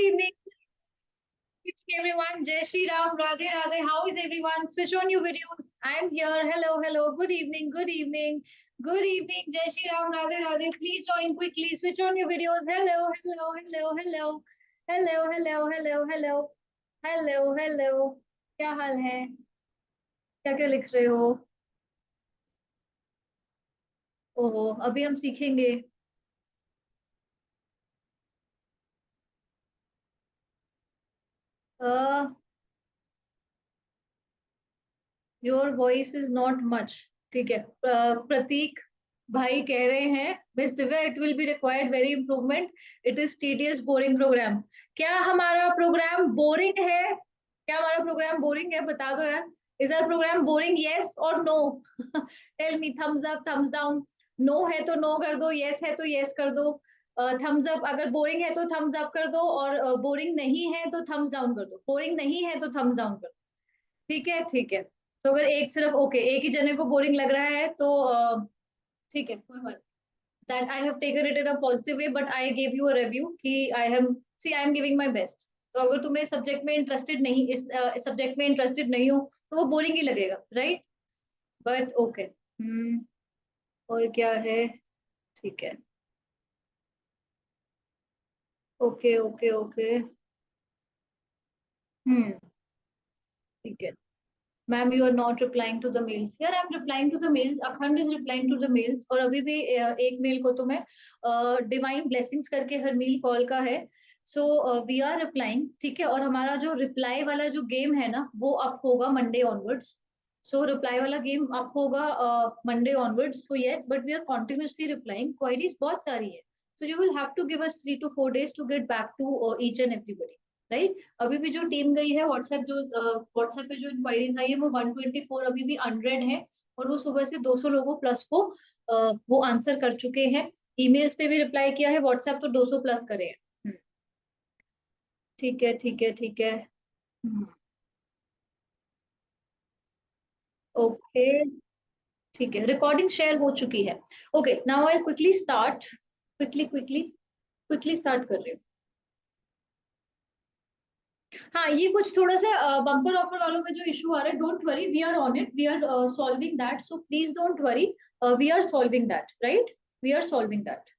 evening, everyone. Jai Shri Ram, Radhe Radhe. How is everyone? Switch on your videos. I'm here. Hello, hello. Good evening, good evening, good evening. Jai Shri Ram, Radhe Radhe. Please join quickly. Switch on your videos. Hello, hello, hello, hello, hello, hello, hello, hello, hello, hello. क्या हाल है? क्या क्या लिख रहे हो? ओहो, अभी हम सीखेंगे. Your voice is not much. ठीक है. प्रतीक भाई कह रहे हैं, miss Divya, it will be required very improvement. It is tedious boring programme. क्या हमारा प्रोग्राम बोरिंग है? क्या हमारा प्रोग्राम बोरिंग है? बता दो यार. Is our program boring? Yes और no? Tell me. Thumbs up, thumbs down. No है तो नो कर दो, यस है तो यस कर दो. थम्स अप अगर बोरिंग है तो थम्स अप कर दो, और बोरिंग नहीं है तो थम्स डाउन कर दो. बोरिंग नहीं है तो थम्स डाउन कर दो. ठीक है, ठीक है. तो अगर एक सिर्फ ओके, एक ही जने को बोरिंग लग रहा है तो ठीक है, कोई बात. That I have taken it in a positive way, but I give you a review कि I am giving my best. तो अगर तुम्हें सब्जेक्ट में इंटरेस्टेड नहीं, इस सब्जेक्ट में इंटरेस्टेड नहीं हो, तो वो बोरिंग ही लगेगा, राइट? But okay. और क्या है? ठीक है. Okay, okay, okay. हम्म. ठीक है. Ma'am, you are not replying to the mails. यार, I am replying to the mails. Akhand is replying to the mails. और अभी भी एक मेल को तो मैं, डिवाइन ब्लेसिंग्स करके हर मेल कॉल का है. So we are replying. ठीक है. और हमारा जो रिप्लाई वाला जो गेम है ना, वो अप होगा मंडे ऑनवर्ड्स. सो रिप्लाई वाला गेम अप होगा Monday onwards. So yet, but we are continuously replying. Queries बहुत सारी है. So you will have to give us 3 to 4 days to get back to each and everybody, right? अभी भी जो team गई है व्हाट्सएप, जो व्हाट्सएप पे जो इंक्वायरीज आई है वो 124 अभी भी 100 है. और वो सुबह से 200 लोगों प्लस को वो आंसर कर चुके हैं. ईमेल्स पे भी रिप्लाई किया है. व्हाट्सएप तो 200 प्लस करे हैं. हम्म, ठीक है, ठीक है, ठीक है. ओके. ठीक है, रिकॉर्डिंग शेयर हो चुकी है. Okay, now I quickly start. Quickly quickly quickly start कर रही हूँ. हाँ, ये कुछ थोड़ा सा बम्पर ऑफर वालों में जो इशू आ रहा है, don't worry, we are on it, we are solving that. So please don't worry. We are solving that, right? We are solving that.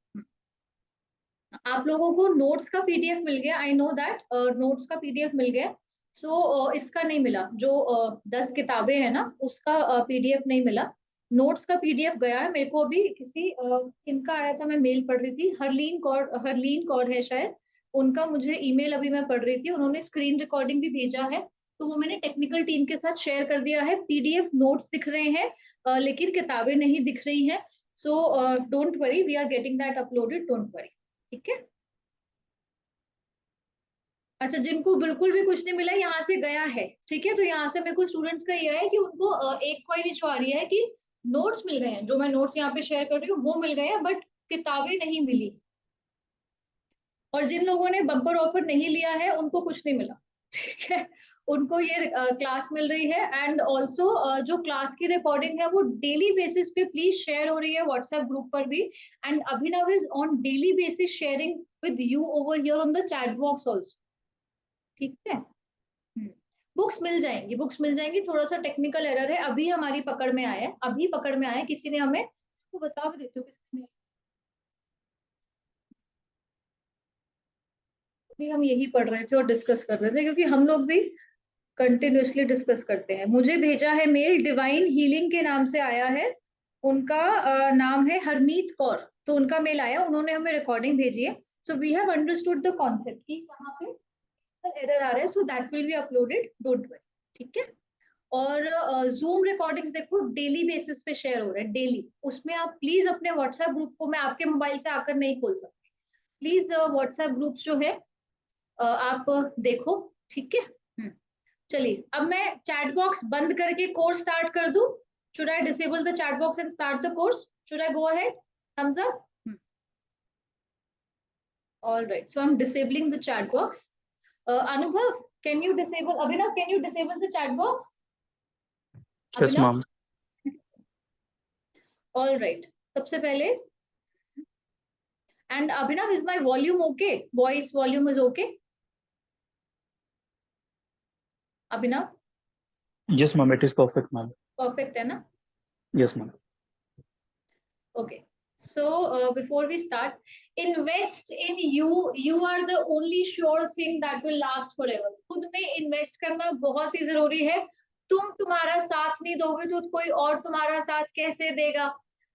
आप लोगों को नोट्स का पीडीएफ मिल गया. I know that. नोट्स का पीडीएफ मिल गया. सो इसका नहीं मिला. जो 10 किताबें हैं ना, उसका पीडीएफ नहीं मिला. नोट्स का पीडीएफ गया है मेरे को. अभी किसी किनका आया था, मैं मेल पढ़ रही थी. हरलीन कौर है शायद. उनका मुझे ईमेल अभी मैं पढ़ रही थी. उन्होंने स्क्रीन रिकॉर्डिंग भी भेजा है. तो वो मैंने टेक्निकल टीम के साथ शेयर कर दिया है. पीडीएफ नोट्स दिख रहे हैं, लेकिन किताबें नहीं दिख रही हैं. So don't worry, we are getting that uploaded. Don't worry. ठीक है. अच्छा, जिनको बिल्कुल भी कुछ नहीं मिला, यहाँ से गया है. ठीक है. तो यहाँ से मेरे को स्टूडेंट्स का ये है कि उनको एक क्वेरी जो आ रही है कि नोट्स मिल गए हैं. जो मैं नोट्स यहाँ पे शेयर कर रही हूँ वो मिल गए हैं, बट किताबें नहीं मिली. और जिन लोगों ने बम्पर ऑफर नहीं लिया है उनको कुछ नहीं मिला. ठीक है. उनको ये क्लास मिल रही है. एंड ऑल्सो जो क्लास की रिकॉर्डिंग है वो डेली बेसिस पे प्लीज शेयर हो रही है व्हाट्सएप ग्रुप पर भी. And Abhinav is on daily basis sharing with you over here on the chat box also. ठीक है. बुक्स मिल जाएंगी, बुक्स मिल जाएंगी. थोड़ा सा टेक्निकल एरर है, अभी हमारी पकड़ में आया है. अभी पकड़ में आया है. किसी ने हमें, तो बता भी देते हो किसने. अभी हम यही पढ़ रहे थे और डिस्कस कर रहे थे, क्योंकि हम लोग भी कंटिन्यूअसली डिस्कस करते हैं. मुझे भेजा है मेल, डिवाइन हीलिंग के नाम से आया है. उनका नाम है हरमीत कौर. तो उनका मेल आया, उन्होंने हमें रिकॉर्डिंग भेजी है. So we have understood the concept कि कहाँ पे एरर आ रहा है. So that will be uploaded. Don't worry. ठीक है. और जूम रिकॉर्डिंग्स देखो डेली बेसिस पे शेयर हो रहा है, डेली. उसमें आप प्लीज अपने व्हाट्सएप ग्रुप को, मैं आपके मोबाइल से आकर नहीं खोल सकती. प्लीज व्हाट्सएप ग्रुप जो है आप देखो. ठीक है. चलिए, अब मैं चैट बॉक्स बंद करके कोर्स स्टार्ट कर दूं. Should I disable the chat box and start the course? Should I go ahead? Thumbs up. All right. So I am disabling the chat box. Anubhav, can you disable? Abhinav, can you disable the chat box? Yes, Abhinav. ma'am. All right. सबसे पहले, and Abhinav, is my volume okay? Voice volume is okay? Abhinav? Yes, ma'am. It is perfect, ma'am. Perfect है ना? Yes, ma'am. Okay. So before we start, invest in you. You are the only sure thing that will last forever. खुद में invest करना बहुत ही जरूरी है. तुम तुम्हारा साथ नहीं दोगे तो कोई और तुम्हारा साथ कैसे देगा?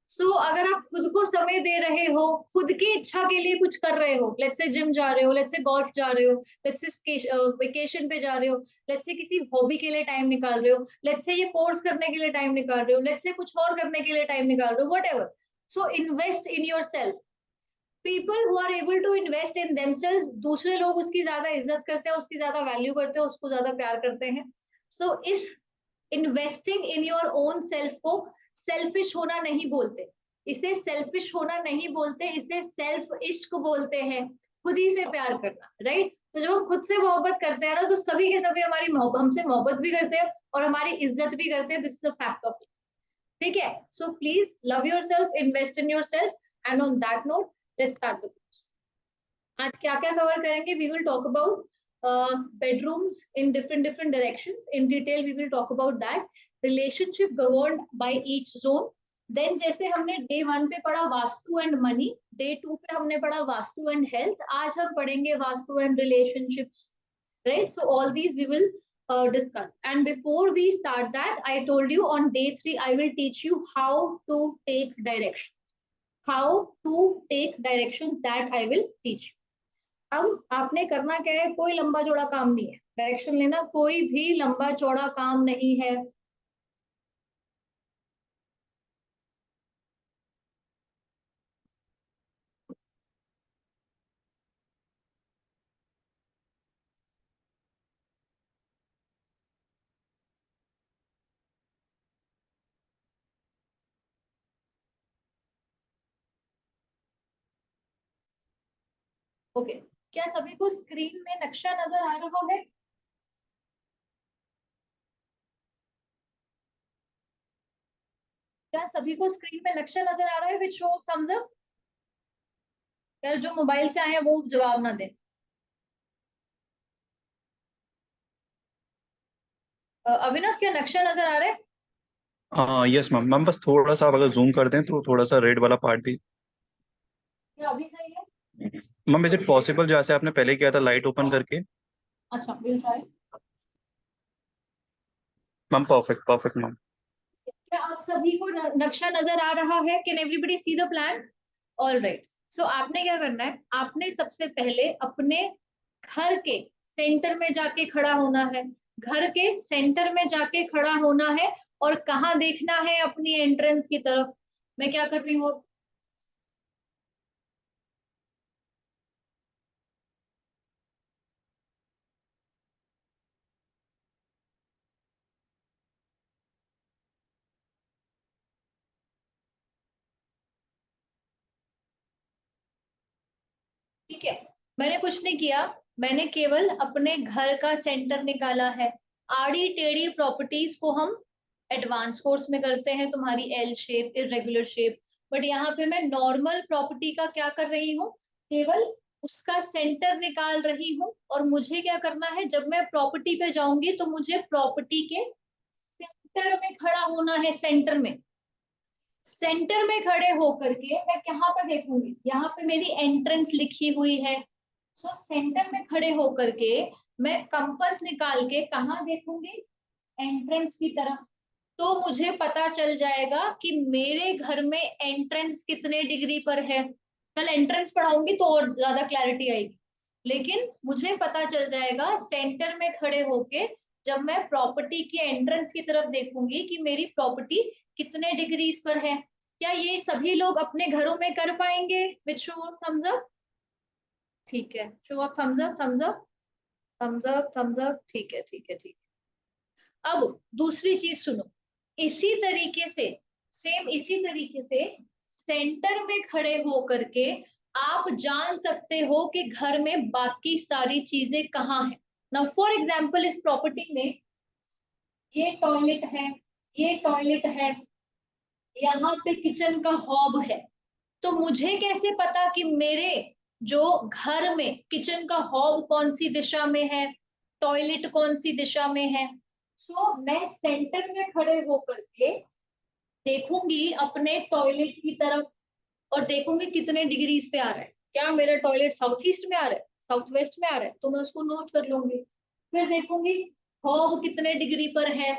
अगर आप खुद को समय दे रहे हो, खुद की इच्छा के लिए कुछ कर रहे हो, लेट्स से जिम जा रहे हो, लेट्स से गोल्फ जा रहे हो, लेट्स से वेकेशन पे जा रहे हो, लेट्स से किसी हॉबी के लिए टाइम निकाल रहे हो, लेट्स से ये कोर्स करने के लिए टाइम निकाल रहे हो, लेट्स से कुछ और करने के लिए टाइम निकाल रहे हो, whatever. So invest in yourself. People who are able to invest in themselves, दूसरे लोग उसकी ज्यादा इज्जत करते हैं, उसकी ज्यादा वैल्यू करते हैं, उसको ज्यादा प्यार करते हैं. इस investing in your own self को सेल्फिश होना नहीं बोलते. इसे सेल्फिश होना नहीं बोलते, इसे सेल्फ इश्क बोलते हैं. खुद ही से प्यार करना, राइट? तो जब हम खुद से मोहब्बत करते हैं ना, तो सभी के सभी हमसे मोहब्बत भी करते हैं और हमारी इज्जत भी करते हैं. This is the fact of. ठीक है? So please love yourself, invest in yourself, and on that note let's start the course. आज क्या क्या कवर करेंगे? We will talk about bedrooms in different directions. In detail we will talk about that. Relationship governed by each zone. Then जैसे हमने day 1 पे पढ़ा vastu and money, day 2 पे हमने पढ़ा वास्तु एंड हेल्थ, आज हम पढ़ेंगे vastu and relationships, right? So all these we will discuss. And before we start that, I told you on day 3 I will teach you how to take direction. How to take direction, that I will teach you. अब आपने करना क्या है? कोई लंबा चौड़ा काम नहीं है. डायरेक्शन लेना कोई भी लंबा चौड़ा काम नहीं है. ओके. क्या सभी को स्क्रीन में नक्शा नजर आ रहा है? क्या सभी को स्क्रीन में नक्शा नजर आ रहा है? With show of thumbs up. यार जो मोबाइल से आए हैं वो जवाब ना दें. अभिनव, क्या नक्शा नजर आ रहा है? Yes, ma'am. मैम बस थोड़ा सा आप अगर जूम कर दें तो थोड़ा सा रेड वाला पार्ट भी. क्या अभी सही है? मैम, इज इट पॉसिबल जैसे आपने पहले किया था लाइट ओपन करके? अच्छा, will try. Ma'am perfect perfect ma'am. क्या आप सभी को नक्शा नजर आ रहा है? Can everybody see the plan? All right. आपने क्या करना है? आपने सबसे पहले अपने घर के सेंटर में जाके खड़ा होना है. घर के सेंटर में जाके खड़ा होना है और कहाँ देखना है? अपनी एंट्रेंस की तरफ. मैं क्या कर रही हूँ? ठीक है, मैंने कुछ नहीं किया. मैंने केवल अपने घर का सेंटर निकाला है. आड़ी टेढ़ी प्रॉपर्टीज को हम एडवांस कोर्स में करते हैं, तुम्हारी L shape, irregular shape. But यहाँ पे मैं नॉर्मल प्रॉपर्टी का क्या कर रही हूँ? केवल उसका सेंटर निकाल रही हूँ. और मुझे क्या करना है? जब मैं प्रॉपर्टी पे जाऊंगी तो मुझे प्रॉपर्टी के सेंटर में खड़ा होना है. सेंटर में, सेंटर में खड़े होकर के मैं कहाँ पर देखूंगी? यहाँ पे मेरी एंट्रेंस लिखी हुई है. सेंटर में खड़े होकर के मैं कंपास निकाल के कहाँ देखूंगी? एंट्रेंस की तरफ. तो मुझे पता चल जाएगा कि मेरे घर में एंट्रेंस कितने डिग्री पर है. कल एंट्रेंस पढ़ाऊंगी तो और ज्यादा क्लैरिटी आएगी. लेकिन मुझे पता चल जाएगा सेंटर में खड़े होके, जब मैं प्रॉपर्टी की एंट्रेंस की तरफ देखूंगी कि मेरी प्रॉपर्टी कितने डिग्रीज पर है. क्या ये सभी लोग अपने घरों में कर पाएंगे? With show of thumbs up. ठीक है, show of thumbs up, thumbs up, thumbs up, thumbs up. ठीक है, ठीक है, ठीक. अब दूसरी चीज सुनो. इसी तरीके से, सेम इसी तरीके से सेंटर में खड़े होकर के आप जान सकते हो कि घर में बाकी सारी चीजें कहाँ हैं. नाउ फॉर एग्जांपल, इस प्रॉपर्टी में ये टॉयलेट है, ये टॉयलेट है, यहाँ पे किचन का हॉब है. तो मुझे कैसे पता कि मेरे जो घर में किचन का हॉब कौन सी दिशा में है, टॉयलेट कौन सी दिशा में है। सो मैं सेंटर में खड़े होकर के देखूंगी अपने टॉयलेट की तरफ और देखूंगी कितने डिग्रीज पे आ रहा है। क्या मेरा टॉयलेट साउथ ईस्ट में आ रहा है, साउथ वेस्ट में आ रहा है, तो मैं उसको नोट कर लूंगी। फिर देखूंगी हॉब कितने डिग्री पर है।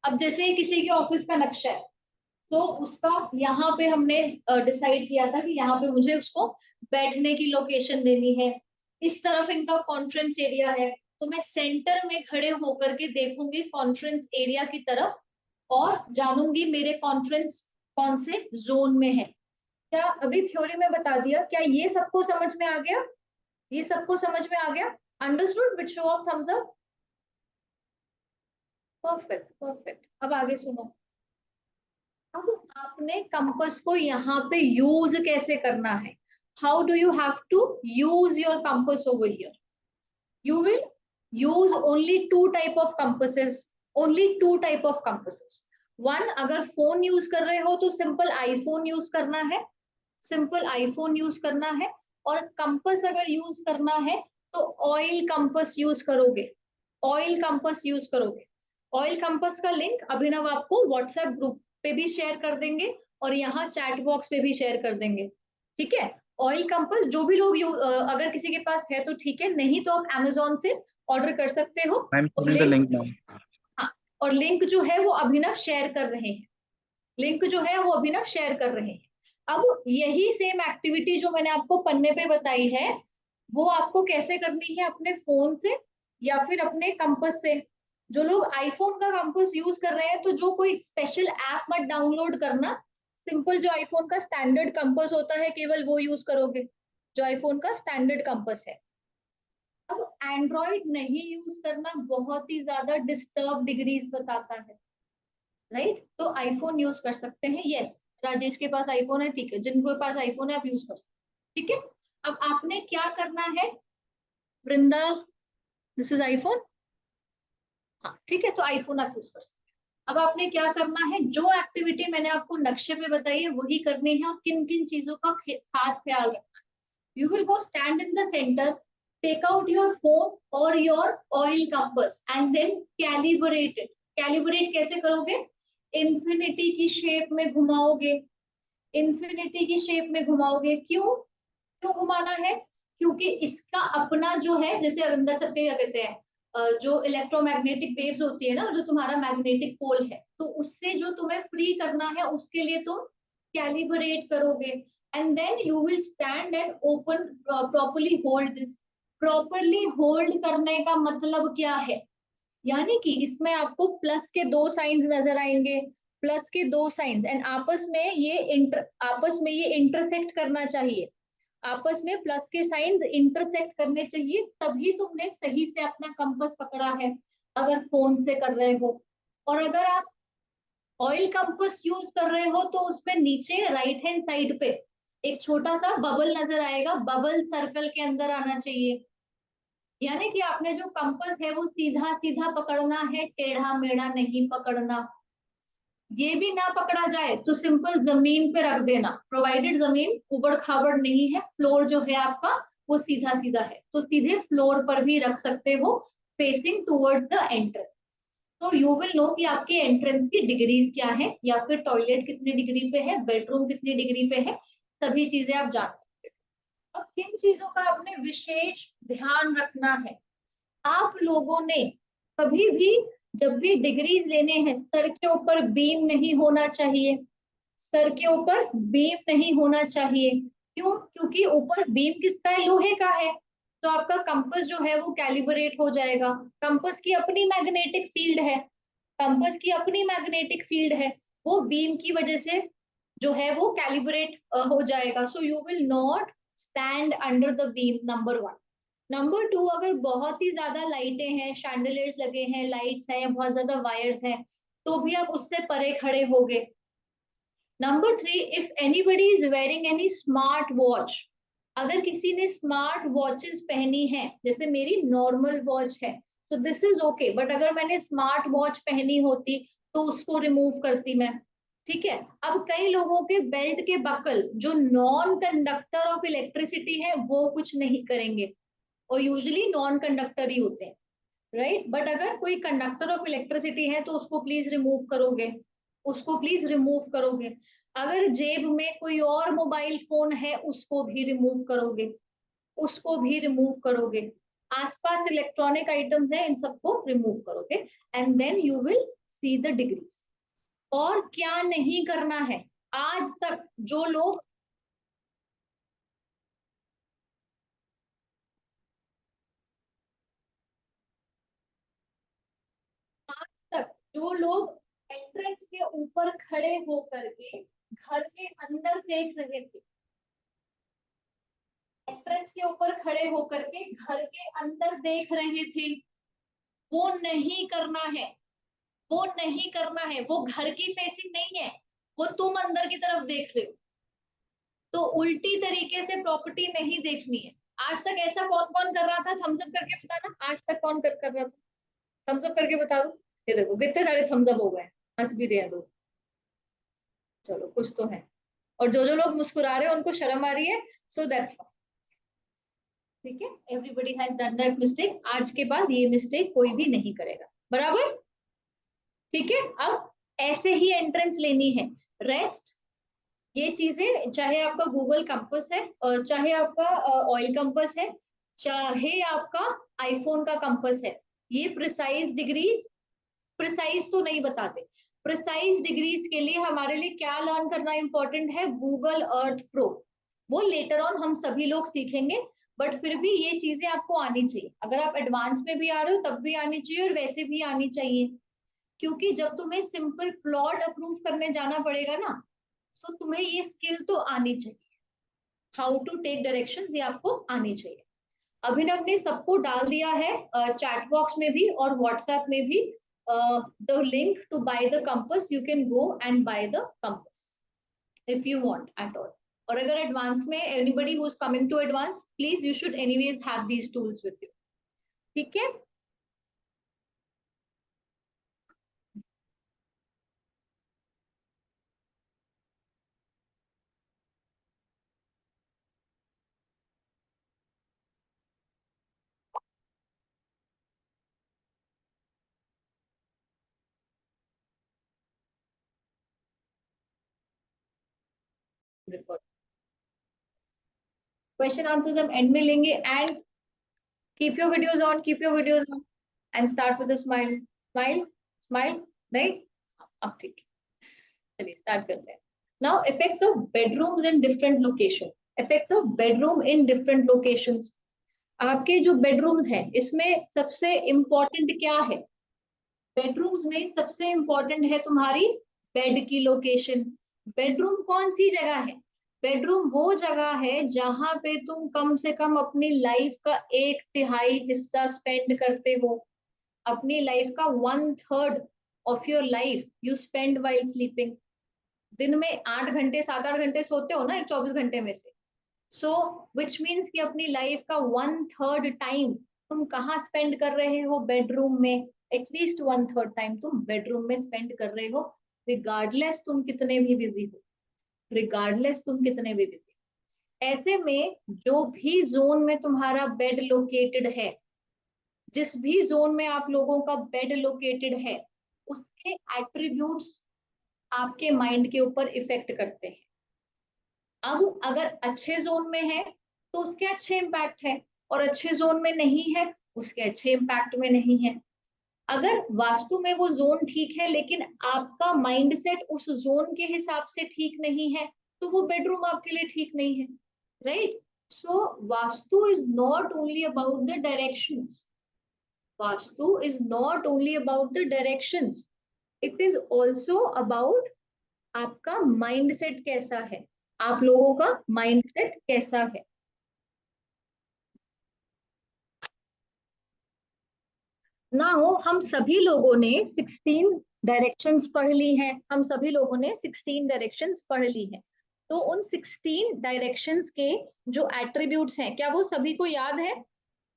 अब जैसे किसी के ऑफिस का नक्शा है, तो उसका यहाँ पे हमने डिसाइड किया था कि यहाँ पे मुझे उसको बैठने की लोकेशन देनी है। इस तरफ इनका कॉन्फ्रेंस एरिया है, तो मैं सेंटर में खड़े होकर के देखूंगी कॉन्फ्रेंस एरिया की तरफ और जानूंगी मेरे कॉन्फ्रेंस कौन से जोन में है। क्या अभी थ्योरी में बता दिया? क्या ये सबको समझ में आ गया? ये सबको समझ में आ गया? Understood? With show of thumbs up. Perfect perfect. अब आगे सुनो। अब आपने कंपास को यहाँ पे यूज कैसे करना है? How do you have to use your compass over here? You will use only two type of compasses. Only two type of compasses. One, अगर फोन यूज कर रहे हो तो सिंपल आईफोन यूज करना है, सिंपल आईफोन यूज करना है। और कंपास अगर यूज करना है तो ऑयल कंपास यूज करोगे, ऑयल कंपास यूज करोगे। ऑयल कंपास का लिंक अभिनव आपको व्हाट्सएप ग्रुप पे भी शेयर कर देंगे और यहाँ चैट बॉक्स पे भी शेयर कर देंगे, ठीक है। ऑयल कंपास जो भी लोग अगर किसी के पास है तो ठीक है, नहीं तो आप Amazon से ऑर्डर कर सकते हो। आई एम और sharing the link, link now. हाँ, और लिंक जो है वो अभिनव शेयर कर रहे हैं, लिंक जो है वो अभिनव शेयर कर रहे हैं। अब यही सेम एक्टिविटी जो मैंने आपको पन्ने पे बताई है, वो आपको कैसे करनी है? अपने फोन से या फिर अपने कंपास से। जो लोग आईफोन का कंपास यूज कर रहे हैं, तो जो कोई स्पेशल ऐप मत डाउनलोड करना। सिंपल जो आईफोन का स्टैंडर्ड कंपास होता है केवल वो यूज करोगे, जो आईफोन का स्टैंडर्ड कंपास है। अब एंड्रॉइड नहीं यूज करना, बहुत ही ज्यादा डिस्टर्ब डिग्रीज बताता है, राइट। तो आईफोन यूज कर सकते हैं। यस, राजेश के पास आईफोन है, ठीक है, जिनके पास आईफोन है आप यूज कर सकते हैं, ठीक है। अब आपने क्या करना है वृंदा? दिस इज आईफोन, हाँ ठीक है, तो आईफोन आप यूज कर सकते हैं। अब आपने क्या करना है? जो एक्टिविटी मैंने आपको नक्शे पे बताई है वही करनी है, और किन किन चीजों का खास ख्याल रखना है। You will go stand in the center, take out your phone or your oil compass and then calibrate it. Calibrate कैसे करोगे? इंफिनिटी की शेप में घुमाओगे, इंफिनिटी की शेप में घुमाओगे। क्यों क्यों घुमाना है? क्योंकि इसका अपना जो है, जैसे अंदर सबके क्या कहते हैं, जो इलेक्ट्रोमैग्नेटिक वेव्स होती है ना, जो तुम्हारा मैग्नेटिक पोल है, तो उससे जो तुम्हें फ्री करना है उसके लिए तुम कैलिब्रेट करोगे। And then you will stand and open properly hold this. Properly hold करने का मतलब क्या है? यानी कि इसमें आपको प्लस के दो साइंस नजर आएंगे, प्लस के दो साइंस, एंड आपस में ये इंटरसेक्ट करना चाहिए। आपस में प्लस के साइंस इंटरसेक्ट करने चाहिए, तभी तुमने सही से अपना कंपास पकड़ा है, अगर फोन से कर रहे हो। और अगर आप ऑयल कंपास यूज कर रहे हो तो उसमें नीचे राइट हैंड साइड पे एक छोटा सा बबल नजर आएगा, बबल सर्कल के अंदर आना चाहिए। यानी कि आपने जो कंपास है वो सीधा सीधा पकड़ना है, टेढ़ा मेढ़ा नहीं पकड़ना। ये भी ना पकड़ा जाए तो सिंपल जमीन पे रख देना, प्रोवाइडेड जमीन उबड़ खाबड़ नहीं है, फ्लोर जो है आपका वो सीधा सीधा है, तो सीधे फ्लोर पर भी रख सकते हो, फेसिंग टुवर्ड द एंट्रेंस। तो यू विल नो कि आपके एंट्रेंस की डिग्री क्या है, या फिर टॉयलेट कितनी डिग्री पे है, बेडरूम कितनी डिग्री पे है, सभी चीजें आप जान सकते हो। अब किन चीजों का आपने विशेष ध्यान रखना है? आप लोगों ने कभी भी जब भी डिग्रीज लेने हैं, सर के ऊपर बीम नहीं होना चाहिए, सर के ऊपर बीम नहीं होना चाहिए। क्यों? क्योंकि ऊपर बीम किसका है? लोहे का है। तो आपका कंपास जो है वो कैलिब्रेट हो जाएगा। कंपास की अपनी मैग्नेटिक फील्ड है, कंपास की अपनी मैग्नेटिक फील्ड है, वो बीम की वजह से जो है वो कैलिब्रेट हो जाएगा। सो you will not stand under the beam, number one. Number two, अगर बहुत ही ज्यादा लाइटें हैं, शैंडलियर्स लगे हैं, लाइट्स हैं, या बहुत ज्यादा वायर्स हैं, तो भी आप उससे परे खड़े होगे। Number three, if anybody is wearing any smart watch, अगर किसी ने स्मार्ट वॉचेस पहनी है, जैसे मेरी नॉर्मल वॉच है, तो दिस इज ओके, बट अगर मैंने स्मार्ट वॉच पहनी होती तो उसको रिमूव करती मैं, ठीक है। अब कई लोगों के बेल्ट के बकल जो नॉन कंडक्टर ऑफ इलेक्ट्रिसिटी है वो कुछ नहीं करेंगे, और यूजुअली नॉन कंडक्टर ही होते हैं। राइट। बट अगर कोई कंडक्टर ऑफ इलेक्ट्रिसिटी है तो उसको प्लीज रिमूव करोगे, उसको प्लीज रिमूव करोगे। अगर जेब में कोई और मोबाइल फोन है उसको भी रिमूव करोगे, उसको भी रिमूव करोगे। आसपास इलेक्ट्रॉनिक आइटम्स है इन सबको रिमूव करोगे, and then you will see the degrees. और क्या नहीं करना है, आज तक जो लोग, आज तक जो लोग एंट्रेंस के ऊपर खड़े होकर के घर के अंदर देख रहे थे, एंट्रेंस के ऊपर खड़े होकर के घर के अंदर देख रहे थे, वो नहीं करना है, वो नहीं करना है। वो घर की फेसिंग नहीं है, वो तुम अंदर की तरफ देख रहे हो, तो उल्टी तरीके से प्रॉपर्टी नहीं देखनी है। आज तक ऐसा कौन कौन कर रहा था, थम्स अप करके बताना, आज तक कौन कर रहा था, थम्स अप करके बता दो। ये देखो कितने सारे थम्स अप हो गए, हंस भी रहे हैं लोग, चलो कुछ तो है। और जो जो लोग मुस्कुरा रहे हैं उनको शर्म आ रही है, सो दैट्स फाइन। ठीक है, everybody has done that mistake, आज के बाद ये मिस्टेक कोई भी नहीं करेगा, बराबर। ठीक है, अब ऐसे ही एंट्रेंस लेनी है। रेस्ट ये चीजें, चाहे आपका गूगल कंपास है, और चाहे आपका ऑयल कंपास है, चाहे आपका आईफोन का कंपास है, ये प्रिसाइज डिग्रीज, प्रिसाइज तो नहीं बताते। प्रिसाइज डिग्रीज के लिए हमारे लिए क्या लर्न करना इंपॉर्टेंट है, गूगल अर्थ प्रो। वो लेटर ऑन हम सभी लोग सीखेंगे, बट फिर भी ये चीजें आपको आनी चाहिए। अगर आप एडवांस में भी आ रहे हो तब भी आनी चाहिए, और वैसे भी आनी चाहिए। क्योंकि जब तुम्हें सिंपल प्लॉट अप्रूव करने जाना पड़ेगा ना, तो तुम्हें ये स्किल तो आनी चाहिए। हाउ टू टेक डायरेक्शंस ये आपको आनी चाहिए। अभिनव ने सबको डाल दिया है चैट बॉक्स में भी और व्हाट्सएप में भी, the link to buy the compass, you can go and buy the compass if you want at all. और अगर एडवांस में anybody who is coming to advance, please you should anyways have these tools with you. ठीक है, question answers हम end में लेंगे। And keep your videos on, keep your videos on, and start with a smile, smile, smile. नहीं, अब ठीक है, चलिए स्टार्ट करते हैं। Now effects of bedrooms in different location, effects of bedroom in different locations. आपके जो बेडरूम्स हैं इसमें सबसे इंपॉर्टेंट क्या है, बेडरूम्स में सबसे इंपॉर्टेंट है तुम्हारी बेड की लोकेशन। बेडरूम कौन सी जगह है, बेडरूम वो जगह है जहां पे तुम कम से कम अपनी लाइफ का 1/3 हिस्सा स्पेंड करते हो। अपनी लाइफ का 1/3 of your life you spend while sleeping. दिन में 8 घंटे 7-8 घंटे सोते हो ना, एक 24 घंटे में से। सो विच मीन्स कि अपनी लाइफ का 1/3 टाइम तुम कहाँ स्पेंड कर रहे हो, बेडरूम में। एटलीस्ट 1/3 टाइम तुम बेडरूम में स्पेंड कर रहे हो, रिगार्डलेस तुम कितने भी बिजी हो, रिगार्डलेस तुम कितने भी बिजी। ऐसे में जो भी जोन में तुम्हारा बेड लोकेटेड है, जिस भी जोन में आप लोगों का बेड लोकेटेड है, उसके एट्रीब्यूट्स आपके माइंड के ऊपर इफेक्ट करते हैं। अब अगर अच्छे जोन में है तो उसके अच्छे इम्पैक्ट है, और अच्छे जोन में नहीं है उसके अच्छे इम्पैक्ट में नहीं है। अगर वास्तु में वो जोन ठीक है लेकिन आपका माइंडसेट उस जोन के हिसाब से ठीक नहीं है, तो वो बेडरूम आपके लिए ठीक नहीं है, right. So vastu is not only about the directions, vastu is not only about the directions, it is also about आपका माइंडसेट कैसा है, आप लोगों का माइंडसेट कैसा है। ना हो, हम सभी लोगों ने 16 डायरेक्शंस पढ़ ली हैं, हम सभी लोगों ने 16 डायरेक्शंस पढ़ ली हैं। तो उन 16 डायरेक्शंस के जो एट्रीब्यूट्स हैं, क्या वो सभी को याद है?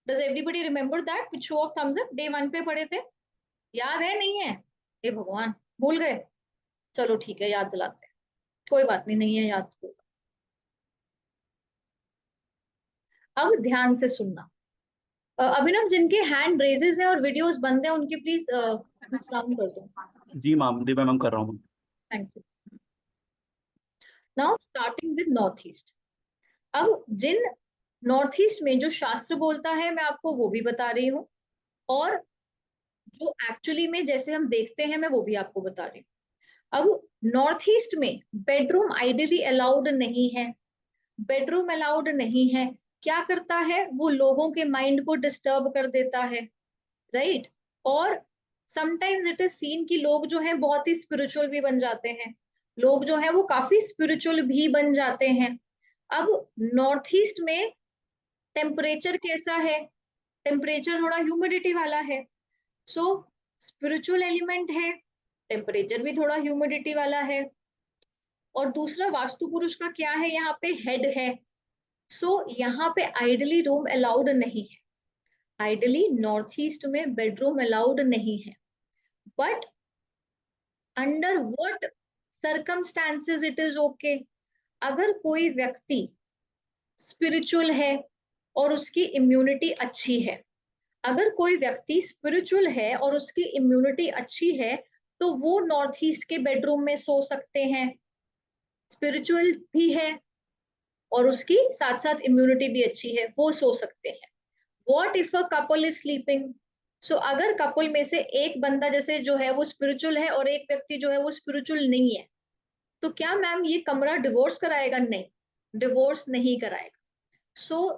Does everybody remember that with show of thumbs up? Day 1 पे पढ़े थे, याद है नहीं है? हे भगवान, भूल गए? चलो ठीक है, याद दिलाते हैं, कोई बात नहीं, नहीं है याद तो। अब ध्यान से सुनना, अभिनव, जिनके हैंड रेजेस है और वीडियोस बंद है उनके प्लीज डाउन कर दो। जी मैम, दी मैम कर रहा हूँ। Thank you. Now starting with north east. अब जिन नॉर्थ ईस्ट में जो शास्त्र बोलता है मैं आपको वो भी बता रही हूँ, और जो एक्चुअली में जैसे हम देखते हैं मैं वो भी आपको बता रही हूँ। अब नॉर्थ ईस्ट में बेडरूम आइडियली अलाउड नहीं है। बेडरूम अलाउड नहीं है, क्या करता है वो लोगों के माइंड को डिस्टर्ब कर देता है, राइट। और समटाइम्स इट इज सीन कि लोग जो है बहुत ही स्पिरिचुअल भी बन जाते हैं, लोग जो है वो काफी स्पिरिचुअल भी बन जाते हैं। अब नॉर्थ ईस्ट में टेम्परेचर कैसा है? टेम्परेचर थोड़ा ह्यूमिडिटी वाला है, सो स्पिरिचुअल एलिमेंट है, टेम्परेचर भी थोड़ा ह्यूमिडिटी वाला है। और दूसरा, वास्तु पुरुष का क्या है यहाँ पे? हेड है। सो यहाँ पे आइडली रूम अलाउड नहीं है, आइडली नॉर्थ ईस्ट में बेडरूम अलाउड नहीं है। But under what circumstances it is okay? अगर कोई व्यक्ति स्पिरिचुअल है और उसकी इम्यूनिटी अच्छी है, अगर कोई व्यक्ति स्पिरिचुअल है और उसकी इम्यूनिटी अच्छी है, तो वो नॉर्थ ईस्ट के बेडरूम में सो सकते हैं। स्पिरिचुअल भी है और उसकी साथ साथ इम्यूनिटी भी अच्छी है, वो सो सकते हैं। What if a couple is sleeping? So अगर कपल में से एक बंदा जैसे जो है वो स्पिरिचुअल है और एक व्यक्ति जो है वो स्पिरिचुअल नहीं है, तो क्या मैम ये कमरा डिवोर्स कराएगा? नहीं, डिवोर्स नहीं कराएगा।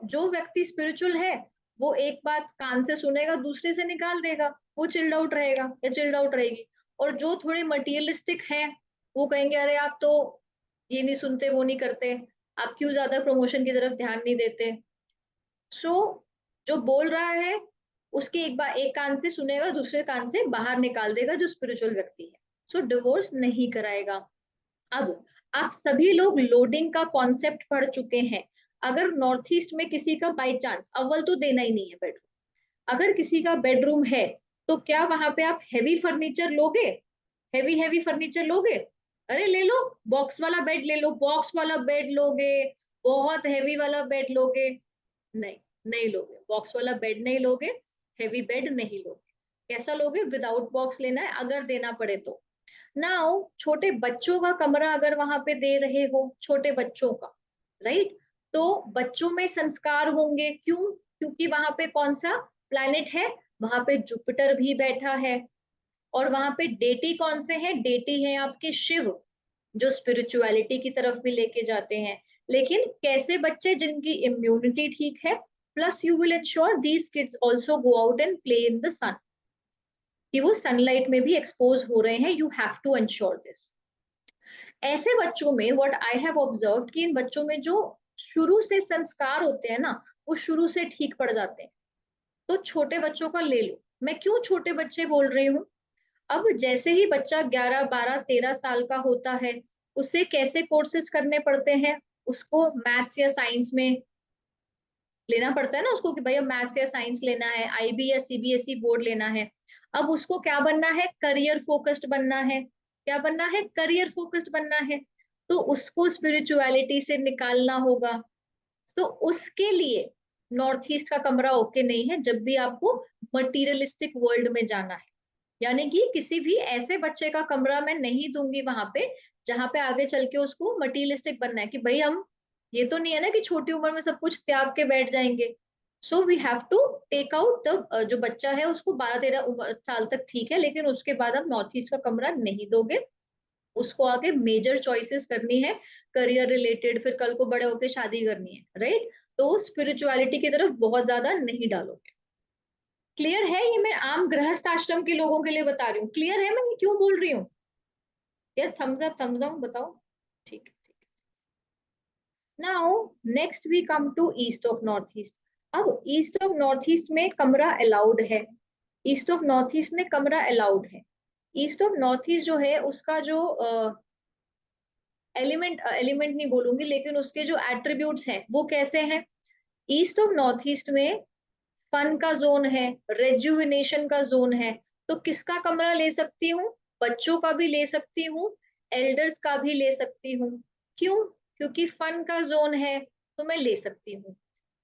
जो व्यक्ति स्पिरिचुअल है वो एक बात कान से सुनेगा, दूसरे से निकाल देगा, वो चिल्ड आउट रहेगा या चिल्ड आउट रहेगी। और जो थोड़े मटीरियलिस्टिक हैं वो कहेंगे अरे आप तो ये नहीं सुनते, वो नहीं करते, आप क्यों ज्यादा प्रमोशन की तरफ ध्यान नहीं देते। सो जो बोल रहा है उसके एक बार एक कान से सुनेगा, दूसरे कान से बाहर निकाल देगा जो स्पिरिचुअल व्यक्ति है। सो डिवोर्स नहीं कराएगा। अब आप सभी लोग लोडिंग का कॉन्सेप्ट पढ़ चुके हैं। अगर नॉर्थ ईस्ट में किसी का बाय चांस, अव्वल तो देना ही नहीं है बेडरूम, अगर किसी का बेडरूम है तो क्या वहां पे आप हैवी फर्नीचर लोगे? हैवी हैवी फर्नीचर लोगे? अरे ले लो, बॉक्स वाला बेड ले लो, बॉक्स वाला बेड लोगे? बहुत हैवी वाला बेड लोगे? नहीं, नहीं लोगे, बॉक्स वाला बेड नहीं लोगे, हैवी बेड नहीं लोगे। कैसा लोगे? विदाउट बॉक्स लेना है अगर देना पड़े तो। नाउ छोटे बच्चों का कमरा अगर वहां पे दे रहे हो, छोटे बच्चों का, राइट, तो बच्चों में संस्कार होंगे। क्यों? क्योंकि वहां पे कौन सा प्लैनेट है? वहां पे जुपिटर भी बैठा है। और वहां पे डेटी कौन से हैं? डेटी है आपके शिव, जो स्पिरिचुअलिटी की तरफ भी लेके जाते हैं। लेकिन कैसे बच्चे? जिनकी इम्यूनिटी ठीक है, plus you will ensure these kids also go out and play in the sun, कि वो सनलाइट में भी एक्सपोज हो रहे हैं। You have to ensure this. ऐसे बच्चों में व्हाट आई हैव ऑब्जर्व कि इन बच्चों में जो शुरू से संस्कार होते हैं ना, वो शुरू से ठीक पड़ जाते हैं। तो छोटे बच्चों का ले लो। मैं क्यों छोटे बच्चे बोल रही हूँ? अब जैसे ही बच्चा 11 12 13 साल का होता है, उसे कैसे कोर्सेज करने पड़ते हैं? उसको मैथ्स या साइंस में लेना पड़ता है ना उसको, कि भाई अब मैथ्स या साइंस लेना है, आईबी या सीबीएसई बोर्ड लेना है। अब उसको क्या बनना है? करियर फोकस्ड बनना है। क्या बनना है? करियर फोकस्ड बनना है। तो उसको स्पिरिचुअलिटी से निकालना होगा। तो उसके लिए नॉर्थ ईस्ट का कमरा ओके नहीं है जब भी आपको मटीरियलिस्टिक वर्ल्ड में जाना है। यानी कि किसी भी ऐसे बच्चे का कमरा मैं नहीं दूंगी वहां पे जहां पे आगे चल के उसको मटीरियलिस्टिक बनना है, कि भाई हम ये तो नहीं है ना कि छोटी उम्र में सब कुछ त्याग के बैठ जाएंगे। So we have to take out the जो बच्चा है उसको 12 13 साल तक ठीक है, लेकिन उसके बाद आप नॉर्थ ईस्ट का कमरा नहीं दोगे। उसको आगे मेजर चॉइसेस करनी है करियर रिलेटेड, फिर कल को बड़े होकर शादी करनी है, राइट। तो स्पिरिचुअलिटी की तरफ बहुत ज्यादा नहीं डालोगे। क्लियर है? ये मैं आम गृहस्थ आश्रम के लोगों के लिए बता रही हूँ। क्लियर है मैं ये क्यों बोल रही हूँ? यार थम्स अप थम्स डाउन बताओ। ठीक है, ठीक है। Now next we come to east of north east. अब ईस्ट ऑफ नॉर्थ ईस्ट में कमरा अलाउड है। ईस्ट ऑफ नॉर्थ ईस्ट में कमरा अलाउड है। ईस्ट ऑफ नॉर्थ ईस्ट जो है उसका जो एलिमेंट नहीं बोलूंगी, लेकिन उसके जो एट्रीब्यूट्स हैं वो कैसे हैं? ईस्ट ऑफ नॉर्थ ईस्ट में फन का जोन है, रेजुविनेशन का जोन है। तो किसका कमरा ले सकती हूँ? बच्चों का भी ले सकती हूँ, एल्डर्स का भी ले सकती हूँ। क्यों? क्योंकि फन का जोन है तो मैं ले सकती हूँ।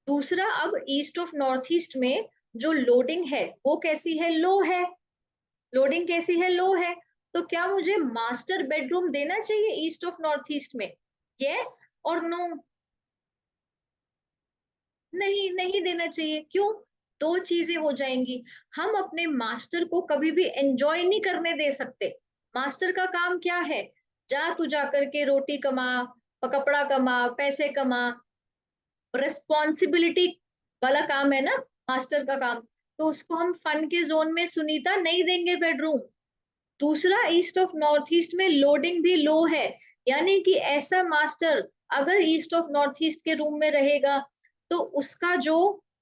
दूसरा, अब ईस्ट ऑफ नॉर्थ ईस्ट में जो लोडिंग है वो कैसी है, लो है। लोडिंग कैसी है, लो है। तो क्या मुझे मास्टर बेडरूम देना चाहिए ईस्ट ऑफ नॉर्थ ईस्ट में, यस और नो? नहीं, नहीं देना चाहिए। क्यों? दो चीजें हो जाएंगी। हम अपने मास्टर को कभी भी एंजॉय नहीं करने दे सकते। मास्टर का काम क्या है, जा तू जा करके रोटी कमा, कपड़ा कमा, पैसे कमा, रिस्पॉन्सिबिलिटी वाला काम है ना मास्टर का काम। तो उसको हम फन के जोन में सुनीता नहीं देंगे बेडरूम। दूसरा, ईस्ट ऑफ नॉर्थ ईस्ट में लोडिंग भी लो है, यानी कि ऐसा मास्टर अगर ईस्ट ऑफ नॉर्थ ईस्ट के रूम में रहेगा तो उसका जो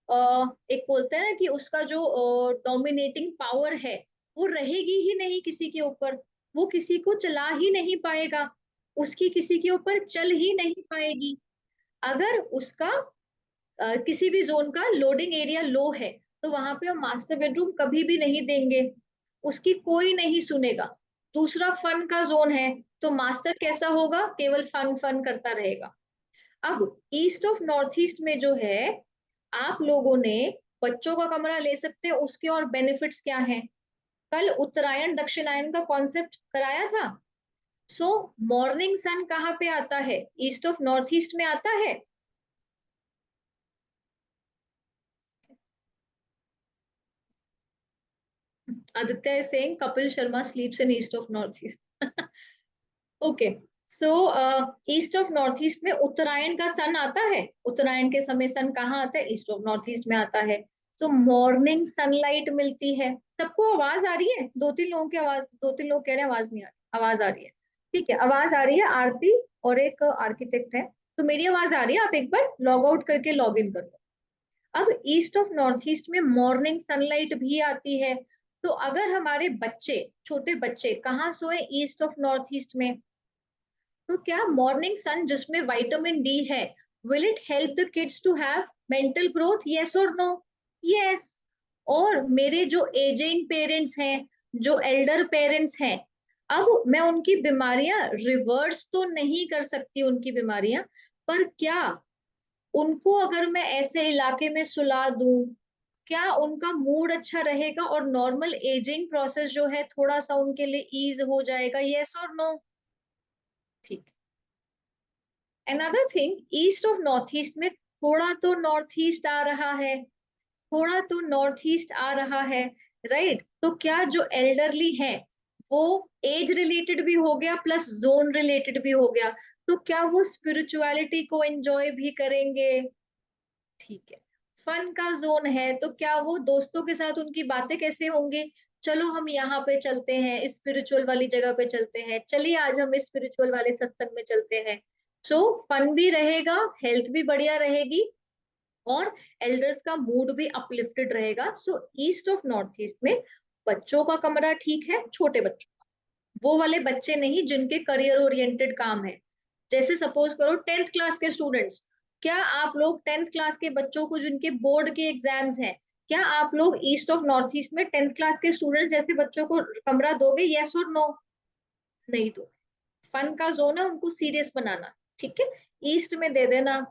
एक बोलते हैं ना कि उसका जो डोमिनेटिंग पावर है वो रहेगी ही नहीं किसी के ऊपर। वो किसी को चला ही नहीं पाएगा, उसकी किसी के ऊपर चल ही नहीं पाएगी। अगर उसका किसी भी जोन का लोडिंग एरिया लो है तो वहां पे हम मास्टर बेडरूम कभी भी नहीं देंगे, उसकी कोई नहीं सुनेगा। दूसरा, फन का जोन है तो मास्टर कैसा होगा, केवल फन फन करता रहेगा। अब ईस्ट ऑफ नॉर्थ ईस्ट में जो है, आप लोगों ने बच्चों का कमरा ले सकते हैं, उसके और बेनिफिट्स क्या हैं? कल उत्तरायण दक्षिणायन का कॉन्सेप्ट कराया था। सो मॉर्निंग सन कहाँ पे आता है, ईस्ट ऑफ नॉर्थ ईस्ट में आता है। Aditya is saying Kapil Sharma sleeps in east of northeast. Okay, so east of north east में उत्तरायण का सन आता है। उत्तरायण के समय सन कहाँ आता है, ईस्ट ऑफ नॉर्थ ईस्ट में आता है। सो मॉर्निंग सनलाइट मिलती है। सबको आवाज आ रही है? दो तीन लोगों की आवाज, दो तीन लोग कह रहे हैं आवाज नहीं आ रही। आवाज आ रही है, ठीक है, आवाज आ रही है। आरती और एक आर्किटेक्ट है, तो मेरी आवाज आ रही है। आप एक बार लॉग आउट करके लॉग इन कर लो। अब ईस्ट ऑफ नॉर्थ ईस्ट में मॉर्निंग सनलाइट भी आती है। तो अगर हमारे बच्चे, छोटे बच्चे कहाँ सोए, ईस्ट ऑफ नॉर्थ ईस्ट में, तो क्या मॉर्निंग सन जिसमें विटामिन डी है, will it help the kids to have mental growth, yes और नो? यस। और मेरे जो एजिंग पेरेंट्स हैं, जो एल्डर पेरेंट्स हैं, अब मैं उनकी बीमारियां रिवर्स तो नहीं कर सकती उनकी बीमारियां, पर क्या उनको अगर मैं ऐसे इलाके में सुला दूं, क्या उनका मूड अच्छा रहेगा और नॉर्मल एजिंग प्रोसेस जो है थोड़ा सा उनके लिए ईज हो जाएगा, यस और नो? ठीक। Another thing, east of north east में थोड़ा तो नॉर्थ ईस्ट आ रहा है, थोड़ा तो नॉर्थ ईस्ट आ रहा है, राइट? तो क्या जो एल्डरली है वो एज रिलेटेड भी हो गया प्लस जोन रिलेटेड भी हो गया, तो क्या वो स्पिरिचुअलिटी को एंजॉय भी करेंगे? ठीक है। फन का जोन है तो क्या वो दोस्तों के साथ उनकी बातें कैसे होंगे, चलो हम यहाँ पे चलते हैं, स्पिरिचुअल वाली जगह पे चलते हैं, चलिए आज हम स्पिरिचुअल वाले सत्संग में चलते हैं। सो फन भी रहेगा, हेल्थ भी बढ़िया रहेगी, और एल्डर्स का मूड भी अपलिफ्टेड रहेगा। सो ईस्ट ऑफ नॉर्थ ईस्ट में बच्चों का कमरा ठीक है, छोटे बच्चों, वो वाले बच्चे नहीं जिनके करियर ओरिएंटेड काम है। जैसे सपोज करो 10th क्लास के स्टूडेंट्स, क्या आप लोग 10th क्लास के बच्चों को जिनके बोर्ड के एग्जाम्स हैं, क्या आप लोग ईस्ट ऑफ नॉर्थ ईस्ट में 10th क्लास के स्टूडेंट्स जैसे बच्चों को कमरा दोगे, यस और नो? नहीं दो। फन का जोन है, उनको सीरियस बनाना, ठीक है, ईस्ट में दे देना,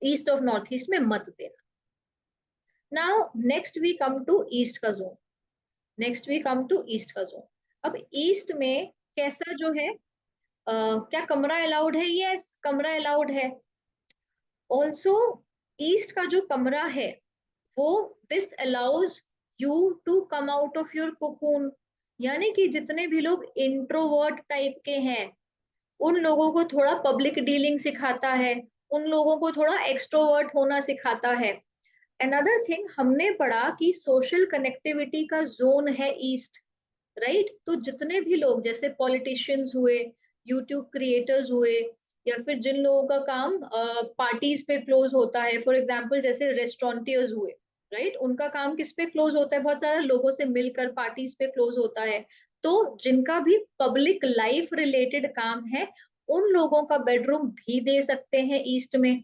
ईस्ट ऑफ नॉर्थ ईस्ट में मत देना। Now next we come to east का zone. Next we come to east का जोन। अब ईस्ट में कैसा जो है, क्या कमरा अलाउड है? यस, कमरा अलाउड है। ऑल्सो ईस्ट का जो कमरा है वो, this allows you to come out of your cocoon, यानी कि जितने भी लोग इंट्रोवर्ट टाइप के हैं उन लोगों को थोड़ा पब्लिक डीलिंग सिखाता है, उन लोगों को थोड़ा एक्सट्रोवर्ट होना सिखाता है। अनदर थिंग, हमने पढ़ा कि सोशल कनेक्टिविटी का जोन है ईस्ट, राइट? तो जितने भी लोग जैसे पॉलिटिशियंस हुए, यूट्यूब क्रिएटर्स हुए, या फिर जिन लोगों का काम पार्टीज पे क्लोज होता है, फॉर एग्जांपल जैसे रेस्टोरेंटियर्स हुए, राइट? उनका काम किस पे क्लोज होता है, बहुत सारे लोगों से मिलकर पार्टीज पे क्लोज होता है। तो जिनका भी पब्लिक लाइफ रिलेटेड काम है उन लोगों का बेडरूम भी दे सकते हैं ईस्ट में,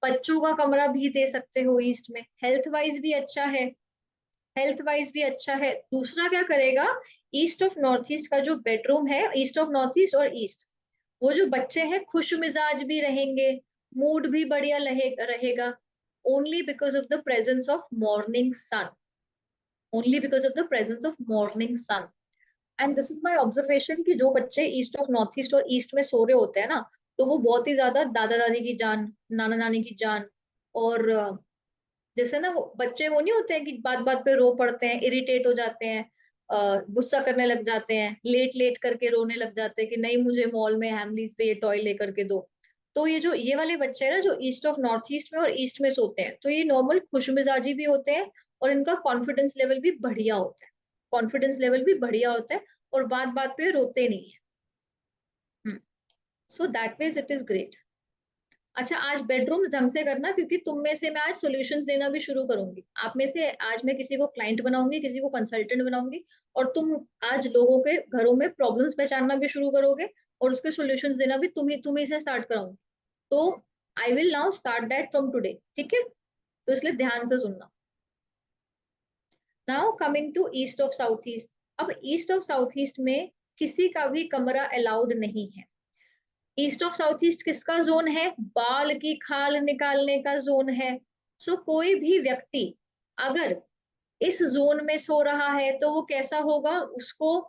बच्चों का कमरा भी दे सकते हो ईस्ट में, हेल्थ वाइज भी अच्छा है, हेल्थ वाइज भी अच्छा है। दूसरा क्या करेगा, ईस्ट ऑफ नॉर्थ ईस्ट का जो बेडरूम है, ईस्ट ऑफ नॉर्थ ईस्ट और ईस्ट, वो जो बच्चे हैं खुश मिजाज भी रहेंगे, मूड भी बढ़िया रहेगा, only because of the presence of morning sun. Only because of the presence of morning sun. And this is my observation कि जो बच्चे ईस्ट ऑफ नॉर्थ ईस्ट और ईस्ट में सो रहे होते हैं ना, तो वो बहुत ही ज्यादा दादा दादी की जान, नाना नानी की जान, और जैसे ना वो बच्चे वो नहीं होते हैं कि बात बात पे रो पड़ते हैं, इरिटेट हो जाते हैं, गुस्सा करने लग जाते हैं, लेट लेट करके रोने लग जाते हैं कि नहीं मुझे मॉल में हैमलीज पे ये टॉय लेकर के दो। तो ये जो ये वाले बच्चे हैं ना जो ईस्ट ऑफ नॉर्थ ईस्ट में और ईस्ट में सोते हैं, तो ये नॉर्मल खुशमिजाजी भी होते हैं और इनका कॉन्फिडेंस लेवल भी बढ़िया होता है। कॉन्फिडेंस लेवल भी बढ़िया होता है और बात बात पे रोते नहीं है। So that means it is great. अच्छा, आज बेडरूम ढंग से करना, क्योंकि तुम में से मैं आज सॉल्यूशंस देना भी शुरू करूंगी। आप में से आज मैं किसी को क्लाइंट बनाऊंगी, किसी को कंसल्टेंट बनाऊंगी, और तुम आज लोगों के घरों में प्रॉब्लम्स पहचानना भी शुरू करोगे और उसके सॉल्यूशंस देना भी तुम ही से स्टार्ट कराऊंगी। तो I will now start that from today, ठीक है? तो इसलिए ध्यान से सुनना। Now coming to east of south east. अब ईस्ट ऑफ साउथ ईस्ट में किसी का भी कमरा अलाउड नहीं है। ईस्ट ऑफ साउथ ईस्ट किसका जोन है? बाल की खाल निकालने का जोन है। सो कोई भी व्यक्ति अगर इस जोन में सो रहा है तो वो कैसा होगा? उसको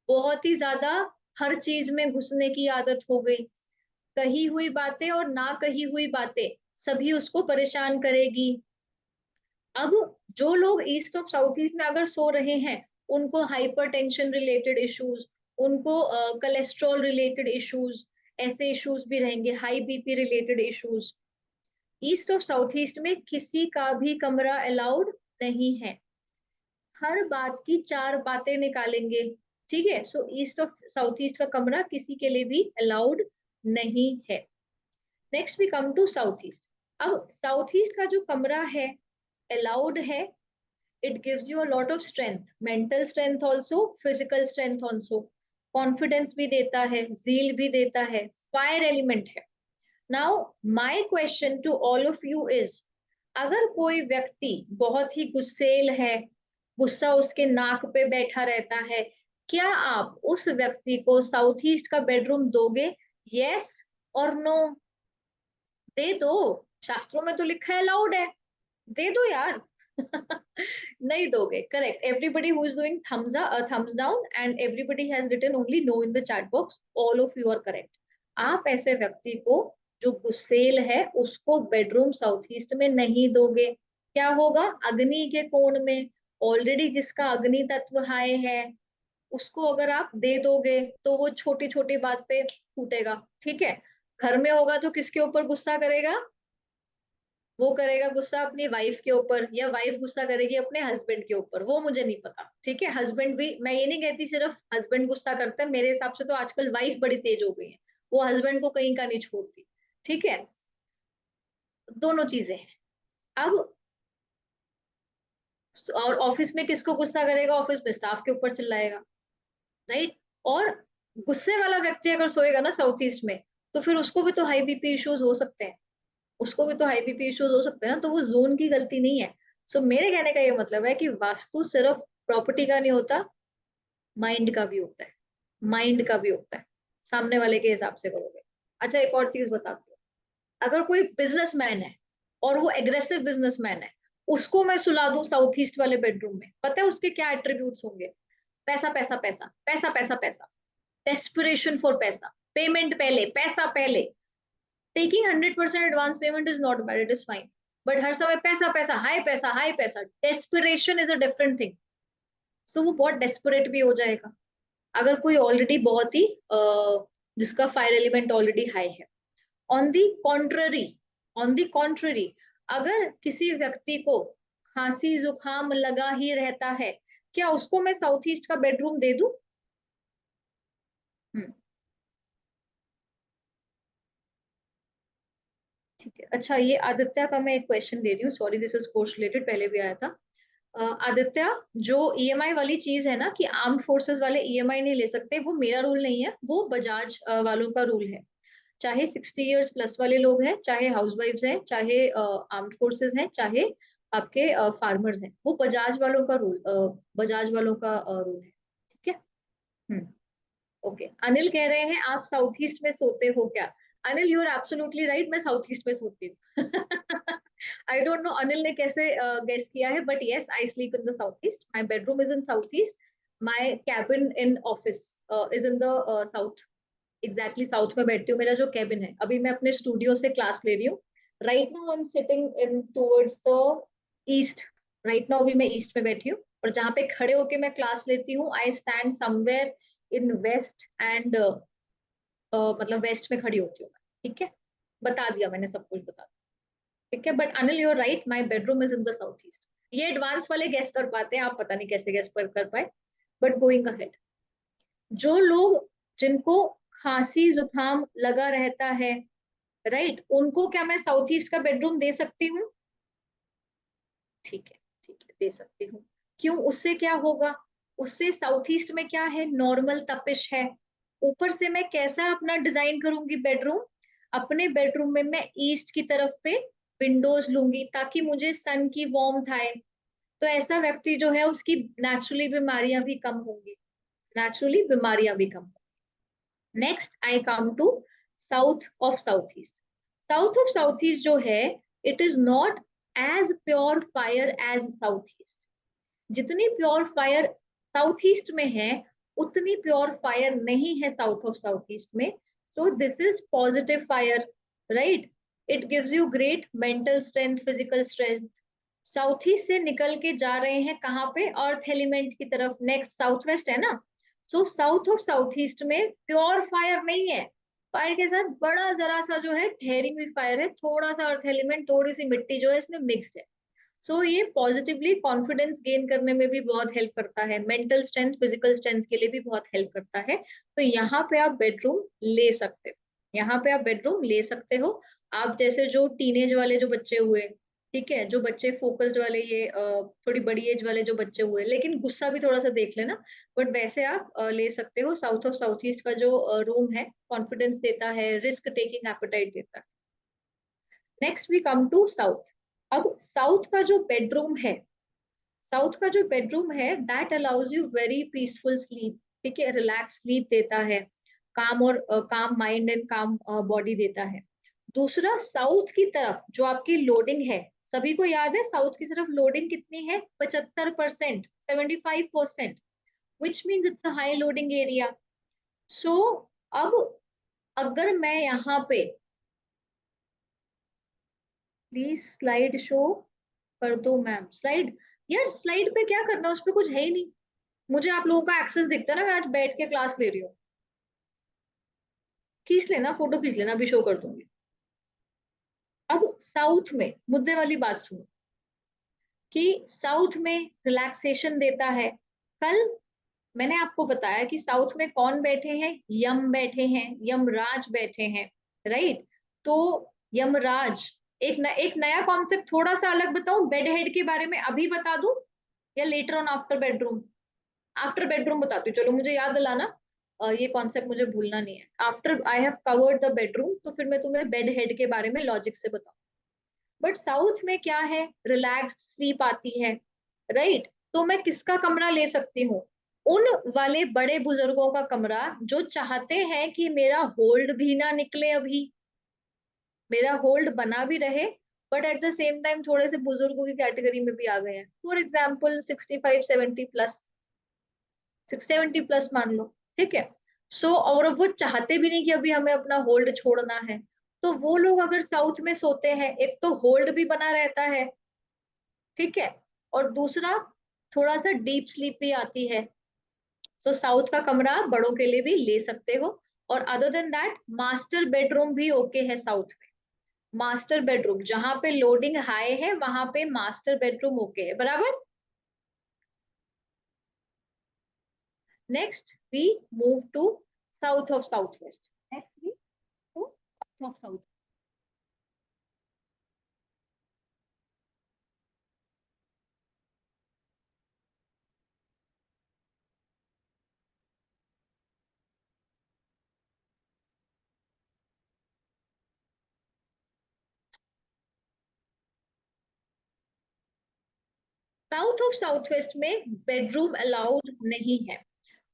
बहुत ही ज्यादा हर चीज में घुसने की आदत हो गई। कही हुई बातें और ना कही हुई बातें सभी उसको परेशान करेगी। अब जो लोग ईस्ट ऑफ साउथ ईस्ट में अगर सो रहे हैं, उनको हाइपरटेंशन रिलेटेड इश्यूज, उनको कोलेस्ट्रॉल रिलेटेड इश्यूज, ऐसे इश्यूज भी रहेंगे, high BP related issues. East of south east में किसी का भी कमरा अलाउड नहीं है। हर बात की चार बातें निकालेंगे, ठीक है? So east of south east का कमरा किसी के लिए भी अलाउड नहीं है। Next we come to south east. अब साउथ ईस्ट का जो कमरा है अलाउड है, it gives you a lot of strength, mental strength also, physical strength also, confidence भी देता है, zeal भी देता है, fire element है। now my question to all of you is, अगर कोई व्यक्ति बहुत ही गुस्सेल है, गुस्सा उसके नाक पे बैठा रहता है, क्या आप उस व्यक्ति को साउथ ईस्ट का बेडरूम दोगे? यस और नो? दे दो, शास्त्रों में तो लिखा है अलाउड है, दे दो यार। नहीं दोगे, correct. Everybody who is doing thumbs down and everybody has written only no in the chat box, all of you are correct. आप ऐसे व्यक्ति को जो गुस्सेल है उसको बेडरूम साउथ ईस्ट में नहीं दोगे। क्या होगा? अग्नि के कोण में ऑलरेडी जिसका अग्नि तत्व हाई है उसको अगर आप दे दोगे तो वो छोटी छोटी बात पे फूटेगा, ठीक है? घर में होगा तो किसके ऊपर गुस्सा करेगा? वो करेगा गुस्सा अपनी वाइफ के ऊपर, या वाइफ गुस्सा करेगी अपने हस्बैंड के ऊपर, वो मुझे नहीं पता, ठीक है? हस्बैंड भी, मैं ये नहीं कहती सिर्फ हस्बैंड गुस्सा करता है, मेरे हिसाब से तो आजकल वाइफ बड़ी तेज हो गई है, वो हस्बैंड को कहीं का नहीं छोड़ती, ठीक है? दोनों चीजें हैं। अब और ऑफिस में किसको गुस्सा करेगा? ऑफिस में स्टाफ के ऊपर चिल्लाएगा, राइट? और गुस्से वाला व्यक्ति अगर सोएगा ना साउथ ईस्ट में, तो फिर उसको भी तो हाई बीपी इश्यूज हो सकते हैं, उसको भी तो हाई बीपी इश्यूज हो सकते हैं ना, तो वो जोन की गलती नहीं है। सो मेरे कहने का ये मतलब है कि वास्तु सिर्फ प्रॉपर्टी का नहीं होता, माइंड का भी होता है, माइंड का भी होता है, सामने वाले के हिसाब से करोगे। अच्छा, एक और चीज बताती हूँ। अगर कोई बिजनेसमैन है और वो एग्रेसिव बिजनेसमैन है, उसको मैं सुला दूं साउथ ईस्ट वाले बेडरूम में, पता है उसके क्या एट्रीब्यूट्स होंगे? पैसा पैसा पैसा, पैसा पैसा पैसा, डेस्परेशन फॉर पैसा, पेमेंट पहले, पैसा पहले। Taking 100% advance payment is not bad, it is fine, but हर समय पैसा पैसा, हाई पैसा, हाई पैसा, desperation is a different thing. So वो बहुत डेस्परेट भी हो जाएगा अगर कोई ऑलरेडी बहुत ही जिसका फायर एलिमेंट ऑलरेडी हाई है। On the contrary, on the contrary, अगर किसी व्यक्ति को खांसी जुकाम लगा ही रहता है, क्या उसको मैं साउथ ईस्ट का बेडरूम दे दूं? ठीक है। अच्छा, ये आदित्य का मैं एक क्वेश्चन दे रही हूँ, sorry this is course related, पहले भी आया था। आदित्य, जो ईएमआई वाली चीज है ना कि आर्म्ड फोर्सेस वाले ईएमआई नहीं ले सकते, वो मेरा रूल नहीं है, वो बजाज वालों का रूल है। चाहे 60 इयर्स प्लस वाले लोग हैं, चाहे हाउसवाइफ्स हैं, चाहे आर्म्ड फोर्सेस हैं, चाहे आपके फार्मर्स हैं, वो बजाज वालों का रूल, बजाज वालों का रूल है, ठीक है? हम्म। ओके, अनिल कह रहे हैं आप साउथ ईस्ट में सोते हो क्या? Anil, you are absolutely right, मैं साउथ ईस्ट में सोती हूँ। आई डोंट नो अनिल ने कैसे गेस किया है, but yes I sleep in the south east, my bedroom is in south east, my cabin in office is in the south, exactly south में बैठती हूँ। मेरा जो कैबिन है, अभी मैं अपने स्टूडियो से क्लास ले रही हूँ, right now I am sitting in towards the east, right now अभी मैं ईस्ट में बैठी हूँ, और जहाँ पे खड़े होके मैं क्लास लेती हूँ I stand somewhere in west and मतलब वेस्ट में खड़ी होती हूँ मैं, ठीक है, बता दिया मैंने, सब कुछ बता दिया, ठीक है। But Anil you're right, my bedroom is in the south east. ये एडवांस वाले गेस कर पाते हैं, आप पता नहीं कैसे गेस कर पाए, बट गोइंग अहेड, जो लोग जिनको खांसी जुकाम लगा रहता है, राइट, उनको क्या मैं साउथ ईस्ट का बेडरूम दे सकती हूँ? ठीक है, ठीक है, दे सकती हूँ। क्यों, उससे क्या होगा? उससे साउथ ईस्ट में क्या है, नॉर्मल तपिश है। ऊपर से मैं कैसा अपना डिजाइन करूंगी बेडरूम, अपने बेडरूम में मैं ईस्ट की तरफ पे विंडोज लूंगी ताकि मुझे सन की वार्मथ आए, तो ऐसा व्यक्ति जो है उसकी नेचुरली बीमारियां भी कम होंगी, नेचुरली बीमारियां भी कम। Next I come to south of south east. South of south east जो है, it is not as pure fire as south east. जितनी प्योर फायर साउथ ईस्ट में है, उतनी प्योर फायर नहीं है साउथ ऑफ साउथ ईस्ट में। So this is positive fire, right, it gives you great mental strength, physical strength. South east से निकल के जा रहे हैं कहाँ पे, अर्थ एलिमेंट की तरफ, नेक्स्ट साउथ वेस्ट है ना। सो साउथ ऑफ साउथ ईस्ट में प्योर फायर नहीं है, फायर के साथ बड़ा जरा सा जो है ठहरी हुई फायर है, थोड़ा सा अर्थ एलिमेंट, थोड़ी सी मिट्टी जो है इसमें मिक्स्ड है। सो ये पॉजिटिवली कॉन्फिडेंस गेन करने में भी बहुत हेल्प करता है, मेंटल स्ट्रेंथ, फिजिकल स्ट्रेंथ के लिए भी बहुत हेल्प करता है। तो यहाँ पे आप बेडरूम ले सकते हो, यहाँ पे आप बेडरूम ले सकते हो। आप जैसे जो टीनेज वाले जो बच्चे हुए, ठीक है, जो बच्चे फोकस्ड वाले, ये थोड़ी बड़ी एज वाले जो बच्चे हुए, लेकिन गुस्सा भी थोड़ा सा देख लेना, बट वैसे आप ले सकते हो। साउथ ऑफ साउथ ईस्ट का जो रूम है, कॉन्फिडेंस देता है, रिस्क टेकिंग एपेटाइट देता है। Next we come to south. अब साउथ का जो बेडरूम है, साउथ का जो बेडरूम है, that allows you very peaceful sleep, ठीक है, रिलैक्स स्लीप देता है, काम और काम माइंड एंड काम बॉडी देता है। दूसरा, साउथ की तरफ जो आपकी लोडिंग है, सभी को याद है साउथ की तरफ लोडिंग कितनी है, 75%, 75%, which means it's a high loading area. So अब अगर मैं यहाँ पे, प्लीज स्लाइड शो कर दो मैम, स्लाइड, यार स्लाइड पे क्या करना है, उस पे कुछ है ही नहीं, मुझे आप लोगों का एक्सेस दिखता है ना, मैं आज बैठ के क्लास ले रही हूँ, खींच लेना, फोटो खींच लेना, अभी शो कर दूंगी। अब साउथ में मुद्दे वाली बात सुनो, कि साउथ में रिलैक्सेशन देता है। कल मैंने आपको बताया कि साउथ में कौन बैठे हैं, यम बैठे हैं, यमराज बैठे हैं, राइट। तो यमराज, एक नया कॉन्सेप्ट थोड़ा सा अलग बताऊं बेड हेड के बारे में, अभी बता दूं या later on after bedroom? After bedroom बताती हूँ, चलो मुझे याद दिलाना, ये कॉन्सेप्ट मुझे भूलना नहीं है। After I have covered the bedroom, तो फिर मैं तुम्हें बेड हेड के बारे में लॉजिक से बताऊँ। बट साउथ में क्या है, रिलैक्स्ड स्लीप आती है, राइट। तो मैं किसका कमरा ले सकती हूँ, उन वाले बड़े बुजुर्गों का कमरा जो चाहते हैं कि मेरा होल्ड भी ना निकले, अभी मेरा होल्ड बना भी रहे, but at the same time थोड़े से बुजुर्गों की कैटेगरी में भी आ गए हैं, फॉर एग्जाम्पल 65-70 प्लस, 670 प्लस मान लो, ठीक है। सो और अब वो चाहते भी नहीं कि अभी हमें अपना होल्ड छोड़ना है, तो वो लोग अगर साउथ में सोते हैं, एक तो होल्ड भी बना रहता है, ठीक है, और दूसरा थोड़ा सा डीप स्लीप भी आती है। सो साउथ का कमरा आप बड़ों के लिए भी ले सकते हो। और other than that, master bedroom भी ओके है साउथ में। मास्टर बेडरूम जहां पे लोडिंग हाई है, वहां पे मास्टर बेडरूम ओके है, बराबर। Next we move to south of south west, next we to south of south. South of south west में बेडरूम अलाउड नहीं है,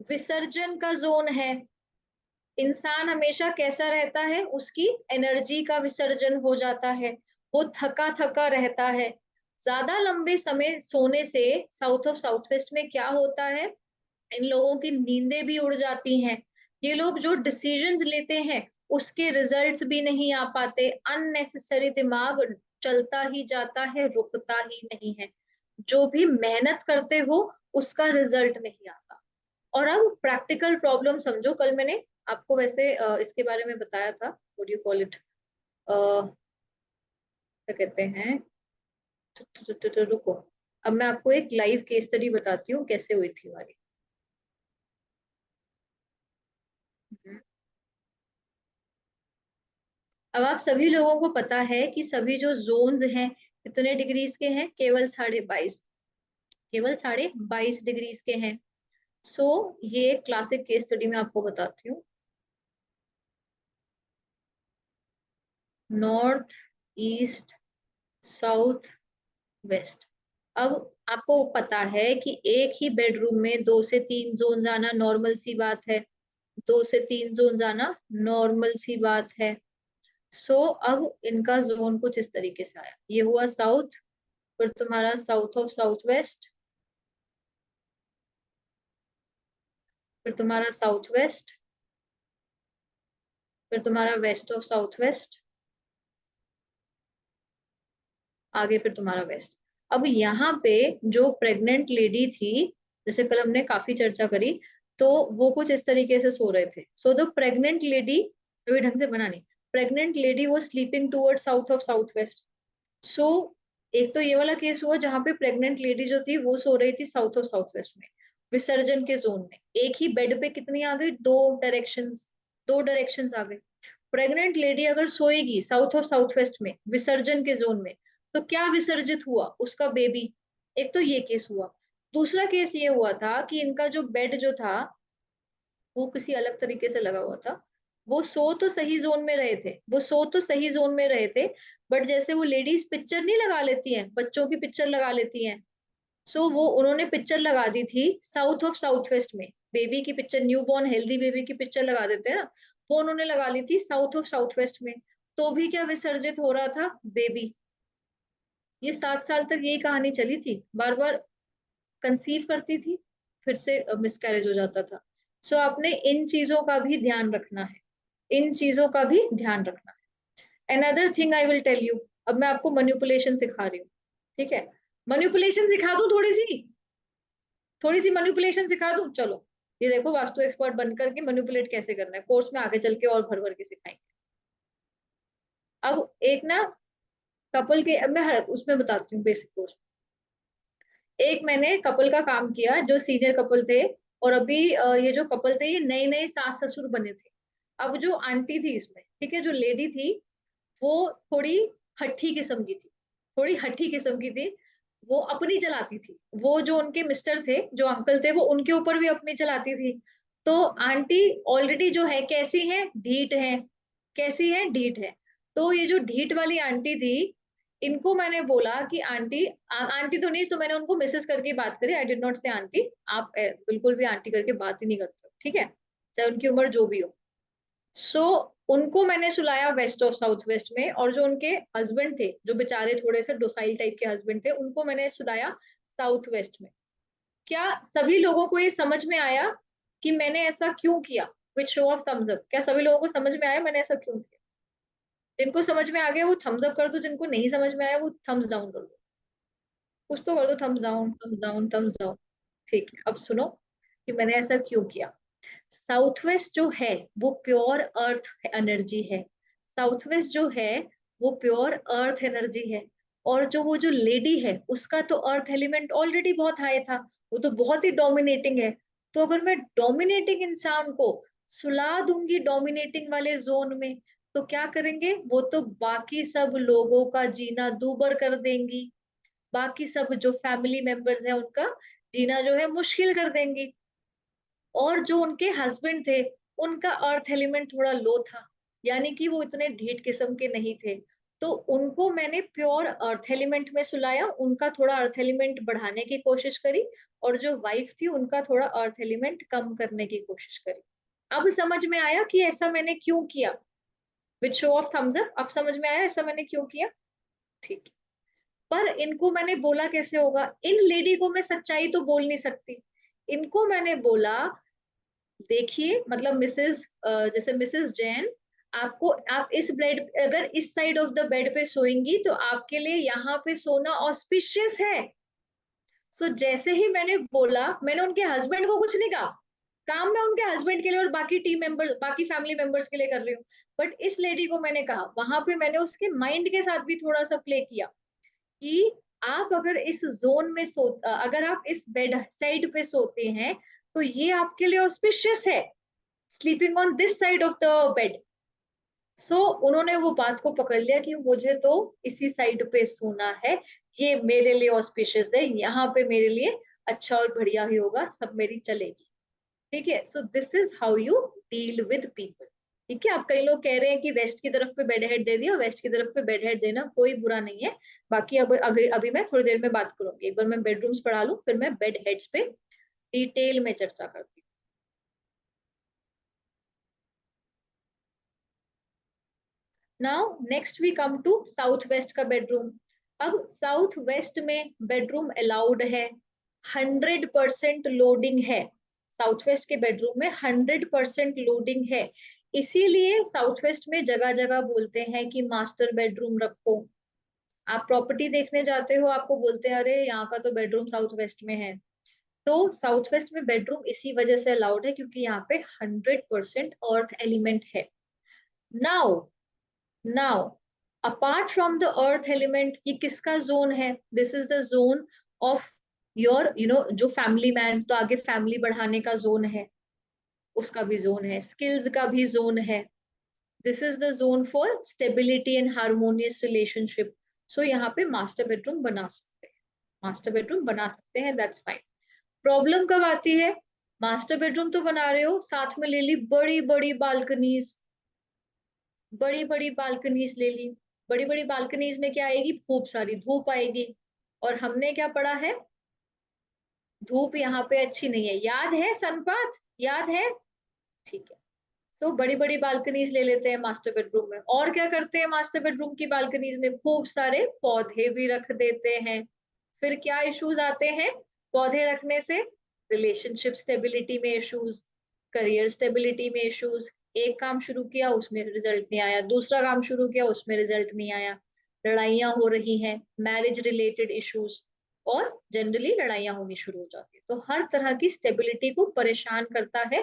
विसर्जन का जोन है। इंसान हमेशा कैसा रहता है, उसकी एनर्जी का विसर्जन हो जाता है, वो थका थका रहता है। ज्यादा लंबे समय सोने से साउथ ऑफ साउथ वेस्ट में क्या होता है, इन लोगों की नींदें भी उड़ जाती हैं। ये लोग जो डिसीजंस लेते हैं उसके रिजल्ट्स भी नहीं आ पाते, अननेसेसरी दिमाग चलता ही जाता है, रुकता ही नहीं है। जो भी मेहनत करते हो उसका रिजल्ट नहीं आता। और अब प्रैक्टिकल प्रॉब्लम समझो, कल मैंने आपको वैसे इसके बारे में बताया था, व्हाट यू कॉल इट, क्या कहते हैं, रुको, अब मैं आपको एक लाइव केस स्टडी बताती हूँ कैसे हुई थी हमारी। अब आप सभी लोगों को पता है कि सभी जो जोन्स हैं कितने डिग्रीज के हैं, केवल 22.5, केवल 22.5 डिग्रीज के हैं। सो ये क्लासिक केस स्टडी में आपको बताती हूँ। North, east, south, west. अब आपको पता है कि एक ही बेडरूम में 2 से 3 जोन आना नॉर्मल सी बात है, 2 से 3 जोन आना नॉर्मल सी बात है। सो अब इनका जोन कुछ इस तरीके से आया, ये हुआ साउथ, फिर तुम्हारा साउथ ऑफ साउथ वेस्ट, फिर तुम्हारा साउथ वेस्ट, फिर तुम्हारा वेस्ट ऑफ साउथ वेस्ट, आगे फिर तुम्हारा वेस्ट। अब यहाँ पे जो प्रेग्नेंट लेडी थी, जैसे कल हमने काफी चर्चा करी, तो वो कुछ इस तरीके से सो रहे थे। सो द प्रेग्नेंट लेडी, अभी ढंग से बना नहीं, प्रेग्नेंट लेडी वो sleeping toward south of south west. So एक तो ये वाला केस हुआ जहाँ पे प्रेग्नेंट लेडी जो थी वो सो रही थी साउथ ऑफ साउथ वेस्ट में, विसर्जन के जोन में। एक ही बेड पे कितनी आ गई, दो डायरेक्शंस आ गई। प्रेग्नेंट लेडी अगर सोएगी साउथ ऑफ साउथ वेस्ट में विसर्जन के जोन में, तो क्या विसर्जित हुआ, उसका बेबी। एक तो ये केस हुआ। दूसरा केस ये हुआ था कि इनका जो बेड जो था वो किसी अलग तरीके से लगा हुआ था। वो सो तो सही जोन में रहे थे, वो सो तो सही जोन में रहे थे, बट जैसे वो लेडीज पिक्चर नहीं लगा लेती हैं, बच्चों की पिक्चर लगा लेती हैं, सो वो उन्होंने पिक्चर लगा दी थी साउथ ऑफ साउथ वेस्ट में। बेबी की picture, new born healthy baby की पिक्चर लगा देते हैं ना, वो उन्होंने लगा ली थी साउथ ऑफ साउथ वेस्ट में। तो भी क्या विसर्जित हो रहा था, बेबी। ये 7 साल तक यही कहानी चली थी, बार बार कंसीव करती थी, फिर से मिसकैरेज हो जाता था। सो आपने इन चीजों का भी ध्यान रखना है, इन चीजों का भी ध्यान रखना है। Another thing I will tell you, अब मैं आपको मैनिपुलेशन सिखा रही हूँ, ठीक है। मैनिपुलेशन सिखा दूं, थोड़ी सी मैनिपुलेशन सिखा दूं, चलो। ये देखो, वास्तु एक्सपर्ट बनकर के मैनिपुलेट कैसे करना है, कोर्स में आगे चल के और भर भर के सिखाएंगे। अब एक ना कपल के, अब मैं हर उसमें बताती हूँ बेसिक कोर्स। एक मैंने कपल का काम किया जो सीनियर कपल थे, और अभी ये जो कपल थे ये नए नए सास ससुर बने थे। अब जो आंटी थी इसमें, ठीक है, जो लेडी थी, वो थोड़ी हठी किस्म की थी, थोड़ी हठी किस्म की थी। वो अपनी चलाती थी, वो जो उनके मिस्टर थे, जो अंकल थे, वो उनके ऊपर भी अपनी चलाती थी। तो आंटी ऑलरेडी जो है कैसी है, ढीठ है, कैसी है, ढीठ है। तो ये जो ढीठ वाली आंटी थी, इनको मैंने बोला कि आंटी, आंटी तो नहीं, तो मैंने उनको मिसेस करके बात करी, आई डिड नॉट से आंटी, आप बिल्कुल भी आंटी करके बात ही नहीं करते हो, ठीक है, चाहे उनकी उम्र जो भी हो। सो उनको मैंने सुलाया वेस्ट ऑफ साउथ वेस्ट में, और जो उनके हस्बैंड थे, जो बेचारे थोड़े से डोसाइल टाइप के हस्बैंड थे, उनको मैंने सुलाया साउथ वेस्ट में। क्या सभी लोगों को ये समझ में आया कि मैंने ऐसा क्यों किया, with show of thumbs up? क्या सभी लोगों को समझ में आया मैंने ऐसा क्यों किया? जिनको समझ में आ गया वो थम्स अप कर दो, जिनको नहीं समझ में आया वो थम्स डाउन कर दो। कुछ तो कर दो, thumbs down, thumbs down, thumbs down. ठीक है, अब सुनो कि मैंने ऐसा क्यों किया। साउथ वेस्ट जो है वो प्योर अर्थ एनर्जी है, साउथ वेस्ट जो है वो प्योर अर्थ एनर्जी है। और जो वो जो लेडी है उसका तो अर्थ एलिमेंट ऑलरेडी बहुत हाई था, वो तो बहुत ही डोमिनेटिंग है। तो अगर मैं डोमिनेटिंग इंसान को सुला दूंगी डोमिनेटिंग वाले जोन में, तो क्या करेंगे, वो तो बाकी सब लोगों का जीना दूभर कर देंगी, बाकी सब जो फैमिली मेंबर्स हैं उनका जीना जो है मुश्किल कर देंगी। और जो उनके हस्बैंड थे, उनका अर्थ एलिमेंट थोड़ा लो था, यानी कि वो इतने ढीठ किस्म के नहीं थे। तो उनको मैंने प्योर अर्थ एलिमेंट में सुलाया, उनका थोड़ा अर्थ एलिमेंट बढ़ाने की कोशिश करी, और जो वाइफ थी उनका थोड़ा अर्थ एलिमेंट कम करने की कोशिश करी। अब समझ में आया कि ऐसा मैंने क्यों किया, with show of thumbs up, अब समझ में आया ऐसा मैंने क्यों किया। ठीक है, पर इनको मैंने बोला कैसे होगा, इन लेडी को मैं सच्चाई तो बोल नहीं सकती। इनको मैंने बोला देखिए, मतलब मिसेस जैसे मिसेस जैन, आपको, आप इस बेड, अगर इस साइड ऑफ द बेड पे सोएंगी तो आपके लिए यहाँ पे सोना ऑस्पिशियस है। सो जैसे ही मैंने बोला, मैंने उनके हस्बैंड को कुछ नहीं कहा, काम मैं उनके हस्बैंड के लिए और बाकी टीम मेंबर, बाकी फैमिली मेंबर्स के लिए कर रही हूँ, बट इस लेडी को मैंने कहा, वहां पे मैंने उसके माइंड के साथ भी थोड़ा सा प्ले किया कि आप अगर इस जोन में अगर आप इस बेड साइड पे सोते हैं तो ये आपके लिए ऑस्पिशियस है, sleeping on this side of the bed. So उन्होंने वो बात को पकड़ लिया कि मुझे तो इसी साइड पे सोना है, ये मेरे लिए ऑस्पिशियस है, यहाँ पे मेरे लिए अच्छा और बढ़िया ही होगा, सब मेरी चलेगी। ठीक है, so this is how you deal with people. ठीक है, अब कई लोग कह रहे हैं कि वेस्ट की तरफ पे बेड हेड दे दिया, वेस्ट की तरफ पे बेड हेड देना कोई बुरा नहीं है। बाकी अब अभी मैं थोड़ी देर में बात करूंगी, एक बार मैं बेडरूम्स पढ़ा लूं, फिर मैं बेड हेड्स पे डिटेल में चर्चा करती हूँ। Now next we come to south west का बेडरूम। अब साउथ वेस्ट में बेडरूम अलाउड है, 100% लोडिंग है। साउथ वेस्ट के बेडरूम में 100% लोडिंग है, इसीलिए साउथ वेस्ट में जगह जगह बोलते हैं कि मास्टर बेडरूम रखो। आप प्रॉपर्टी देखने जाते हो, आपको बोलते हैं अरे यहाँ का तो बेडरूम साउथ वेस्ट में है। तो साउथ वेस्ट में बेडरूम इसी वजह से अलाउड है क्योंकि यहाँ पे 100% अर्थ एलिमेंट है। Now, now apart from the earth element, ये किसका जोन है? This is the zone of your, जो फैमिली मैन, तो आगे फैमिली बढ़ाने का जोन है, उसका भी जोन है, स्किल्स का भी जोन है। This is the zone for stability and harmonious relationship. So यहाँ पे मास्टर बेडरूम बना सकते हैं, मास्टर बेडरूम बना सकते हैं, दैट्स फाइन। प्रॉब्लम कब आती है? मास्टर बेडरूम तो बना रहे हो, साथ में ले ली बड़ी बड़ी बालकनीज, बड़ी बड़ी बालकनीज ले ली। बड़ी बड़ी बालकनीज में क्या आएगी? खूब सारी धूप आएगी, और हमने क्या पढ़ा है? धूप यहाँ पे अच्छी नहीं है, याद है सनपाथ, याद है? ठीक है, सो बड़ी बड़ी बालकनीज ले लेते हैं मास्टर बेडरूम में। और क्या करते हैं मास्टर बेडरूम की बालकनीज में? खूब सारे पौधे भी रख देते हैं। फिर क्या इश्यूज आते हैं पौधे रखने से? रिलेशनशिप स्टेबिलिटी में इश्यूज, करियर स्टेबिलिटी में इश्यूज। एक काम शुरू किया उसमें रिजल्ट नहीं आया, दूसरा काम शुरू किया उसमें रिजल्ट नहीं आया, लड़ाइयां हो रही हैं, मैरिज रिलेटेड इश्यूज, और जनरली लड़ाइयां होनी शुरू हो जाती है। तो हर तरह की स्टेबिलिटी को परेशान करता है।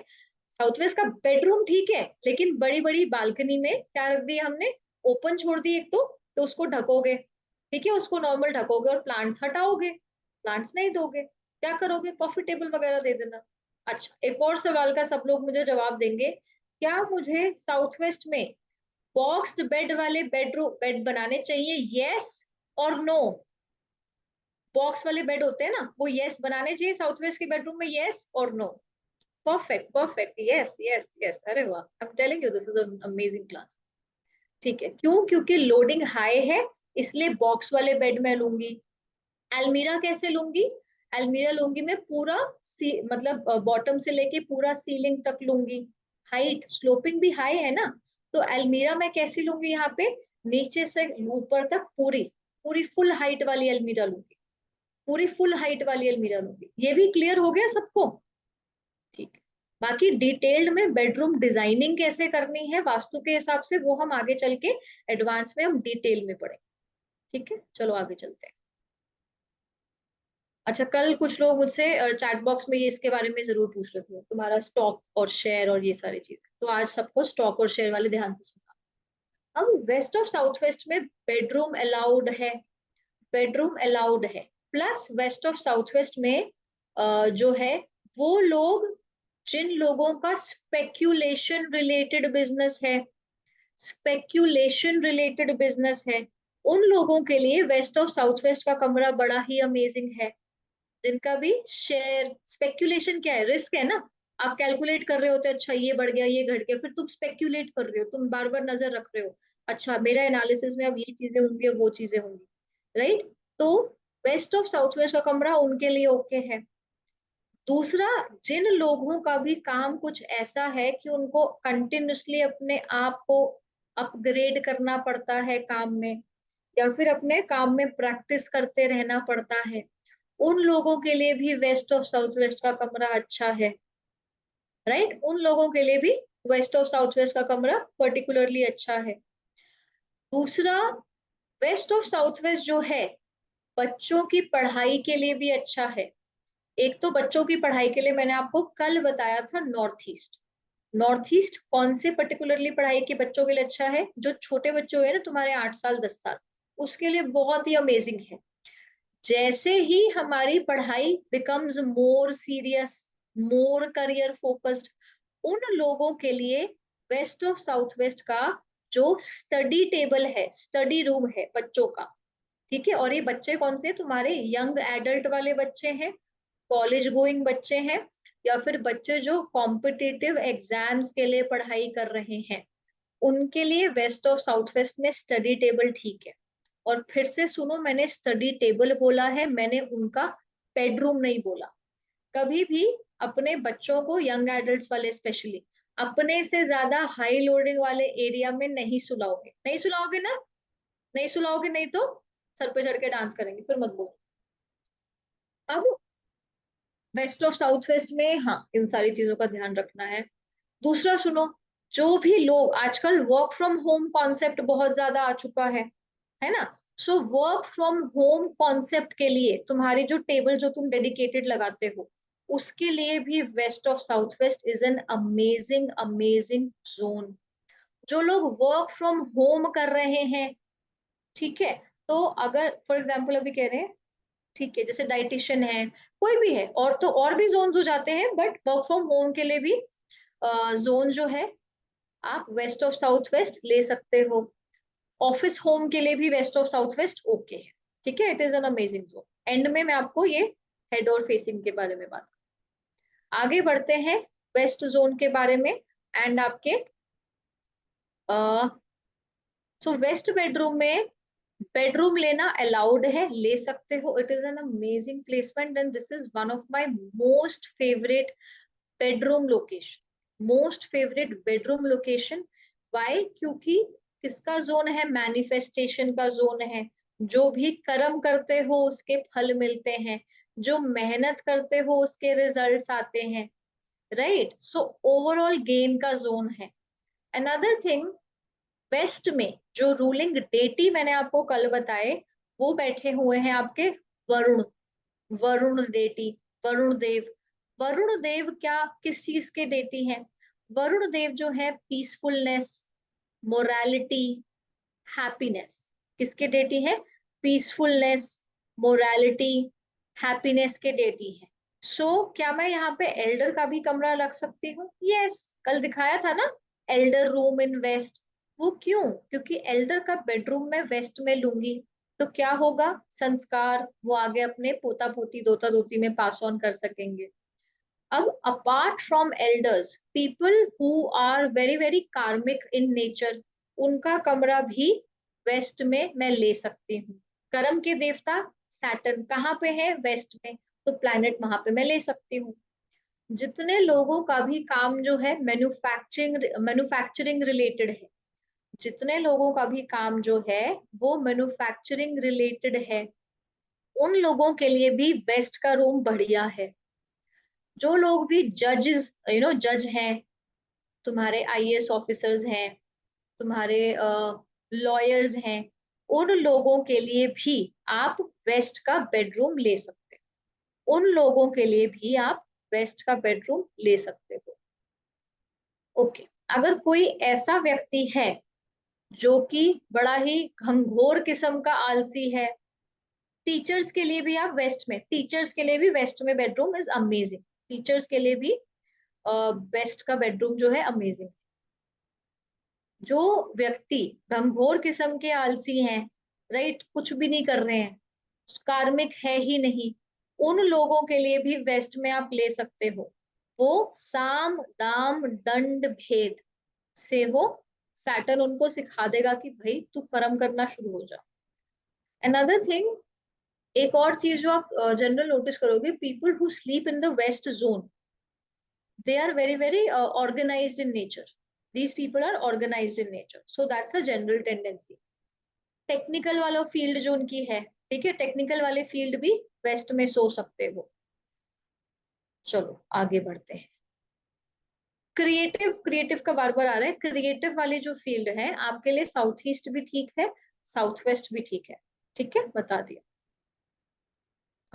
साउथ वेस्ट का बेडरूम ठीक है, लेकिन बड़ी बड़ी बालकनी में क्या रख दिया हमने? ओपन छोड़ दी एक तो उसको ढकोगे, ठीक है, उसको नॉर्मल ढकोगे और प्लांट्स हटाओगे, प्लांट्स नहीं दोगे, क्या करोगे? कॉफी टेबल वगैरह दे देना। अच्छा, एक और सवाल का सब लोग मुझे जवाब देंगे, क्या मुझे साउथ वेस्ट में बॉक्स्ड बेड वाले बेड बनाने चाहिए, यस और नो? बॉक्स वाले बेड होते हैं ना, वो यस बनाने चाहिए साउथ वेस्ट के बेडरूम में, यस और no? Perfect, perfect, yes yes yes, अरे वाह, I am telling you this is an amazing class. ठीक है, क्यों? क्योंकि लोडिंग हाई है, इसलिए बॉक्स वाले बेड में लूंगी। अलमीरा कैसे लूंगी? अलमीरा लूंगी मैं पूरा मतलब बॉटम से लेके पूरा सीलिंग तक लूंगी, हाइट स्लोपिंग भी हाई है ना। तो अलमीरा मैं कैसी लूंगी यहाँ पे? नीचे से ऊपर तक पूरी, पूरी फुल हाइट वाली अलमीरा लूंगी, पूरी फुल हाइट वाली अलमीरा लूंगी। ये भी क्लियर हो गया सबको? ठीक है, बाकी डिटेल्ड में बेडरूम डिजाइनिंग कैसे करनी है वास्तु के हिसाब से, वो हम आगे चल के एडवांस में हम डिटेल में पढ़ेंगे। ठीक है, चलो आगे चलते हैं। अच्छा, कल कुछ लोग मुझसे चैट बॉक्स में ये इसके बारे में जरूर पूछ रहे थे, तुम्हारा स्टॉक और शेयर और ये सारी चीजें, तो आज सबको स्टॉक और शेयर वाले ध्यान से सुना। अब वेस्ट ऑफ साउथ वेस्ट में बेडरूम अलाउड है, बेडरूम अलाउड है, plus west of south west में जो है, वो लोग जिन लोगों का स्पेक्यूलेशन रिलेटेड बिजनेस है, स्पेक्यूलेशन रिलेटेड बिजनेस है, उन लोगों के लिए वेस्ट ऑफ साउथ वेस्ट का कमरा बड़ा ही अमेजिंग है। जिनका भी शेयर, स्पेक्यूलेशन क्या है? रिस्क है ना। आप कैलकुलेट कर रहे होते, अच्छा ये बढ़ गया ये घट गया, फिर तुम स्पेक्यूलेट कर रहे हो, तुम बार बार नजर रख रहे हो, अच्छा मेरा एनालिसिस में अब ये चीजें होंगी, अब वो चीजें होंगी, राइट? तो वेस्ट ऑफ साउथ वेस्ट का कमरा उनके लिए ओके है। दूसरा, जिन लोगों का भी काम कुछ ऐसा है कि उनको कंटिन्यूसली अपने आप को अपग्रेड करना पड़ता है काम में, या फिर अपने काम में प्रैक्टिस करते रहना पड़ता है, उन लोगों के लिए भी वेस्ट ऑफ साउथ वेस्ट का कमरा अच्छा है, राइट? उन लोगों के लिए भी वेस्ट ऑफ साउथ वेस्ट का कमरा पर्टिकुलरली अच्छा है। दूसरा, वेस्ट ऑफ साउथ वेस्ट जो है बच्चों की पढ़ाई के लिए भी अच्छा है। एक तो बच्चों की पढ़ाई के लिए मैंने आपको कल बताया था नॉर्थ ईस्ट। नॉर्थ ईस्ट कौन से पर्टिकुलरली पढ़ाई के बच्चों के लिए अच्छा है? जो छोटे बच्चे हुए ना तुम्हारे 8 साल 10 साल, उसके लिए बहुत ही अमेजिंग है। जैसे ही हमारी पढ़ाई बिकम्स मोर सीरियस, मोर करियर फोकस्ड, उन लोगों के लिए वेस्ट ऑफ साउथ वेस्ट का जो स्टडी टेबल है, स्टडी रूम है बच्चों का, ठीक है? और ये बच्चे कौन से? तुम्हारे यंग एडल्ट वाले बच्चे हैं, कॉलेज गोइंग बच्चे हैं, या फिर बच्चे जो कॉम्पिटिटिव एग्जाम्स के लिए पढ़ाई कर रहे हैं, उनके लिए वेस्ट ऑफ साउथ वेस्ट में स्टडी टेबल ठीक है। और फिर से सुनो, मैंने स्टडी टेबल बोला है, मैंने उनका बेडरूम नहीं बोला। कभी भी अपने बच्चों को, यंग एडल्ट्स वाले स्पेशली, अपने से ज्यादा हाई लोडिंग वाले एरिया में नहीं सुलाओगे। नहीं सुलाओगे ना? नहीं सुलाओगे, नहीं तो सर पे चढ़ के डांस करेंगे, फिर मत बोलो। अब वेस्ट ऑफ साउथ वेस्ट में हाँ, इन सारी चीजों का ध्यान रखना है। दूसरा सुनो, जो भी लोग आजकल वर्क फ्रॉम होम कॉन्सेप्ट बहुत ज्यादा आ चुका है ना? So work from home concept के लिए तुम्हारी जो टेबल जो तुम डेडिकेटेड लगाते हो, उसके लिए भी west of south west is an amazing amazing zone. जो लोग वर्क फ्रॉम होम कर रहे हैं, ठीक है, तो अगर फॉर एग्जाम्पल अभी कह रहे हैं, ठीक है, जैसे डाइटिशियन है, कोई भी है, और तो और भी जोन हो जाते हैं, बट वर्क फ्रॉम होम के लिए भी जोन जो है आप वेस्ट ऑफ साउथ वेस्ट ले सकते हो। ऑफिस होम के लिए भी west of south west okay है, ठीक है, it is an amazing zone. End में मैं आपको ये हेड और फेसिंग के बारे में बात, आगे बढ़ते हैं वेस्ट जोन के बारे में। एंड आपके सो वेस्ट बेडरूम में बेडरूम लेना अलाउड है, ले सकते हो, it is an amazing placement and this is one of my most favourite bedroom location, most favourite bedroom location. Why? क्योंकि किसका जोन है? मैनिफेस्टेशन का जोन है। जो भी कर्म करते हो उसके फल मिलते हैं, जो मेहनत करते हो उसके रिजल्ट्स आते हैं, राइट? सो ओवरऑल गेन का जोन है। अनदर थिंग, वेस्ट में जो रूलिंग डेटी मैंने आपको कल बताए, वो बैठे हुए हैं आपके वरुण, वरुण डेटी, वरुण देव। वरुण देव क्या, किस चीज के डेटी हैं? वरुण देव जो है पीसफुलनेस, मोरालिटी, हैप्पीनेस, किसके डेटी है? पीसफुलनेस, मोरालिटी, हैप्पीनेस के डेटी है। सो क्या मैं यहाँ पे एल्डर का भी कमरा रख सकती हूँ? यस, कल दिखाया था ना एल्डर रूम इन वेस्ट। वो क्यों? क्योंकि एल्डर का बेडरूम मैं वेस्ट में लूंगी, तो क्या होगा? संस्कार वो आगे अपने पोता पोती दोता दोती में पास ऑन कर सकेंगे। अब apart from elders, people who are very very karmic in nature, उनका कमरा भी वेस्ट में मैं ले सकती हूँ। कर्म के देवता सैटर्न कहाँ पे है? वेस्ट में, तो प्लैनेट वहां पे मैं ले सकती हूँ। जितने लोगों का भी काम जो है मैन्युफैक्चरिंग मैन्युफैक्चरिंग रिलेटेड है, जितने लोगों का भी काम जो है वो मैन्युफैक्चरिंग रिलेटेड है, उन लोगों के लिए भी वेस्ट का रूम बढ़िया है। जो लोग भी जजेस, जज हैं, तुम्हारे आईएएस ऑफिसर्स हैं, तुम्हारे लॉयर्स हैं, उन लोगों के लिए भी आप वेस्ट का बेडरूम ले सकते हो। उन लोगों के लिए भी आप वेस्ट का बेडरूम ले सकते हो। ओके, अगर कोई ऐसा व्यक्ति है जो कि बड़ा ही घंघोर किस्म का आलसी है, टीचर्स के लिए भी आप वेस्ट में, टीचर्स के लिए भी वेस्ट में बेडरूम इज अमेजिंग। टीचर्स के लिए भी वेस्ट का बेडरूम जो है अमेजिंग। जो व्यक्ति घंघोर किस्म के आलसी हैं, राइट, कुछ भी नहीं कर रहे हैं, कार्मिक है ही नहीं, उन लोगों के लिए भी वेस्ट में आप ले सकते हो। वो साम दाम दंड भेद से वो सैटर्न उनको सिखा देगा कि भाई तू कर्म करना शुरू हो जा। अनदर थिंग, एक और चीज जो आप जनरल नोटिस करोगे, people who sleep in the west zone, they are very very organized in nature. These people are organized in nature, so that's a general tendency. Technical वाला फील्ड जो उनकी है, ठीक है, टेक्निकल वाले फील्ड भी waste में सो सकते हो। चलो आगे बढ़ते हैं। क्रिएटिव, क्रिएटिव का बार बार आ रहा है, क्रिएटिव वाली जो फील्ड है आपके लिए साउथ ईस्ट भी ठीक है, साउथ वेस्ट भी ठीक है। ठीक है, बता दिया,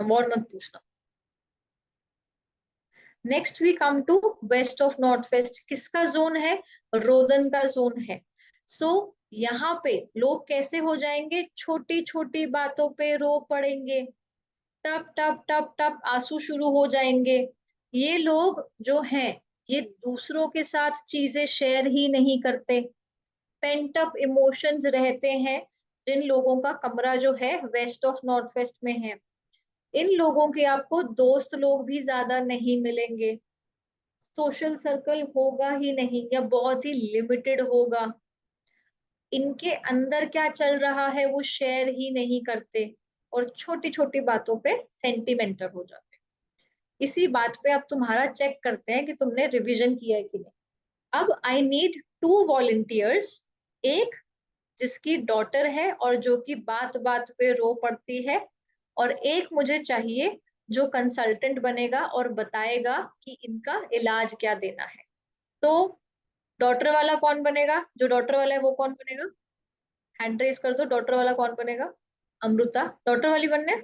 अब और मत पूछना। Next we come to west of north west. किसका जोन है? रोदन का जोन है। सो यहाँ पे लोग कैसे हो जाएंगे? छोटी छोटी बातों पे रो पड़ेंगे, टप टप टप टप आंसू शुरू हो जाएंगे। ये लोग जो हैं, ये दूसरों के साथ चीजें शेयर ही नहीं करते, पेंट अप इमोशंस रहते हैं। जिन लोगों का कमरा जो है वेस्ट ऑफ नॉर्थ वेस्ट में है, इन लोगों के आपको दोस्त लोग भी ज्यादा नहीं मिलेंगे, सोशल सर्कल होगा ही नहीं या बहुत ही लिमिटेड होगा। इनके अंदर क्या चल रहा है वो शेयर ही नहीं करते, और छोटी छोटी बातों पे सेंटिमेंटल हो जाते हैं। इसी बात पे अब तुम्हारा चेक करते हैं कि तुमने रिवीजन किया है कि नहीं। अब आई नीड 2 वॉलेंटियर्स, एक जिसकी डॉटर है और जो कि बात बात पे रो पड़ती है, और एक मुझे चाहिए जो कंसल्टेंट बनेगा और बताएगा कि इनका इलाज क्या देना है। तो डॉटर वाला कौन बनेगा? जो डॉटर वाला है वो कौन बनेगा? हैंड रेस कर दो, डॉटर वाला कौन बनेगा? अमृता डॉटर वाली बनने।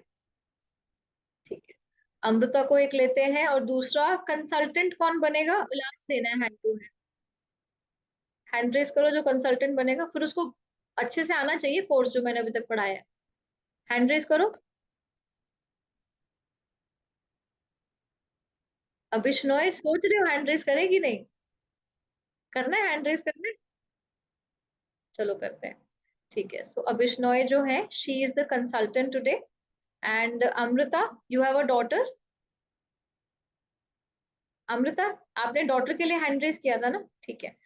ठीक है, अमृता को एक लेते हैं, और दूसरा कंसल्टेंट कौन बनेगा? इलाज देना है hand to hand. Hand raise करो जो कंसल्टेंट बनेगा, फिर उसको अच्छे से आना चाहिए कोर्स जो मैंने अभी तक पढ़ाया है। हैंड रेस करो। अब बिश्नोई सोच रहे हो हैंड रेस करेगी नहीं? करना है हैंड रेस करना है? चलो करते हैं। ठीक है, सो अभिष्नोय जो है she is the consultant today, and Amrita you have a daughter. Amrita, आपने डॉटर के लिए हैंड रेस किया था ना? ठीक है,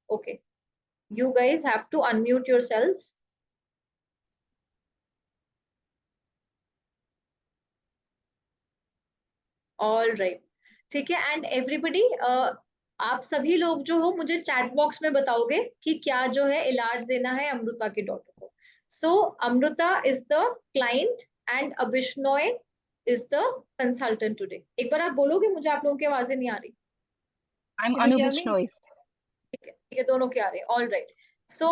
okay, you guys have to unmute your cells. All right, ठीक है, एंड एवरीबडी, आप सभी लोग जो हो मुझे चैट बॉक्स में बताओगे कि क्या जो है इलाज देना है अमृता की डॉटर को। So Amrita is the client and Abhishnoy is the consultant today. एक बार आप बोलोगे, मुझे आप लोगों की आवाजें नहीं आ रही। I'm Can you Anu hear me? Bishnoi. ठीक है, ये दोनों के आ रहे हैं। ऑल राइट, सो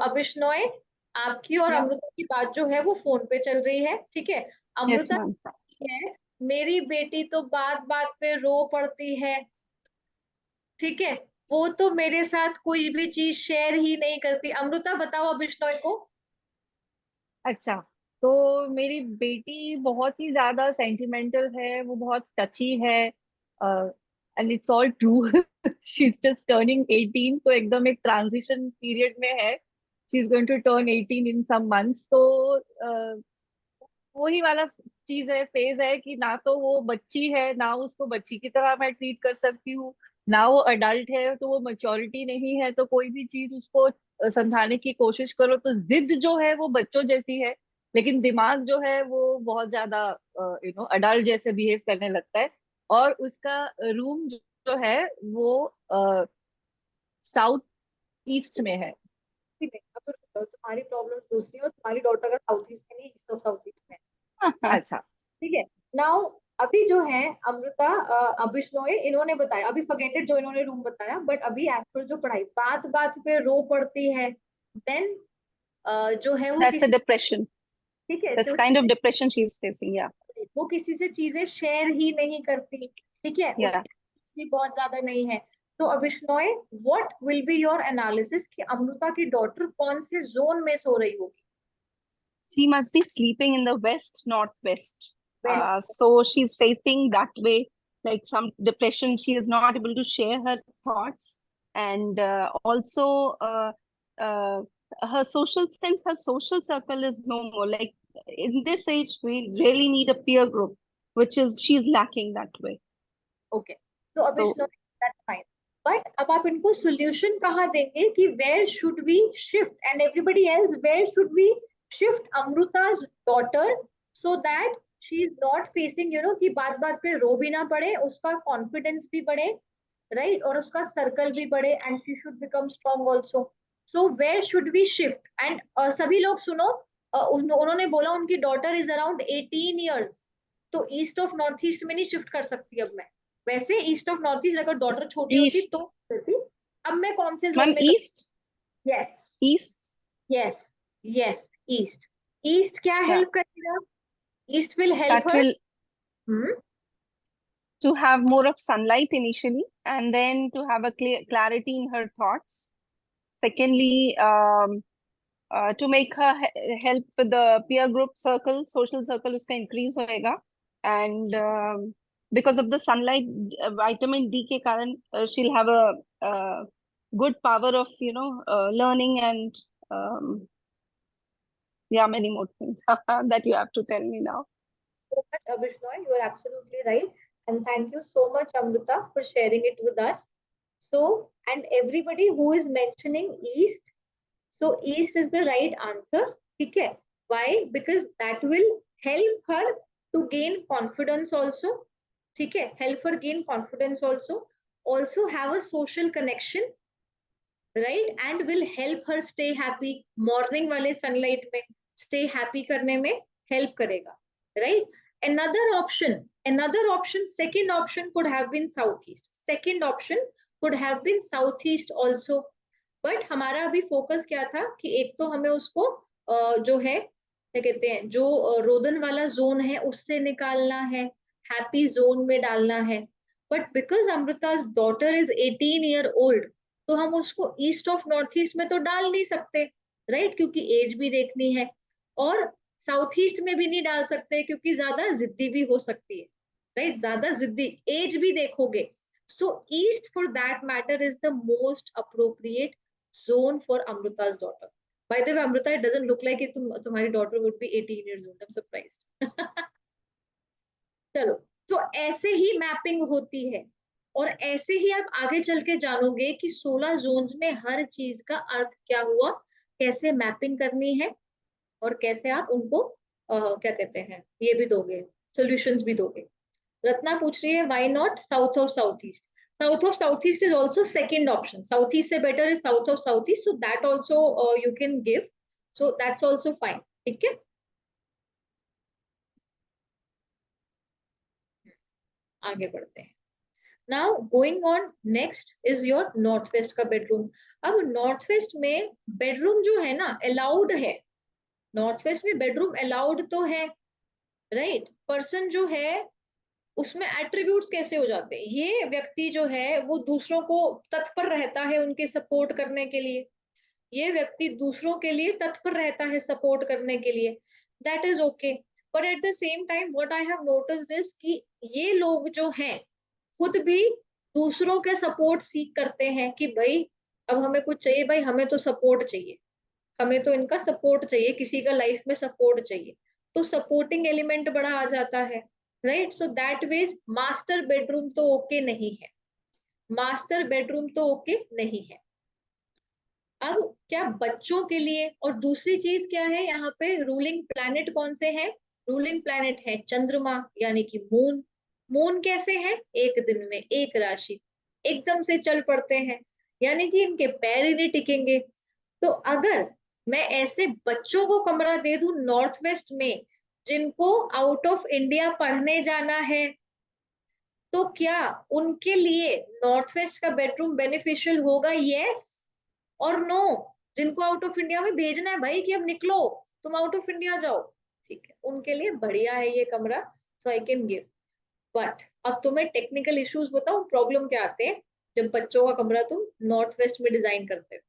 अभिष्नोय, आपकी और Yeah. अमृता की बात जो है वो फोन पे चल रही है, ठीक है। Yes, Amrita ma'am. है, मेरी बेटी तो बात बात पे रो पड़ती है, ठीक है, वो तो मेरे साथ कोई भी चीज शेयर ही नहीं करती। अमृता बताओ अब बिश्नोई को। अच्छा, तो मेरी बेटी बहुत ही ज्यादा सेंटिमेंटल है, वो बहुत टची है, and it's all true. She is just turning 18, तो एकदम एक ट्रांजिशन पीरियड में है। She is going to turn 18 in some months. तो वही वाला चीज है, फेज है कि ना तो वो बच्ची है, ना उसको बच्ची की तरह मैं ट्रीट कर सकती हूँ, ना वो अडल्ट है तो वो मैच्योरिटी नहीं है। तो कोई भी चीज उसको समझाने की कोशिश करो तो जिद जो है वो बच्चों जैसी है, लेकिन दिमाग जो है वो बहुत ज्यादा अडल्ट जैसे बिहेव करने लगता है। और उसका रूम जो है वो साउथ ईस्ट में है। ठीक है, अब तुम्हारी प्रॉब्लम दूसरी है और तुम्हारी डॉटर का साउथ ईस्ट में नहीं, ईस्ट ऑफ साउथ ईस्ट में। अच्छा, ठीक है, नाउ अभी जो है अमृता, अभिष्णोय इन्होंने बताया, अभी फॉरगेटेड जो इन्होंने रूम बताया, बट अभी एक्चुअल जो पढ़ाई बात बात पे रो पड़ती है, देन जो है वो That's a किसी, depression. ठीक है, That's जो kind of depression she's facing. Yeah. वो किसी से चीजें शेयर ही नहीं करती, ठीक है, Yeah. उसकी भी बहुत ज्यादा नहीं है। तो Abhishnoy, what will be your analysis कि अमृता की डॉटर कौन से जोन में सो रही होगी? She must be sleeping in the west, northwest. West, So she's facing that way, like some depression. She is not able to share her thoughts, and also her social sense, her social circle is no more. Like in this age, we really need a peer group, which is she's lacking that way. Okay, तो So Abhishnoy that's fine, but अब आप इनको solution कहाँ देंगे कि where should we shift and everybody else, where should we shift Amrita's daughter so that she is not facing कि बात बात पे रो भी ना पड़े, उसका कॉन्फिडेंस भी बढ़े, राइट, और उसका सर्कल भी बढ़े, and she should become strong also. So where should we shift? And सभी लोग सुनो, उन्होंने बोला उनकी डॉटर इज अराउंड 18 years, तो ईस्ट ऑफ नॉर्थ ईस्ट में नहीं शिफ्ट कर सकती अब मैं। वैसे ईस्ट ऑफ नॉर्थ ईस्ट, अगर डॉटर छोटी होती तो ईस्ट वैसी। अब मैं कौन से जोन मैम, में? East yes, east yes, yes, east. East क्या या हेल्प करेगा? East will help that her. will to have more of sunlight initially, and then to have a clarity in her thoughts. Secondly, to make her help with the peer group circle, social circle uska increase hoega. And because of the sunlight, vitamin D ke karan, she'll have a good power of, learning and yeah, many more things that you have to tell me now. So much, Abhishnoy. You are absolutely right. And thank you so much, Amrita, for sharing it with us. So, and everybody who is mentioning East, so East is the right answer. Okay. Why? Because that will help her to gain confidence also. Okay. Help her gain confidence also. Also have a social connection, right? And will help her stay happy. Morning wale sunlight में stay happy करने में help करेगा, right? Another option, second option could have been southeast. Second option could have been southeast also. But हमारा अभी focus क्या था कि एक तो हमें उसको जो है क्या कहते हैं, जो रोदन वाला जोन है उससे निकालना है, हैप्पी जोन में डालना है। But because Amrita's daughter is 18 year old, तो हम उसको ईस्ट ऑफ नॉर्थ ईस्ट में तो डाल नहीं सकते, राइट? क्योंकि एज भी देखनी है, और साउथ ईस्ट में भी नहीं डाल सकते क्योंकि ज्यादा जिद्दी भी हो सकती है, राइट? ज्यादा जिद्दी, एज भी देखोगे। So east for that matter is the most appropriate zone for Amrita's daughter. By the way, Amrita, it doesn't look like it तुम्हारी daughter would be 18 years old. I'm surprised. चलो, तो ऐसे ही mapping होती है, और ऐसे ही आप आगे चल के जानोगे कि 16 जोन्स में हर चीज का अर्थ क्या हुआ, कैसे मैपिंग करनी है, और कैसे आप उनको क्या कहते हैं, ये भी दोगे, सॉल्यूशंस भी दोगे। रत्ना पूछ रही है why not south of south east? South of south east is also second option. South east से better is south of south east, so that also you can give, so that's also fine. ठीक है, आगे बढ़ते हैं। Now going on, next is your north west का bedroom. अब north west में bedroom जो है ना, अलाउड है। नॉर्थ वेस्ट में बेडरूम अलाउड तो है, राइट? पर्सन जो है उसमें एट्रीब्यूट्स कैसे हो जाते हैं? ये व्यक्ति जो है वो दूसरों को तत्पर रहता है उनके सपोर्ट करने के लिए, ये व्यक्ति दूसरों के लिए तत्पर रहता है सपोर्ट करने के लिए, that is okay. But at the same time what I have noticed is कि ये लोग जो हैं खुद भी दूसरों के सपोर्ट सीख करते हैं कि भाई अब हमें कुछ चाहिए, भाई हमें तो सपोर्ट चाहिए, हमें तो इनका सपोर्ट चाहिए, किसी का लाइफ में सपोर्ट चाहिए, तो सपोर्टिंग एलिमेंट बड़ा आ जाता है, right? So that means master bedroom तो ओके नहीं है, मास्टर बेडरूम तो ओके नहीं है। अब क्या बच्चों के लिए, और दूसरी चीज क्या है यहाँ पे, रूलिंग प्लैनेट कौन से हैं? रूलिंग प्लैनेट है चंद्रमा, यानी कि मून। मून कैसे है? एक दिन में एक राशि, एकदम से चल पड़ते हैं, यानी कि इनके पैर ही नहीं टिकेंगे। तो अगर मैं ऐसे बच्चों को कमरा दे दूं नॉर्थ वेस्ट में जिनको आउट ऑफ इंडिया पढ़ने जाना है, तो क्या उनके लिए नॉर्थ वेस्ट का बेडरूम बेनिफिशियल होगा? यस और नो? जिनको आउट ऑफ इंडिया में भेजना है भाई कि अब निकलो, तुम आउट ऑफ इंडिया जाओ, ठीक है, उनके लिए बढ़िया है ये कमरा, सो आई कैन गिव। बट अब तुम्हें टेक्निकल इश्यूज बताओ, प्रॉब्लम क्या आते हैं जब बच्चों का कमरा तुम नॉर्थ वेस्ट में डिजाइन करते हो?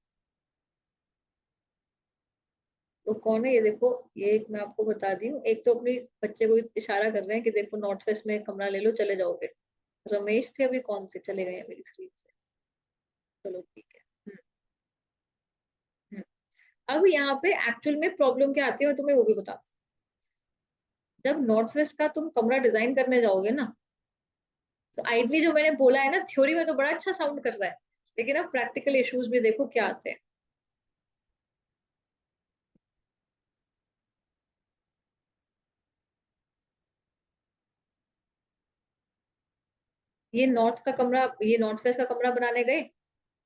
तो कौन है ये? देखो, ये एक मैं आपको बता दी हूँ, एक तो अपने बच्चे को इशारा कर रहे हैं कि देखो नॉर्थ वेस्ट में कमरा ले लो, चले जाओगे। रमेश थे अभी, कौन से चले गए हैं मेरी स्क्रीन से? चलो ठीक है। हम्म। अब यहाँ पे एक्चुअल में प्रॉब्लम क्या आती है मैं तुम्हें वो भी बताती हूँ। जब नॉर्थ वेस्ट का तुम कमरा डिजाइन करने जाओगे ना, तो आइडली जो मैंने बोला है ना, थ्योरी में तो बड़ा अच्छा साउंड कर रहा है, लेकिन अब प्रैक्टिकल इश्यूज भी देखो क्या आते हैं। ये नॉर्थ का कमरा, ये नॉर्थ वेस्ट का कमरा बनाने गए,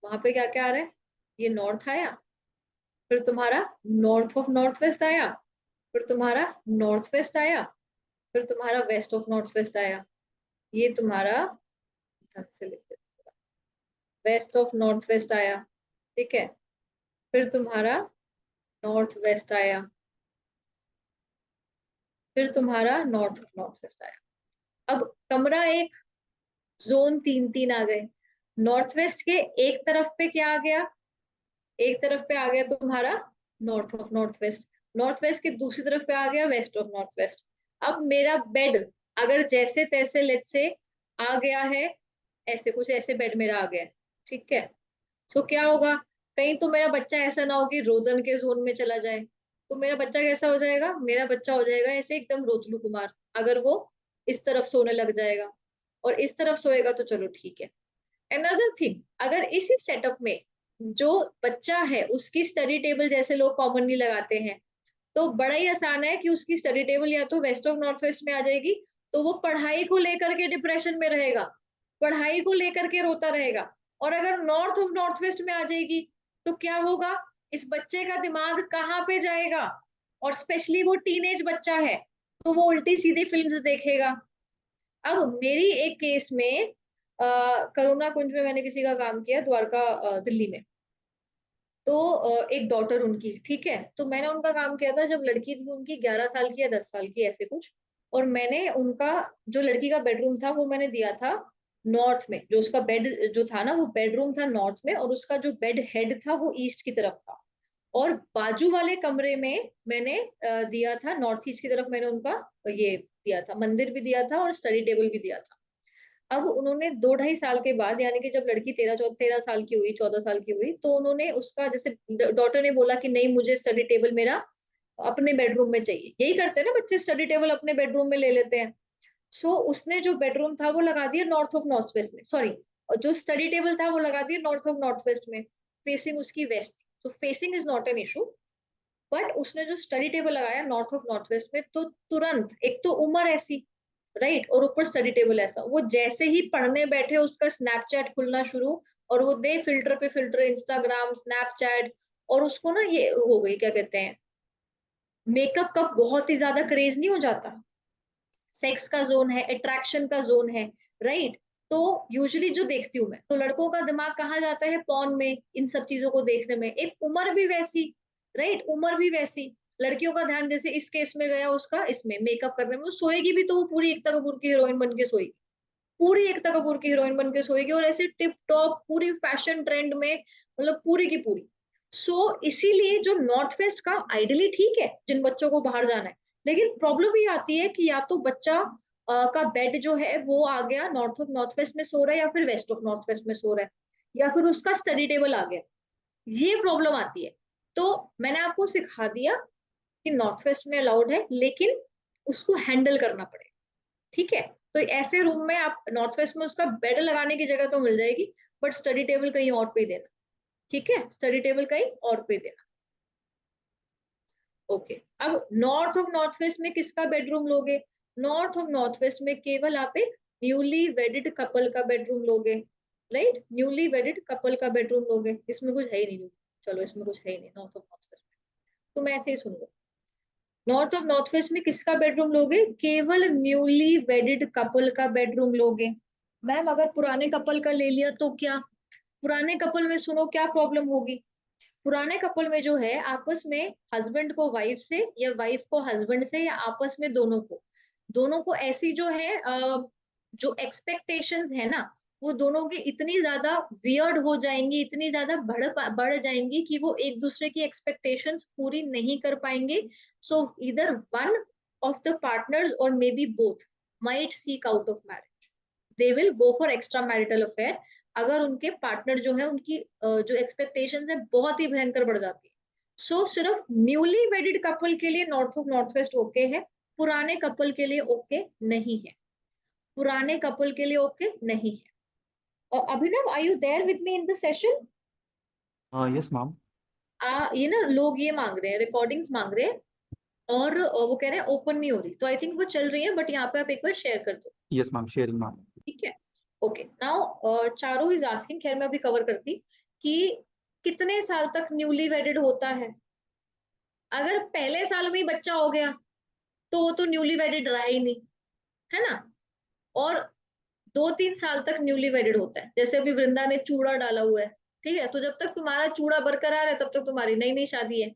वहां पे क्या क्या आ रहा है? ये नॉर्थ आया, फिर तुम्हारा नॉर्थ ऑफ नॉर्थ वेस्ट आया, फिर तुम्हारा नॉर्थ वेस्ट आया, फिर तुम्हारा वेस्ट ऑफ नॉर्थ वेस्ट आया। ये तुम्हारा ढंग से लिख वेस्ट ऑफ नॉर्थ वेस्ट आया, ठीक है। फिर तुम्हारा नॉर्थ वेस्ट आया, फिर तुम्हारा नॉर्थ ऑफ नॉर्थ वेस्ट आया। अब कमरा एक, जोन तीन तीन आ गए। नॉर्थ वेस्ट के एक तरफ पे क्या आ गया, एक तरफ पे आ गया तुम्हारा north of north west, north west के दूसरी तरफ पे आ गया वेस्ट ऑफ नॉर्थ वेस्ट। अब मेरा बेड अगर जैसे तैसे लेट से आ गया है, ऐसे कुछ ऐसे बेड मेरा आ गया है, ठीक है। सो क्या होगा, कहीं तो मेरा बच्चा ऐसा ना हो कि रोदन के जोन में चला जाए। तो मेरा बच्चा कैसा हो जाएगा, मेरा बच्चा हो जाएगा ऐसे एकदम रोतलू कुमार, अगर वो इस तरफ सोने लग जाएगा और इस तरफ सोएगा तो चलो ठीक है। अनदर थिंग, अगर इसी सेटअप में जो बच्चा है उसकी स्टडी टेबल जैसे लोग कॉमनली लगाते हैं, तो बड़ा ही आसान है कि उसकी स्टडी टेबल या तो वेस्ट ऑफ नॉर्थ वेस्ट में आ जाएगी, तो वो पढ़ाई को लेकर के डिप्रेशन में रहेगा, पढ़ाई को लेकर के रोता रहेगा। और अगर नॉर्थ ऑफ नॉर्थ वेस्ट में आ जाएगी तो क्या होगा, इस बच्चे का दिमाग कहाँ पे जाएगा, और स्पेशली वो टीनेज बच्चा है तो वो उल्टी सीधी फिल्म्स देखेगा। अब मेरी एक केस में करुणा कुंज में मैंने किसी का काम किया, द्वारका दिल्ली में। तो एक डॉटर उनकी, ठीक है, तो मैंने उनका काम किया था जब लड़की थी उनकी 11 साल की या 10 साल की ऐसे कुछ। और मैंने उनका जो लड़की का बेडरूम था वो मैंने दिया था नॉर्थ में, जो उसका बेड जो था ना वो बेडरूम था नॉर्थ में, और उसका जो बेड हेड था वो ईस्ट की तरफ था। और बाजू वाले कमरे में मैंने दिया था नॉर्थ ईस्ट की तरफ, मैंने उनका ये दिया था, मंदिर भी दिया था और स्टडी टेबल भी दिया था। अब उन्होंने 2 ढाई साल के बाद, यानी कि जब लड़की 13 साल की हुई, 14 साल की हुई, तो उन्होंने उसका जैसे डॉटर ने बोला कि नहीं मुझे स्टडी टेबल मेरा अपने बेडरूम में चाहिए, यही करते हैं ना बच्चे, स्टडी टेबल अपने बेडरूम में ले लेते हैं। सो उसने जो बेडरूम था वो लगा दिया नॉर्थ ऑफ नॉर्थ वेस्ट में, सॉरी, और जो स्टडी टेबल था वो लगा दिया नॉर्थ ऑफ नॉर्थ वेस्ट में, फेसिंग उसकी वेस्ट। तो facing is not an issue, but उसने जो स्टडी टेबल लगाया नॉर्थ ऑफ नॉर्थ वेस्ट में, तो तुरंत एक तो उम्र ऐसी, राइट, और ऊपर स्टडी टेबल ऐसा, वो जैसे ही पढ़ने बैठे उसका स्नैपचैट खुलना शुरू, और वो दे फिल्टर पे फिल्टर, इंस्टाग्राम, स्नैपचैट, और उसको ना ये हो गई क्या कहते हैं, मेकअप का बहुत ही ज्यादा क्रेज नहीं हो जाता, सेक्स का जोन है, अट्रैक्शन का जोन है, राइट। तो यूजुअली जो देखती हूँ मैं, तो लड़कों का दिमाग कहाँ जाता है, पॉर्न में, इन सब चीजों को देखने में, एक उम्र भी वैसी, राइट, उम्र भी वैसी। लड़कियों का ध्यान जैसे इस केस में गया उसका इसमें मेकअप करने में, वो सोएगी भी तो वो पूरी एकता कपूर की हीरोइन बन के सोएगी, पूरी एकता कपूर की हीरोइन बन के सोएगी, और ऐसे टिप टॉप पूरी फैशन ट्रेंड में, मतलब पूरी की पूरी। इसीलिए जो नॉर्थ वेस्ट का आइडियली ठीक है जिन बच्चों को बाहर जाना है, लेकिन प्रॉब्लम ये आती है कि या तो बच्चा का बेड जो है वो आ गया नॉर्थ ऑफ नॉर्थ वेस्ट में सो रहा है, या फिर वेस्ट ऑफ नॉर्थ वेस्ट में सो रहा है, या फिर उसका स्टडी टेबल आ गया, ये प्रॉब्लम आती है। तो मैंने आपको सिखा दिया कि नॉर्थ वेस्ट में अलाउड है, लेकिन उसको हैंडल करना पड़ेगा, ठीक है। तो ऐसे रूम में आप नॉर्थ वेस्ट में उसका बेड लगाने की जगह तो मिल जाएगी, बट स्टडी टेबल कहीं और पे देना, ठीक है, स्टडी टेबल कहीं और पे देना। ओके, अब नॉर्थ ऑफ नॉर्थ वेस्ट में किसका बेडरूम लोगे, नॉर्थ ऑफ नॉर्थ वेस्ट में केवल आप एक न्यूली वेडिड कपल का बेडरूम लोगे, राइट, न्यूली वेडिड कपल का बेडरूम लोगे, इसमें कुछ है ही नहीं, चलो इसमें कुछ है ही नहीं नॉर्थ ऑफ नॉर्थ वेस्ट में, तो मैं ऐसे ही सुन लो, नॉर्थ ऑफ नॉर्थ वेस्ट में किसका बेडरूम लोगे, केवल न्यूली वेडिड कपल का बेडरूम लोगे। मैम अगर पुराने कपल का ले लिया तो क्या, पुराने कपल में सुनो क्या प्रॉब्लम होगी, पुराने कपल में जो है आपस में हस्बैंड को वाइफ से या वाइफ को हस्बैंड से या आपस में दोनों को ऐसी जो है जो एक्सपेक्टेशंस है ना, वो दोनों की इतनी ज्यादा वियर्ड हो जाएंगी, इतनी ज्यादा बढ़ जाएंगी कि वो एक दूसरे की एक्सपेक्टेशंस पूरी नहीं कर पाएंगे। सो इधर वन ऑफ द पार्टनर्स और may be both might seek out of marriage, they will go for extra marital affair, अगर उनके पार्टनर जो है उनकी जो एक्सपेक्टेशंस है बहुत ही भयंकर बढ़ जाती है। सिर्फ न्यूली वेडिड कपल के लिए north of north waste okay है, पुराने कपल के लिए ओके नहीं है, पुराने कपल के लिए ओके नहीं है। और Abhinav, are you there with me in the session? Yes ma'am. ये ना लोग ये मांग रहे हैं, रिकॉर्डिंग्स मांग रहे हैं, और वो कह रहे हैं ओपन नहीं हो रही, तो आई थिंक वो चल रही है, बट यहाँ पे आप एक बार शेयर कर दो, यस मैम, शेयरिंग मैम। ठीक है। Okay, now Charu is asking, खैर मैं अभी कवर करती कि कितने साल तक न्यूली वेडेड होता है? अगर पहले साल में ही बच्चा हो गया तो वो तो न्यूली वेडेड रहा ही नहीं, है ना। और 2-3 साल तक न्यूली वेडेड होता है, जैसे अभी वृंदा ने चूड़ा डाला हुआ है, ठीक है, तो जब तक तुम्हारा चूड़ा बरकरार है तब तक तुम्हारी नई नई शादी है।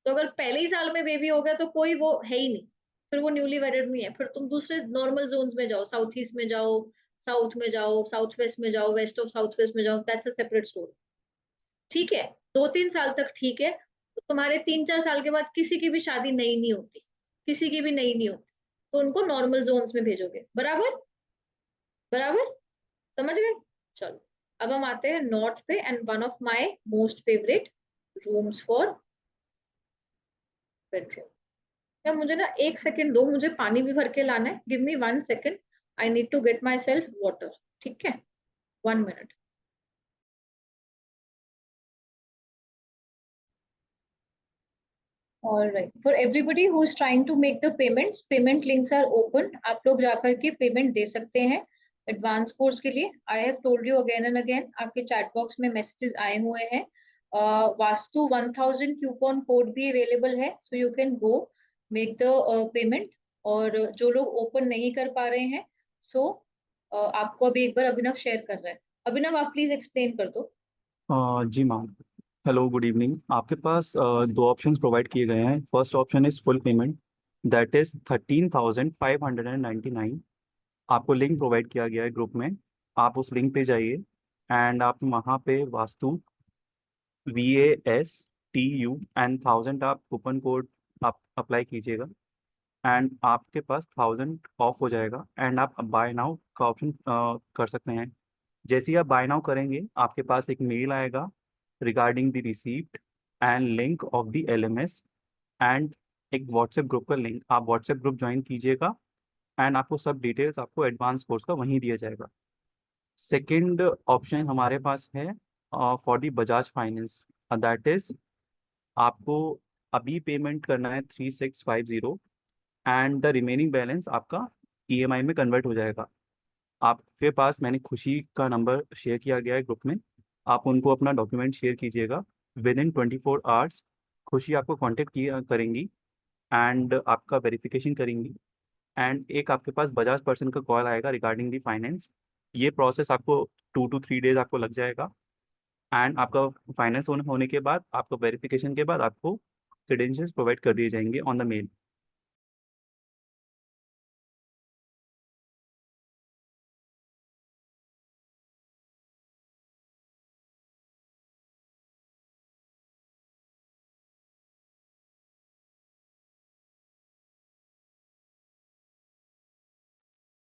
तो अगर पहले ही साल में बेबी हो गया तो कोई वो है ही नहीं, फिर वो न्यूली वेडेड नहीं है। फिर तुम दूसरे नॉर्मल जोन्स में जाओ, साउथ ईस्ट में जाओ, साउथ में जाओ, साउथ वेस्ट में जाओ, वेस्ट ऑफ साउथ वेस्ट में जाओ, दैट्स अ सेपरेट स्टोरी। ठीक है, 2-3 साल तक ठीक है। तो तुम्हारे 3-4 साल के बाद किसी की भी शादी नई नहीं होती, किसी की भी नई नहीं होती, तो उनको नॉर्मल जोन्स में भेजोगे। बराबर, बराबर, समझ गए। चलो, अब हम आते हैं नॉर्थ पे, and one of my most favourite rooms for bedroom. या मुझे ना 1 सेकंड दो, मुझे पानी भी भर के लाना है। Give me 1 second, I need to get myself water. ठीक है, 1 minute. All right. For everybody who is trying to make the payments, payment links are open. आप लोग जाकर के पेमेंट दे सकते हैं एडवांस कोर्स के लिए। I have told you again and again, आपके चैट बॉक्स में मैसेजेस आए हुए हैं। वास्तु 1000 कूपन कोड भी अवेलेबल है, so you can go make the payment. और जो लोग ओपन नहीं कर पा रहे हैं, सो आपको अभी एक बार अभिनव शेयर कर रहा है। अभिनव, आप प्लीज एक्सप्लेन कर दो। जी मैम। Hello, good evening. आपके पास दो ऑप्शंस प्रोवाइड किए गए हैं। First option is full payment, that is 13,599। आपको लिंक प्रोवाइड किया गया है ग्रुप में। आप उस लिंक पे जाइए एंड आप वहाँ पे वास्तु VASTU एंड 1000 आप कूपन कोड आप अप्लाई कीजिएगा एंड आपके पास 1000 ऑफ हो जाएगा एंड आप बाय नाउ का ऑप्शन कर सकते हैं। जैसे ही आप बाय नाउ करेंगे आपके पास एक मेल आएगा regarding the receipt and link of the LMS and एक व्हाट्सएप ग्रुप का लिंक। आप व्हाट्सएप ग्रुप ज्वाइन कीजिएगा एंड आपको सब डिटेल्स आपको एडवांस कोर्स का वहीं दिया जाएगा। सेकेंड ऑप्शन हमारे पास है for the Bajaj finance, that is आपको अभी पेमेंट करना है 3650 एंड द रिमेनिंग बैलेंस आपका EMI में कन्वर्ट हो जाएगा। आपके पास मैंने खुशी का नंबर शेयर किया गया है ग्रुप में, आप उनको अपना डॉक्यूमेंट शेयर कीजिएगा। विद इन 24 आवर्स खुशी आपको कांटेक्ट किया करेंगी एंड आपका वेरिफिकेशन करेंगी एंड एक आपके पास बजाज पर्सन का कॉल आएगा रिगार्डिंग दी फाइनेंस। ये प्रोसेस आपको 2 to 3 डेज आपको लग जाएगा एंड आपका फाइनेंस होने के बाद आपको वेरिफिकेशन के बाद आपको क्रेडेंशियल्स प्रोवाइड कर दिए जाएंगे on the mail.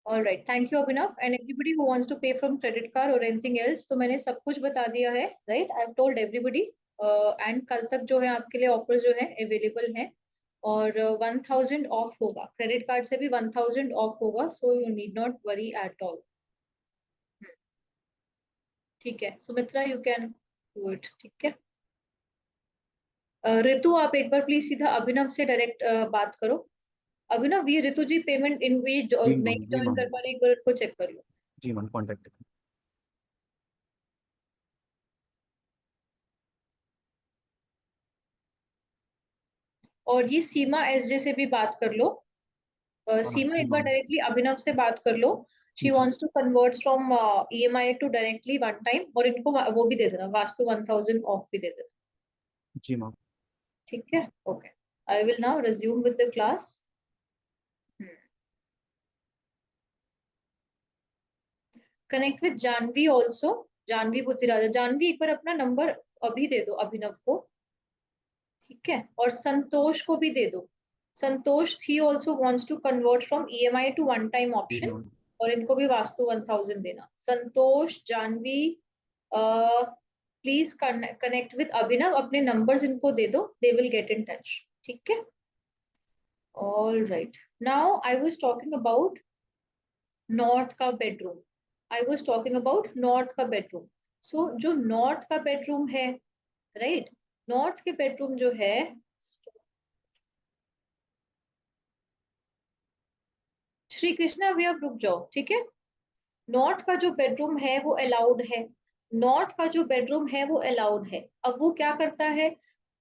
All right, thank you Abhinav, and everybody who wants to pay from credit card or anything else, तो मैंने सब कुछ बता दिया है, right? I've told everybody, and कल तक जो है आपके लिए ऑफर जो है अवेलेबल है, और 1000 ऑफ होगा, क्रेडिट कार्ड से भी 1000 ऑफ होगा, so you need not worry at all. ठीक है Sumitra, you can do it. ठीक है, ऋतु आप एक बार प्लीज सीधा अभिनव से डायरेक्ट बात करो। अभिनव, ये ऋतु जी पेमेंट इन नहीं जी मैम, जी ज्वाइन मैम, कर पा रहे, एक बार को चेक कर लो। जी मैम, कॉन्टैक्ट। और ये सीमा SJ से भी बात कर लो। सीमा, जी एक बार मैम, डायरेक्टली अभिनव से बात कर लो। She ji wants to convert from EMI to directly one time, और इनको वो भी दे देना, वास्तु 1000 ऑफ भी दे देना। जी मैम। ठीक है, okay. I will now resume with the class. Connect with Janvi also, Janvi Buddhiraja. Janvi, एक बार अपना नंबर अभी दे दो अभिनव को। ठीक है, और संतोष को भी दे दो। Santosh, he also wants to convert from EMI to one time ji option, ma'am. और इनको भी वास्तु 1000 देना। Santosh, Janhvi, please connect with Abhinav, अपने नंबर्स इनको दे दो, they will get in touch. ठीक है, all right. Now I was talking about north का bedroom. I was talking about north का बेडरूम। सो जो नॉर्थ का बेडरूम है, राइट, नॉर्थ के बेडरूम जो है, श्री कृष्णा, अभी आप रुक जाओ। ठीक है, नॉर्थ का जो बेडरूम है वो अलाउड है, नॉर्थ का जो बेडरूम है वो अलाउड है। अब वो क्या करता है,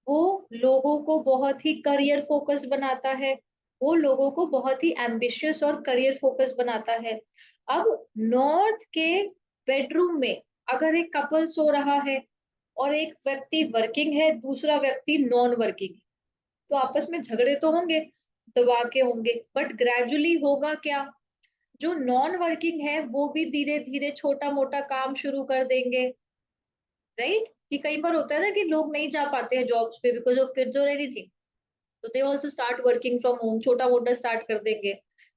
वो लोगों को बहुत ही करियर फोकस बनाता है, वो लोगों को बहुत ही एम्बिशियस और करियर फोकस बनाता है। अब नॉर्थ के बेडरूम में अगर एक कपल सो रहा है और एक व्यक्ति वर्किंग है, दूसरा व्यक्ति नॉन वर्किंग है, तो आपस में झगड़े तो होंगे, दबा के होंगे, बट ग्रेजुअली होगा क्या, जो नॉन वर्किंग है वो भी धीरे धीरे छोटा मोटा काम शुरू कर देंगे, राइट। कि कई बार होता है ना कि लोग नहीं जा पाते हैं जॉब्स पे बिकॉज ऑफ किड्स और एनीथिंग, तो they also start working from home, छोटा मोटा स्टार्ट कर देंगे।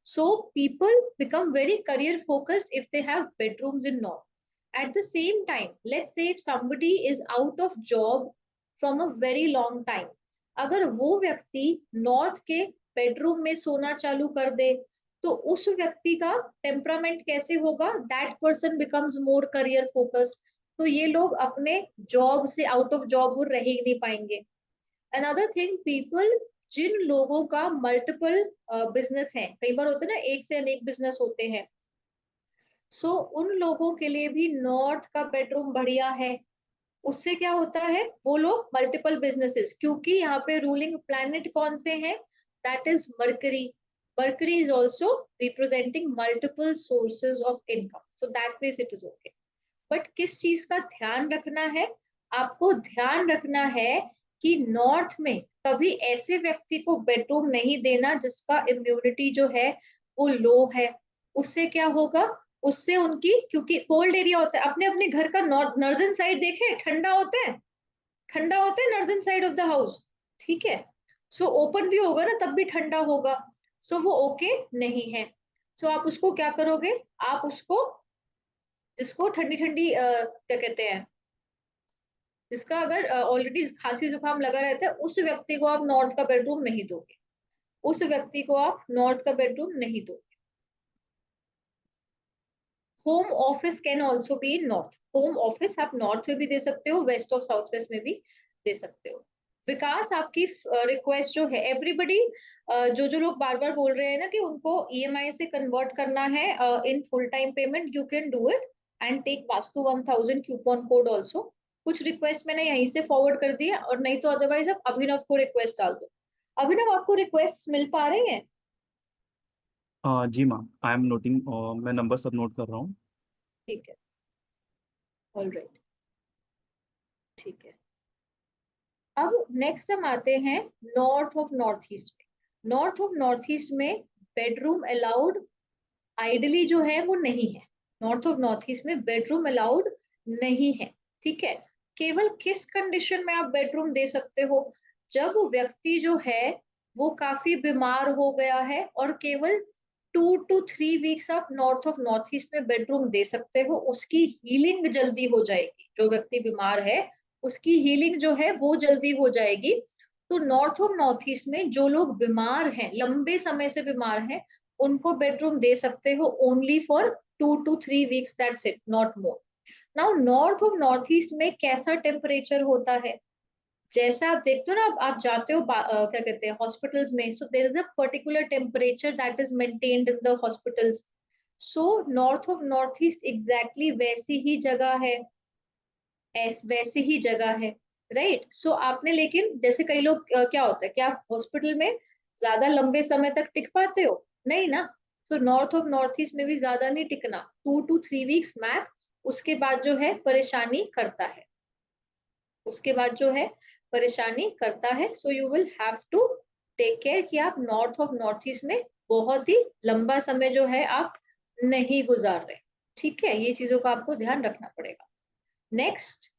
So people become very career focused if they have bedrooms in north. At the same time let's say if somebody is out of job from a very long time, अगर वो व्यक्ति north के bedroom में सोना चालू कर दे, तो उस व्यक्ति का टेम्परामेंट कैसे होगा, that person becomes more career focused. तो ये लोग अपने जॉब से आउट ऑफ जॉब वो रह ही नहीं पाएंगे। अनदर थिंग, पीपल, जिन लोगों का मल्टीपल बिजनेस है, कई बार होता है ना एक से अनेक बिजनेस होते हैं, सो उन लोगों के लिए भी नॉर्थ का बेडरूम बढ़िया है। उससे क्या होता है, वो लोग मल्टीपल बिजनेसेस, क्योंकि यहाँ पे रूलिंग प्लैनेट कौन से हैं, that is mercury. Mercury is also representing multiple sources of income, so that means it is okay. But किस चीज का ध्यान रखना है, आपको ध्यान रखना है कि नॉर्थ में कभी ऐसे व्यक्ति को बेडरूम नहीं देना जिसका इम्यूनिटी जो है वो लो है। उससे क्या होगा, उससे उनकी, क्योंकि कोल्ड एरिया होता है, अपने अपने घर का नॉर्दर्न साइड देखे, ठंडा होता है, ठंडा होता है northern side of the house, ठीक है। सो ओपन भी होगा ना तब भी ठंडा होगा, सो वो ओके नहीं है। सो आप उसको क्या करोगे, आप उसको, जिसको ठंडी ठंडी क्या कहते हैं, जिसका अगर ऑलरेडी खांसी जुकाम लगा रहता है, उस व्यक्ति को आप नॉर्थ का बेडरूम नहीं दोगे, उस व्यक्ति को आप नॉर्थ का बेडरूम नहीं दोगे। Home office can also be in north, home office आप नॉर्थ में भी दे सकते हो, वेस्ट ऑफ साउथ वेस्ट में भी दे सकते हो। विकास, आपकी रिक्वेस्ट जो है, एवरीबडी, जो जो लोग बार बार बोल रहे हैं ना कि उनको ईएमआई से कन्वर्ट करना है in full time payment, you can do it and take vastu 1000 coupon code also. कुछ रिक्वेस्ट मैंने यहीं से फॉरवर्ड कर दिया, और नहीं तो अदरवाइज आप अभिनव को रिक्वेस्ट डाल दो। अभिनव, आपको रिक्वेस्ट मिल पा रही है? जी मैम, आई एम नोटिंग, मैं नंबर सब नोट कर रहा हूँ। ठीक है, ऑल राइट, ठीक है। अब नेक्स्ट हम आते हैं नॉर्थ ऑफ नॉर्थ ईस्ट में। नॉर्थ ऑफ नॉर्थ ईस्ट में बेडरूम अलाउड आइडली जो है वो नहीं है, नॉर्थ ऑफ नॉर्थ ईस्ट में बेडरूम अलाउड नहीं है, ठीक है। केवल किस कंडीशन में आप बेडरूम दे सकते हो, जब व्यक्ति जो है वो काफी बीमार हो गया है, और केवल 2 to 3 वीक्स आप नॉर्थ ऑफ नॉर्थ ईस्ट में बेडरूम दे सकते हो, उसकी हीलिंग जल्दी हो जाएगी, जो व्यक्ति बीमार है उसकी हीलिंग जो है वो जल्दी हो जाएगी। तो नॉर्थ ऑफ नॉर्थ ईस्ट में जो लोग बीमार हैं, लंबे समय से बीमार हैं, उनको बेडरूम दे सकते हो only for 2 to 3 weeks, that's it, not more. Now north of north east में कैसा टेम्परेचर होता है, जैसा आप देखते हो ना, आप जाते हो क्या कहते हैं हॉस्पिटल्स में, so there is a particular temperature that is maintained in the hospitals. So north of north east exactly वैसी ही जगह है, वैसी ही जगह है, राइट। सो आपने, लेकिन जैसे कई लोग क्या होता है, क्या आप हॉस्पिटल में ज्यादा लंबे समय तक टिक पाते हो, नहीं ना। तो नॉर्थ ऑफ नॉर्थ ईस्ट में भी ज्यादा नहीं टिकना, 2 to 3 वीक्स मैक्स, उसके बाद जो है परेशानी करता है, उसके बाद जो है परेशानी करता है। So you will have to take care कि आप नॉर्थ ऑफ नॉर्थ ईस्ट में बहुत ही लंबा समय जो है आप नहीं गुजार रहे, ठीक है। ये चीजों का आपको ध्यान रखना पड़ेगा। नेक्स्ट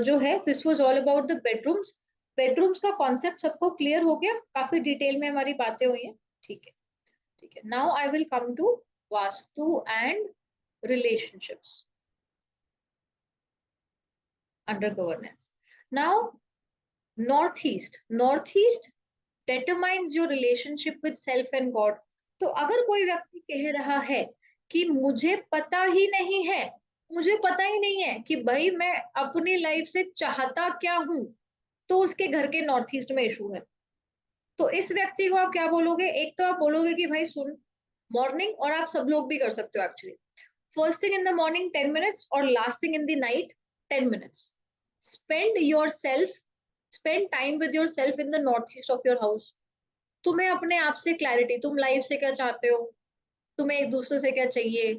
जो है, this was all about the bedrooms. Bedrooms का कॉन्सेप्ट सबको क्लियर हो गया, काफी डिटेल में हमारी बातें हुई हैं, ठीक है, ठीक है। Now I will come to vastu and relationships under governance. Now north east determines your relationship with self and God। तो अगर कोई व्यक्ति कह रहा है कि मुझे पता ही नहीं है, मुझे पता ही नहीं है कि भाई मैं अपनी लाइफ से चाहता क्या हूं, तो उसके घर के नॉर्थ ईस्ट में इशू है। तो इस व्यक्ति को आप क्या बोलोगे, एक तो आप बोलोगे कि भाई सुन, मॉर्निंग, और आप सब लोग भी कर सकते हो actually, first thing in the morning 10 minutes और last thing in the night 10 minutes. Spend time with yourself in the northeast of your house. तुम्हें अपने आप से क्लैरिटी, तुम लाइफ से क्या चाहते हो, तुम्हें एक दूसरे से क्या चाहिए,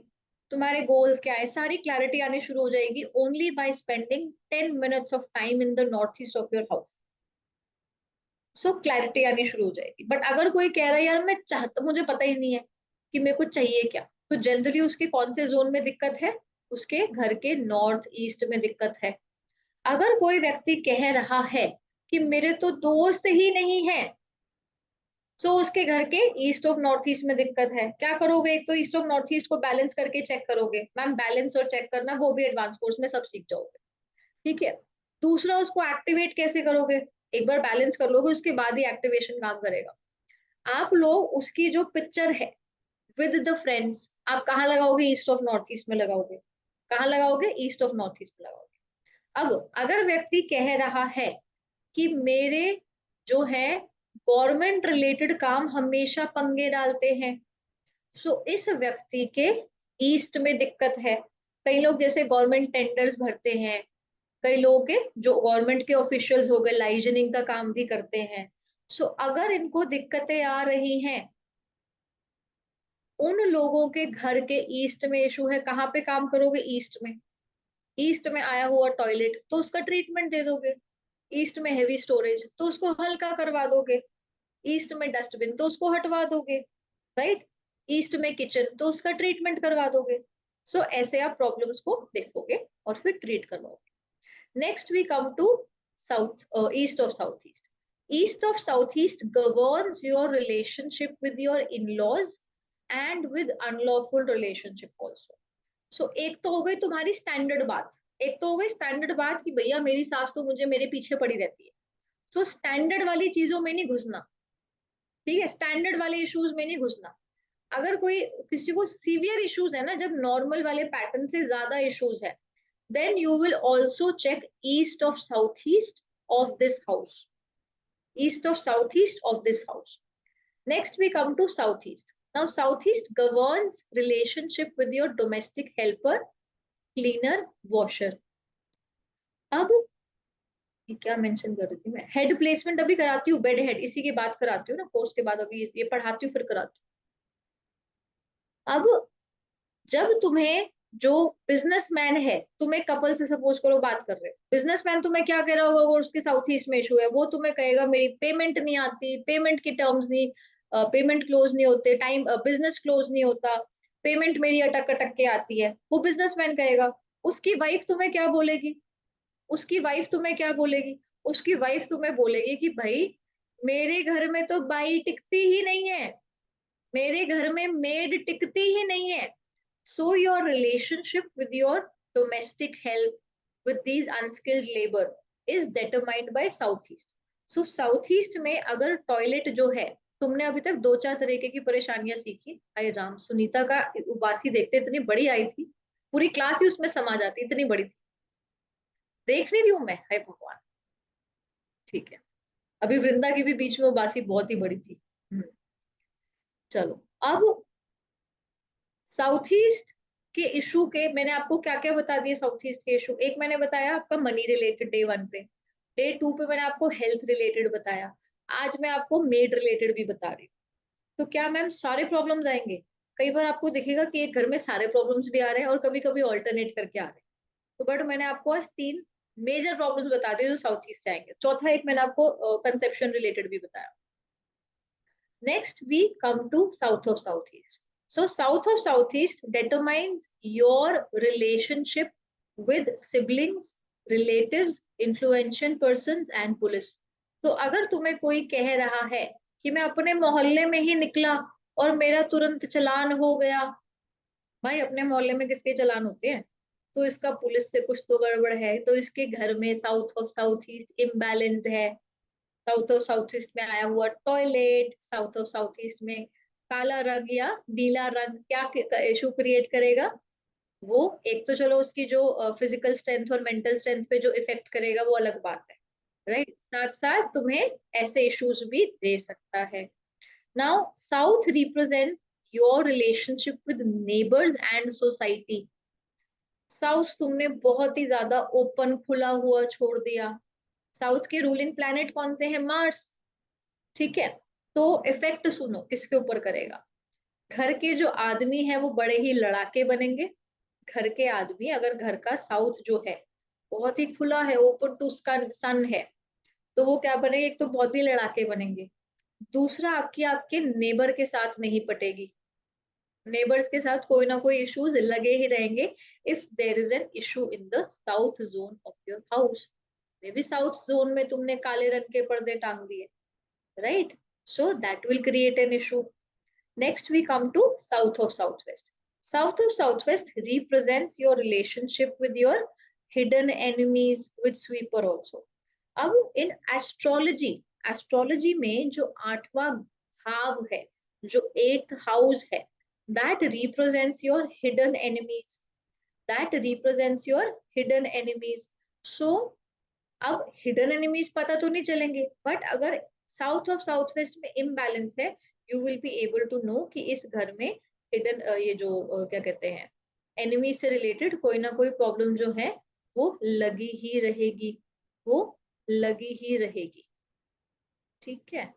तुम्हारे गोल्स क्या है, सारी क्लैरिटी आनी शुरू हो जाएगी only by spending 10 minutes of time in the north east of your house. So clarity आनी शुरू हो जाएगी. बट अगर कोई कह रहा है यार मैं चाहता, मुझे पता ही नहीं है कि मेरे को चाहिए क्या, तो जनरली उसके कौन से जोन में दिक्कत है, उसके घर के नॉर्थ ईस्ट में दिक्कत है. अगर कोई व्यक्ति कह रहा है कि मेरे तो दोस्त ही नहीं है, सो उसके घर के ईस्ट ऑफ नॉर्थ ईस्ट में दिक्कत है. क्या करोगे, एक तो ईस्ट ऑफ नॉर्थ ईस्ट को बैलेंस करके चेक करोगे. मैम बैलेंस और चेक करना वो भी एडवांस कोर्स में सब सीख जाओगे, ठीक है. दूसरा, उसको एक्टिवेट कैसे करोगे, एक बार बैलेंस कर लोगे उसके बाद ही एक्टिवेशन काम करेगा. आप लोग उसकी जो पिक्चर है विद द फ्रेंड्स, आप कहाँ लगाओगे, ईस्ट ऑफ नॉर्थ ईस्ट में लगाओगे. कहाँ लगाओगे, ईस्ट ऑफ नॉर्थ ईस्ट में लगाओगे. अब अगर व्यक्ति कह रहा है कि मेरे जो है गवर्नमेंट रिलेटेड काम हमेशा पंगे डालते हैं, सो इस व्यक्ति के ईस्ट में दिक्कत है. कई लोग जैसे गवर्नमेंट टेंडर्स भरते हैं, कई लोगों के जो गवर्नमेंट के ऑफिशियल्स हो गए लाइजनिंग का काम भी करते हैं. सो अगर इनको दिक्कतें आ रही हैं, उन लोगों के घर के ईस्ट में इशू है. कहाँ पे काम करोगे, ईस्ट में. ईस्ट में आया हुआ टॉयलेट तो उसका ट्रीटमेंट दे दोगे. ईस्ट में हेवी स्टोरेज तो उसको हल्का करवा दोगे. ईस्ट में डस्टबिन तो उसको हटवा दोगे, राइट. ईस्ट में किचन तो उसका ट्रीटमेंट करवा दोगे. सो ऐसे आप प्रॉब्लम्स को देखोगे और फिर ट्रीट करवाओगे. Next we come to south east of south east. East of south east governs your relationship with your in-laws and with unlawful relationship also. So एक तो हो गई तुम्हारी स्टैंडर्ड बात, एक तो हो गई स्टैंडर्ड बात कि भैया मेरी सास तो मुझे मेरे पीछे पड़ी रहती है. सो स्टैंडर्ड वाली चीजों में नहीं घुसना, ठीक है. स्टैंडर्ड वाले इश्यूज में नहीं घुसना. अगर कोई किसी को सीवियर इश्यूज है ना, जब नॉर्मल वाले पैटर्न से ज्यादा इश्यूज है, then you will also check east of southeast of this house. East of southeast of this house. Next we come to southeast. Now southeast governs relationship with your domestic helper, cleaner, washer. अब ये क्या mention कर रही थी मैं, head placement अभी कराती हूँ, बेड हेड इसी की बात कराती हूँ ना कोर्स के बाद, अभी ये पढ़ाती हूँ फिर कराती हूँ. अब जब तुम्हें जो बिजनेसमैन है, तुम एक कपल से सपोज करो बात कर रहे हो, बिजनेसमैन तुम्हें क्या कह रहा होगा, अगर उसके साउथ ईस्ट में इशू है, वो तुम्हें कहेगा मेरी पेमेंट नहीं आती, पेमेंट की टर्म्स नहीं, पेमेंट क्लोज नहीं होते, टाइम बिजनेस क्लोज नहीं होता, पेमेंट मेरी अटक अटक के आती है. वो बिजनेसमैन कहेगा. उसकी वाइफ तुम्हें क्या बोलेगी, उसकी वाइफ तुम्हें क्या बोलेगी, उसकी वाइफ तुम्हें बोलेगी कि भाई मेरे घर में तो बाई टिकती ही नहीं है, मेरे घर में मेड टिकती ही नहीं है. So your relationship with your domestic help, with these unskilled labor is determined by southeast. So southeast में अगर टॉयलेट जो है, तुमने अभी तक 2-4 तरीके की परेशानियां सीखी. अरे राम, सुनीता का उबासी देखते इतनी बड़ी आई थी, पूरी क्लास ही उसमें समा जाती, इतनी बड़ी थी. देख रही हूँ मैं, हाय भगवान. ठीक है, अभी वृंदा की भी बीच में उबासी बहुत ही बड़ी थी. चलो, अब साउथ ईस्ट के इशू के मैंने आपको क्या क्या बता दिए. साउथ ईस्ट के इशू, एक मैंने बताया आपका मनी रिलेटेड डे 1 पे, डे 2 पे मैंने आपको हेल्थ रिलेटेड बताया, आज मैं आपको मेड रिलेटेड भी बता रही हूँ. तो क्या मैम सारे प्रॉब्लम्स आएंगे, कई बार आपको दिखेगा कि एक घर में सारे प्रॉब्लम्स भी आ रहे हैं और कभी कभी ऑल्टरनेट करके आ रहे हैं. तो बट मैंने आपको आज 3 मेजर प्रॉब्लम्स बता दिए जो साउथ ईस्ट से आएंगे. चौथा एक मैंने आपको कंसेप्शन रिलेटेड भी बताया. Next we come to south of south east. So south of southeast determines your relationship with siblings, relatives, influential persons and police. तो अगर तुम्हें कोई कह रहा है कि मैं अपने मोहल्ले में ही निकला और मेरा तुरंत चालान हो गया, भाई अपने मोहल्ले में किसके चालान होते हैं, तो इसका पुलिस से कुछ तो गड़बड़ है. तो इसके घर में south of south east imbalanced है. साउथ ऑफ साउथ ईस्ट में आया हुआ toilet, south of south east में काला रंग या नीला रंग क्या इशू क्रिएट करेगा, वो एक तो चलो उसकी जो फिजिकल स्ट्रेंथ और मेंटल स्ट्रेंथ पे जो इफेक्ट करेगा वो अलग बात है, राइट. साथ साथ तुम्हें ऐसे इश्यूज भी दे सकता है. Now south represent your relationship with neighbours and society. South तुमने बहुत ही ज्यादा ओपन खुला हुआ छोड़ दिया। साउथ के रूलिंग प्लैनेट कौन से हैं? मार्स। ठीक है, तो इफेक्ट सुनो किसके ऊपर करेगा। घर के जो आदमी है वो बड़े ही लड़ाके बनेंगे। घर के आदमी, अगर घर का साउथ जो है बहुत ही खुला है, ओपन टू सन है, तो वो क्या बनेंगे? एक तो बहुत ही लड़ाके बनेंगे। दूसरा, आपकी आपके नेबर के साथ नहीं पटेगी। नेबर्स के साथ कोई ना कोई इश्यूज लगे ही रहेंगे। If there is an issue in the south zone of your house, may be south zone में तुमने काले रंग के पर्दे टांग दिए, right? So that will create an issue. Next, we come to south of southwest. South of southwest represents your relationship with your hidden enemies, with sweeper also. अब in astrology में जो 8वां भाव है, जो 8th हाउस है, that represents your hidden enemies. That represents your hidden enemies. So अब hidden enemies पता तो नहीं चलेंगे, बट अगर साउथ ऑफ साउथ वेस्ट में इम्बैलेंस है, you will be able to know कि इस घर में हिडन ये जो क्या कहते हैं, एनिमीज से रिलेटेड कोई ना कोई प्रॉब्लम जो है वो लगी ही रहेगी, वो लगी ही रहेगी। ठीक है,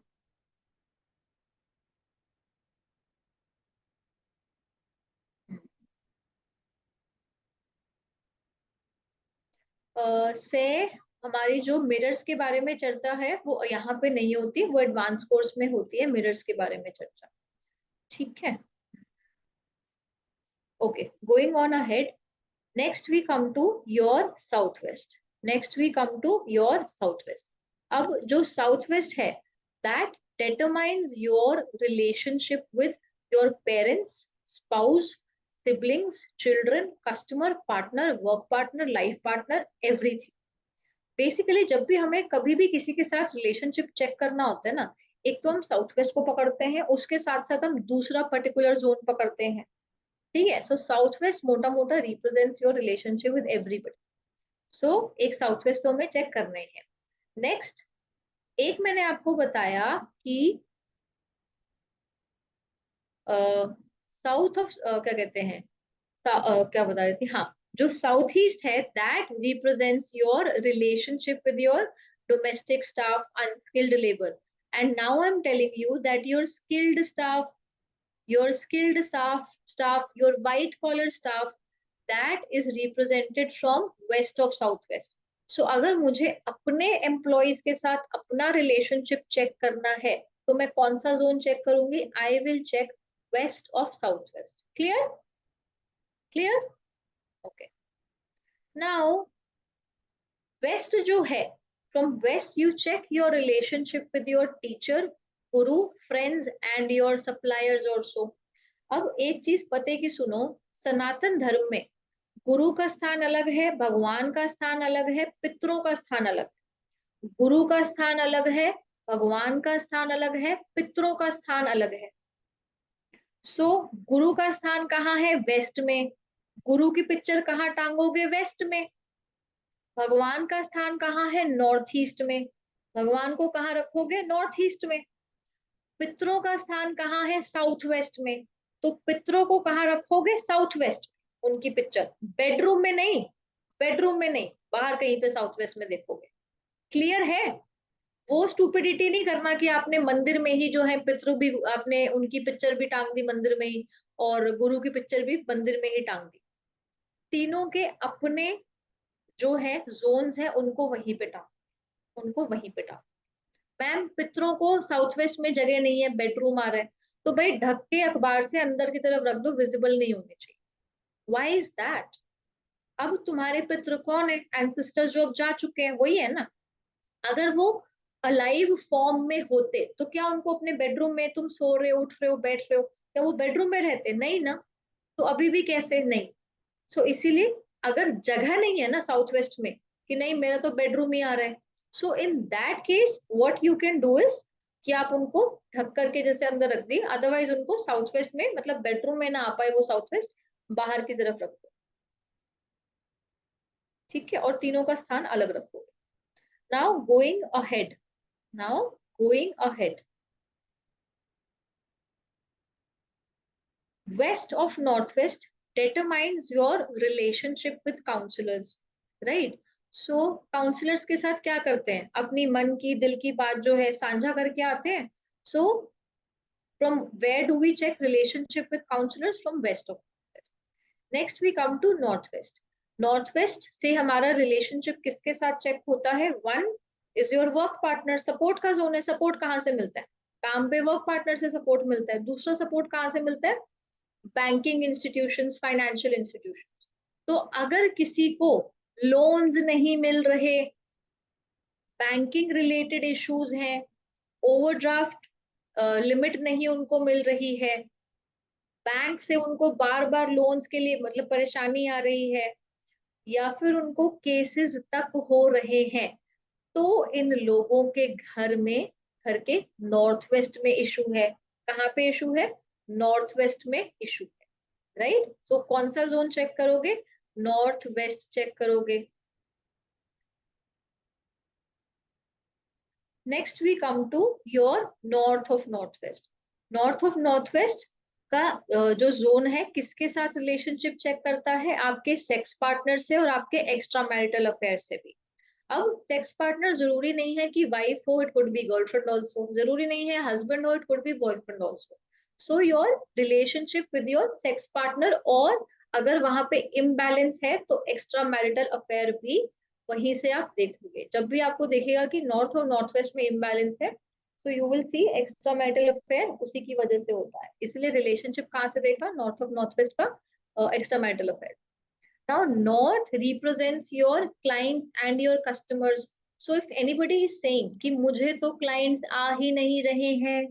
से हमारी जो मिरर्स के बारे में चर्चा है वो यहाँ पे नहीं होती, वो एडवांस कोर्स में होती है मिरर्स के बारे में चर्चा। ठीक है, okay, going on ahead. Next we come to your south west. Next we come to your south west. अब जो साउथ वेस्ट है, that determines your relationship with your parents, spouse, siblings, children, customer, partner, work partner, life partner, everything. Basically जब भी हमें कभी भी किसी के साथ रिलेशनशिप चेक करना होता है ना, एक तो हम साउथ वेस्ट को पकड़ते हैं, उसके साथ साथ हम दूसरा पर्टिकुलर जोन पकड़ते हैं। ठीक है, सो साउथ वेस्ट मोटा मोटा represents your relationship with everybody. So एक साउथ वेस्ट तो हमें चेक करना ही है। नेक्स्ट, एक मैंने आपको बताया कि साउथ ऑफ क्या कहते हैं, क्या बता रही थी, हाँ, जो साउथ ईस्ट है that represents your relationship with your domestic staff, unskilled labour. And now I am telling you that your skilled staff, your white collar staff, that is represented from west of southwest. So अगर मुझे अपने employees के साथ अपना relationship check करना है, तो मैं कौन सा जोन चेक करूंगी? I will check west of south west. Clear? Clear? Okay, now west जो है, from west you check your relationship with your teacher, guru, friends and your suppliers also. अब एक चीज पते की सुनो, सनातन धर्म में गुरु का स्थान अलग है, भगवान का स्थान अलग है, पितरों का स्थान अलग है। गुरु का स्थान अलग है, भगवान का स्थान अलग है, पितरों का स्थान अलग है। सो गुरु का स्थान कहाँ है? वेस्ट में। गुरु की पिक्चर कहाँ टांगोगे? वेस्ट में। भगवान का स्थान कहाँ है? नॉर्थ ईस्ट में। भगवान को कहाँ रखोगे? नॉर्थ ईस्ट में। पितरों का स्थान कहाँ है? साउथ वेस्ट में। तो पितरों को कहाँ रखोगे? South west. उनकी पिक्चर बेडरूम में नहीं, बेडरूम में नहीं, बाहर कहीं पे साउथ वेस्ट में देखोगे। क्लियर है? वो स्टूपिडिटी नहीं करना कि आपने मंदिर में ही जो है पितृ भी, आपने उनकी पिक्चर भी टांग दी मंदिर में ही और गुरु की पिक्चर भी मंदिर में ही टांग दी। तीनों के अपने जो है जोन्स है, उनको वहीं पे टांग, उनको वहीं पे टांग। मैम पितरों को साउथ वेस्ट में जगह नहीं है, बेडरूम आ रहा है, तो भाई ढक के अखबार से अंदर की तरफ रख दो, विजिबल नहीं होने चाहिए। Why is that? अब तुम्हारे पितृ कौन है? एंसेस्टर्स जो अब जा चुके हैं वही है ना। अगर वो अलाइव फॉर्म में होते तो क्या उनको अपने बेडरूम में, तुम सो रहे हो, उठ रहे हो, बैठ रहे हो, क्या वो बेडरूम में रहते? नहीं ना। तो अभी भी कैसे नहीं? सो इसीलिए अगर जगह नहीं है ना साउथ वेस्ट में कि नहीं मेरा तो बेडरूम ही आ रहा है, so in that case what you can do is कि आप उनको ढक करके जैसे अंदर रख दिए, अदरवाइज उनको साउथ वेस्ट में, मतलब बेडरूम में ना आ पाए वो साउथ वेस्ट, बाहर की तरफ रख दो। ठीक है, और तीनों का स्थान अलग रखोगे। Now going ahead, now going ahead, west of northwest determines your relationship with counselors, right? So counsellors के साथ क्या करते हैं, अपनी मन की दिल की बात जो है साझा करके आते हैं. So from where do we check relationship with counselors? From west of west. Next we come to northwest. Northwest से हमारा relationship किसके साथ check होता है? One is your work partner. Support का zone है. Support कहाँ से मिलता है? काम पे work partner से support मिलता है. दूसरा support कहाँ से मिलता है? Banking institutions, financial institutions. तो अगर किसी को loans नहीं मिल रहे, banking related issues हैं, overdraft लिमिट नहीं उनको मिल रही है, बैंक से उनको बार बार लोन्स के लिए मतलब परेशानी आ रही है, या फिर उनको केसेस तक हो रहे हैं, तो इन लोगों के घर के नॉर्थ वेस्ट में इशू है. कहाँ पे इशू है? नॉर्थ वेस्ट में इशू है, राइट? सो कौन सा जोन चेक करोगे? नॉर्थ वेस्ट चेक करोगे. Next we come to your north of north west. North of north west का जो जोन है किसके साथ रिलेशनशिप चेक करता है? आपके सेक्स पार्टनर से और आपके एक्स्ट्रा मैरिटल अफेयर से भी. अब सेक्स पार्टनर जरूरी नहीं है कि वाइफ हो, it could be girlfriend also. जरूरी नहीं है हस्बैंड हो, it could be boyfriend also. So your relationship with your sex partner, और अगर वहां पे इम्बैलेंस है तो एक्स्ट्रा मैरिटल अफेयर भी वहीं से आप देखोगे. जब भी आपको देखेगा कि नॉर्थ और नॉर्थ वेस्ट में इम्बैलेंस है, तो you will C extra marital affair उसी की वजह से होता है. इसलिए रिलेशनशिप कहाँ से देखा? नॉर्थ ऑफ नॉर्थ वेस्ट का extra marital affair. Now, north represents your clients and your customers. So, if anybody is saying कि मुझे तो clients आ ही नहीं रहे हैं,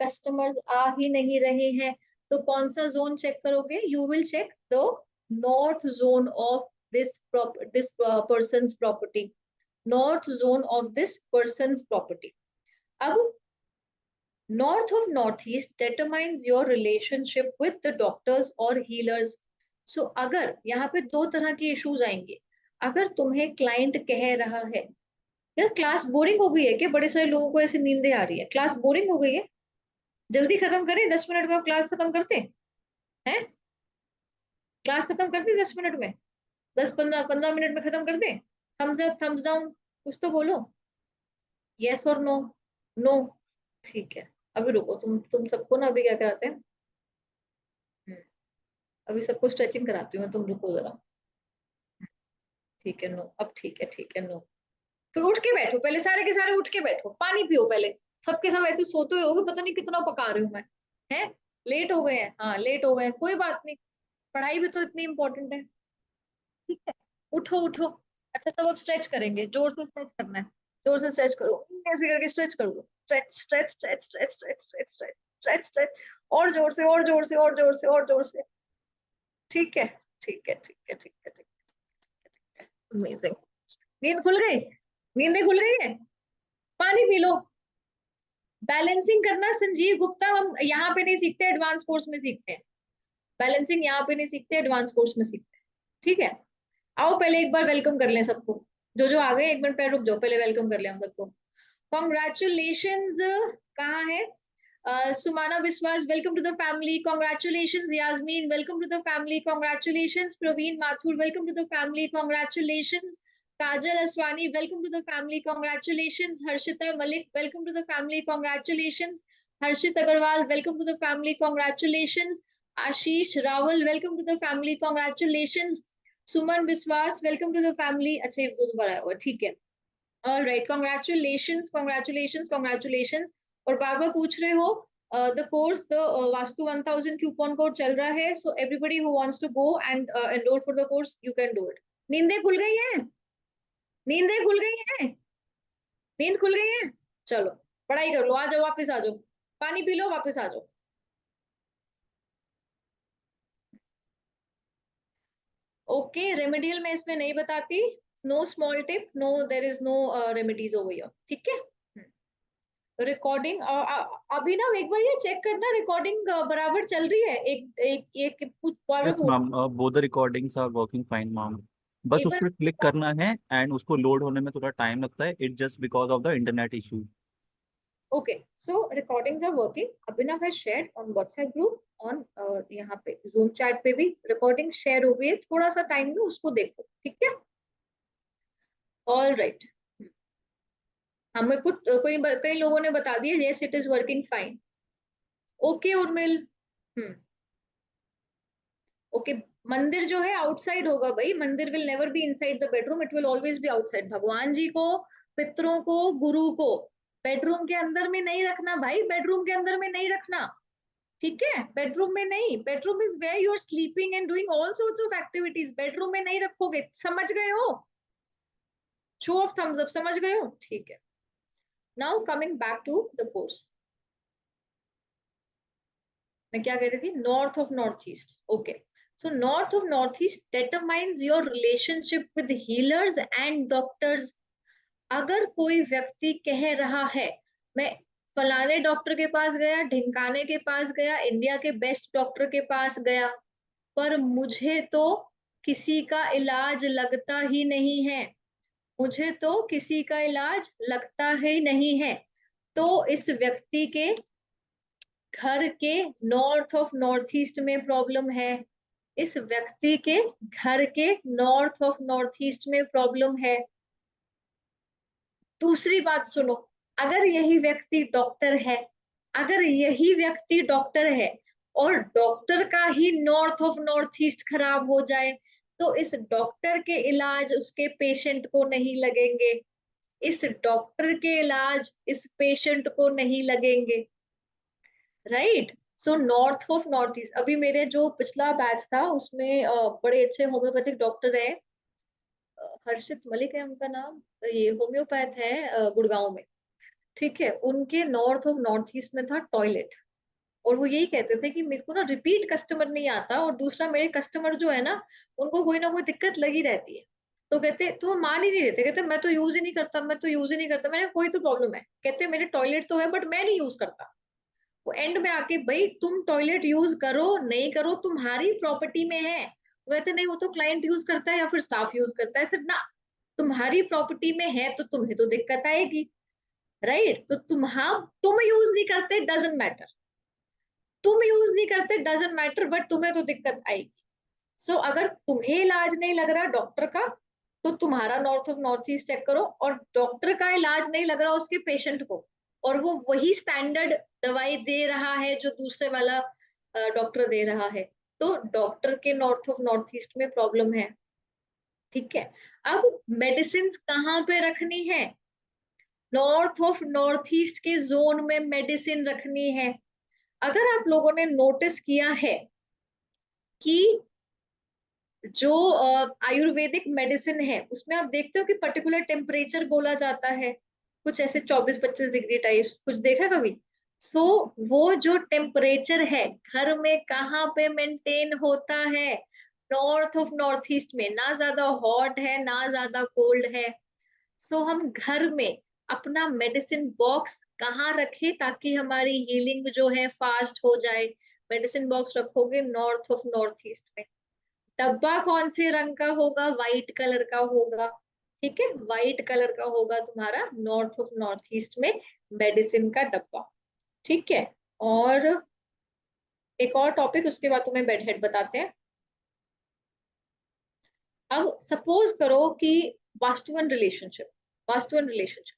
customers आ ही नहीं रहे हैं, तो कौन सा zone check करोगे? You will check the north zone of this person's property. North zone of this person's property. अब north of northeast determines your relationship with the doctors or healers. सो अगर यहाँ पे दो तरह के इश्यूज आएंगे. अगर तुम्हें क्लाइंट कह रहा है यार क्लास बोरिंग हो गई है, कि बड़े सारे लोगों को ऐसे नींदें आ रही है, क्लास बोरिंग हो गई है, जल्दी खत्म करें, 10 मिनट में क्लास खत्म करते हैं, क्लास खत्म करते 10 मिनट में, 10-15 मिनट में खत्म कर दे. थम्स अप, थम्स डाउन, कुछ तो बोलो. यस और नो? नो. ठीक है, अभी रुको, तुम सबको ना अभी क्या कराते हैं, अभी सबको स्ट्रेचिंग कराती हूँ मैं, तुम रुको जरा. ठीक है, नो. अब ठीक है, नो. फिर उठ के बैठो, पहले सारे के सारे उठ के बैठो, पानी पियो पहले. सबके सब ऐसे सोते हुए होगे, पता नहीं कितना पका रही हूँ मैं, है? लेट हो गए हैं, हाँ लेट हो गए हैं, कोई बात नहीं, पढ़ाई भी तो इतनी इंपॉर्टेंट है. ठीक है, उठो उठो. अच्छा, सब अब स्ट्रेच करेंगे, जोर से स्ट्रेच करना है, जोर से स्ट्रेच करो, ऐसे करके स्ट्रेच कर दो. Stretch stretch stretch stretch stretch stretch stretch stretch stretch, और जोर से और जोर से और जोर से और जोर से. ठीक है, ठीक है, ठीक है, ठीक है, ठीक है. अमेजिंग. नींद खुल गई? नींदें खुल गई है? पानी पी लो. बैलेंसिंग करना संजीव गुप्ता हम यहाँ पे नहीं सीखते, एडवांस कोर्स में सीखते हैं. बैलेंसिंग यहाँ पे नहीं सीखते, एडवांस कोर्स में सीखते हैं. ठीक है, आओ पहले एक बार वेलकम कर लें सबको. जो आ गए एक मिनट पहले रुक जाओ, पहले वेलकम कर लें हम सबको. कॉन्ग्रेचुलेशंस. कहाँ है Sumana Vishwas? Welcome to the family. Congratulations Yasmin. Welcome to the family. Congratulations Praveen Mathur. Welcome to the family. Congratulations Kajal Aswani, welcome to the family. Congratulations. Harshita Malik, welcome to the family. Congratulations. Harshit Agarwal, welcome to the family. Congratulations. Ashish Rawal, welcome to the family. Congratulations. Suman Biswas, welcome to the family. अच्छा, एक दो दोबारा हुआ, ठीक है. All right, congratulations, congratulations, congratulations. और बार बार पूछ रहे हो, the course, the Vastu 1000 coupon code चल रहा है. So everybody who wants to go and enroll for the course, you can do it. नींदें खुल गई हैं? नींदें खुल गई हैं? नींद खुल गई है? चलो पढ़ाई कर लो, आ जाओ, वापस आ जाओ, पानी पी लो, वापस आ जाओ. ओके, रेमेडियल मैं इसमें नहीं बताती. No small tip, no, there is no remedies over here. ठीक है. रिकॉर्डिंग अभी ना एक बार ये चेक करना, रिकॉर्डिंग बराबर चल रही है? एक yes ma'am, both the recordings are working fine ma'am. बस उस पर क्लिक करना है एंड उसको लोड होने में थोड़ा टाइम लगता है. It just because of the internet issue. Okay, so recordings are working. Abhinav has shared on WhatsApp group on, और यहाँ पे जूम चैट पे भी रिकॉर्डिंग शेयर हो गई है, थोड़ा सा टाइम लो उसको देखो, ठीक है। ऑल राइट, हमें कुछ कई लोगों ने बता दिया yes it is working fine. Okay Urmil, okay. मंदिर जो है आउटसाइड होगा भाई, मंदिर will never be inside the bedroom, it will always be outside. भगवान जी को, पितरों को, गुरु को बेडरूम के अंदर में नहीं रखना भाई, बेडरूम के अंदर में नहीं रखना, ठीक है। बेडरूम में नहीं, bedroom is where you are sleeping and doing all sorts of activities, bedroom में नहीं रखोगे, समझ गए हो? शो ऑफ थम्स अप, समझ गए हो, ठीक है। Now coming back to the course, मैं क्या कह रही थी, north of north east, okay. So north of north east determines your relationship with healers and doctors. अगर कोई व्यक्ति कह रहा है मैं फलाने डॉक्टर के पास गया, ढिमकाने के पास गया, इंडिया के बेस्ट डॉक्टर के पास गया, पर मुझे तो किसी का इलाज लगता ही नहीं है, मुझे तो किसी का इलाज लगता ही नहीं है, तो इस व्यक्ति के घर के नॉर्थ ऑफ नॉर्थ ईस्ट में प्रॉब्लम है, इस व्यक्ति के घर के नॉर्थ ऑफ नॉर्थ ईस्ट में प्रॉब्लम है। दूसरी बात सुनो, अगर यही व्यक्ति डॉक्टर है, अगर यही व्यक्ति डॉक्टर है और डॉक्टर का ही नॉर्थ ऑफ नॉर्थ ईस्ट खराब हो जाए, तो इस डॉक्टर के इलाज उसके पेशेंट को नहीं लगेंगे, इस डॉक्टर के इलाज इस पेशेंट को नहीं लगेंगे, right. So north of north east, अभी मेरे जो पिछला बैच था उसमें बड़े अच्छे होम्योपैथिक डॉक्टर है, हर्षित मलिक है उनका नाम, ये होम्योपैथ है गुड़गांव में, ठीक है। उनके नॉर्थ ऑफ नॉर्थ ईस्ट में था टॉयलेट, और वो यही कहते थे कि मेरे को ना रिपीट कस्टमर नहीं आता, और दूसरा मेरे कस्टमर जो है ना कोई दिक्कत लगी रहती है, तो कहते, तो वो मान ही नहीं रहते, कहते मैं तो यूज ही नहीं करता, मैं तो यूज ही नहीं करता, मैंने कोई तो प्रॉब्लम है, कहते मेरे टॉयलेट तो है बट मैं नहीं यूज करता। वो एंड में आके, भाई तुम टॉयलेट यूज करो नहीं करो तुम्हारी प्रॉपर्टी में है, वो कहते नहीं वो तो क्लाइंट यूज करता है या फिर स्टाफ यूज करता है, सिर्फ ना तुम्हारी प्रॉपर्टी में है तो तुम्हें तो दिक्कत आएगी, राइट। तो तुम यूज नहीं करते डजंट मैटर, तुम यूज नहीं करते डजंट मैटर, बट तुम्हें तो दिक्कत आएगी। सो अगर तुम्हें इलाज नहीं लग रहा डॉक्टर का, तो तुम्हारा north of north east check करो, और डॉक्टर का इलाज नहीं लग रहा उसके पेशेंट को, और वो वही स्टैंडर्ड दवाई दे रहा है जो दूसरे वाला डॉक्टर दे रहा है, तो डॉक्टर के नॉर्थ ऑफ नॉर्थ ईस्ट में प्रॉब्लम है, ठीक है। अब मेडिसिन कहाँ पे रखनी है, नॉर्थ ऑफ नॉर्थ ईस्ट के जोन में मेडिसिन रखनी है। अगर आप लोगों ने नोटिस किया है कि जो आयुर्वेदिक मेडिसिन है उसमें आप देखते हो कि पर्टिकुलर टेम्परेचर बोला जाता है, कुछ ऐसे 24-25 डिग्री टाइप्स, कुछ देखा कभी? सो वो जो टेम्परेचर है घर में कहाँ पे मेंटेन होता है, नॉर्थ ऑफ नॉर्थ ईस्ट में, ना ज्यादा हॉट है ना ज्यादा कोल्ड है। सो हम घर में अपना मेडिसिन बॉक्स कहाँ रखें ताकि हमारी हीलिंग जो है फास्ट हो जाए, मेडिसिन बॉक्स रखोगे नॉर्थ ऑफ नॉर्थ ईस्ट में। डब्बा कौन से रंग का होगा, व्हाइट कलर का होगा, ठीक है, व्हाइट कलर का होगा तुम्हारा नॉर्थ ऑफ नॉर्थ ईस्ट में मेडिसिन का डब्बा, ठीक है। और एक और टॉपिक, उसके बाद तुम्हें बेड हेड बताते हैं। अब सपोज करो कि वास्तुवन रिलेशनशिप, वास्तुवन रिलेशनशिप,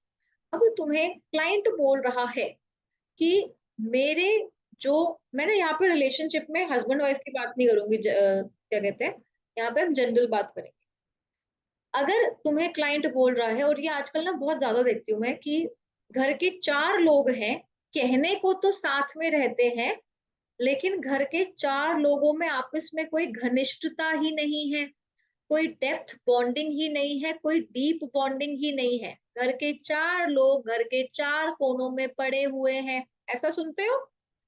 अब तुम्हें क्लाइंट बोल रहा है कि मेरे जो, मैंने यहाँ पे रिलेशनशिप में हस्बैंड वाइफ की बात नहीं करूंगी, क्या कहते हैं, यहाँ पे हम जनरल बात करेंगे। अगर तुम्हें क्लाइंट बोल रहा है, और ये आजकल ना बहुत ज्यादा देखती हूँ मैं, कि घर के 4 लोग हैं, कहने को तो साथ में रहते हैं, लेकिन घर के 4 लोगों में आपस में कोई घनिष्ठता ही नहीं है, कोई डेप्थ बॉन्डिंग ही नहीं है, कोई डीप बॉन्डिंग ही नहीं है, घर के 4 लोग घर के 4 कोनों में पड़े हुए हैं। ऐसा सुनते हो?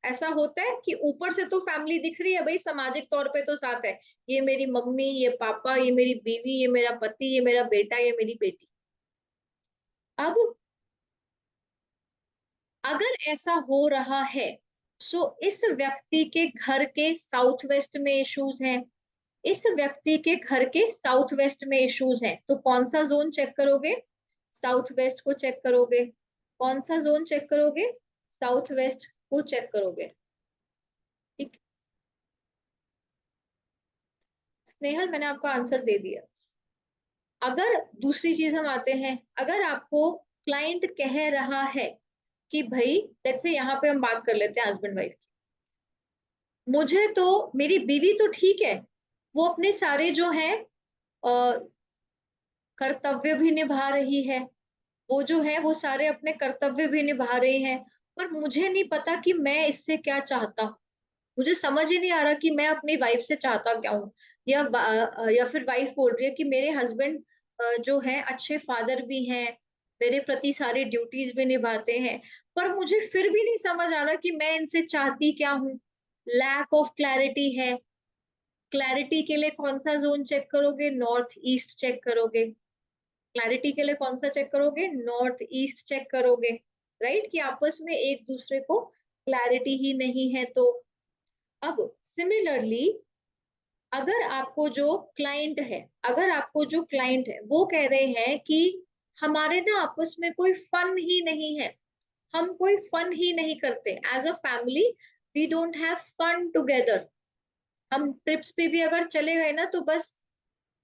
ऐसा होता है कि ऊपर से तो फैमिली दिख रही है भाई, सामाजिक तौर पे तो साथ है, ये मेरी मम्मी, ये पापा, ये मेरी बीवी, ये मेरा पति, ये मेरा बेटा, ये मेरी बेटी। अब अगर ऐसा हो रहा है, सो इस व्यक्ति के घर के साउथ वेस्ट में इश्यूज हैं, इस व्यक्ति के घर के साउथ वेस्ट में इश्यूज हैं, तो कौन सा जोन चेक करोगे, साउथ वेस्ट को चेक करोगे, कौन सा जोन चेक करोगे, साउथ वेस्ट को चेक करोगे, ठीक। स्नेहल मैंने आपको आंसर दे दिया। अगर दूसरी चीज हम आते हैं, अगर आपको क्लाइंट कह रहा है कि भाई लेट्स से यहाँ पे हम बात कर लेते हैं हस्बैंड वाइफ की, मुझे तो मेरी बीवी तो ठीक है, वो अपने सारे जो है कर्तव्य भी निभा रही है, वो जो है वो सारे अपने कर्तव्य भी निभा रही है, पर मुझे नहीं पता कि मैं इससे क्या चाहता हूँ। मुझे समझ ही नहीं आ रहा कि मैं अपनी वाइफ से चाहता क्या हूँ। या फिर वाइफ बोल रही है कि मेरे हस्बैंड जो है अच्छे फादर भी हैं, मेरे प्रति सारी ड्यूटीज भी निभाते हैं, पर मुझे फिर भी नहीं समझ आ रहा कि मैं इनसे चाहती क्या हूँ। लैक ऑफ क्लैरिटी है। क्लैरिटी के लिए कौन सा जोन चेक करोगे? नॉर्थ ईस्ट चेक करोगे। क्लैरिटी के लिए कौन सा चेक करोगे? नॉर्थ ईस्ट चेक करोगे, राइट? कि आपस में एक दूसरे को क्लैरिटी ही नहीं है। तो अब सिमिलरली अगर आपको जो क्लाइंट है वो कह रहे हैं कि हमारे ना आपस में कोई फन ही नहीं है, हम कोई फन ही नहीं करते as a family, we don't have fun together. हम ट्रिप्स पे भी अगर चले गए ना तो बस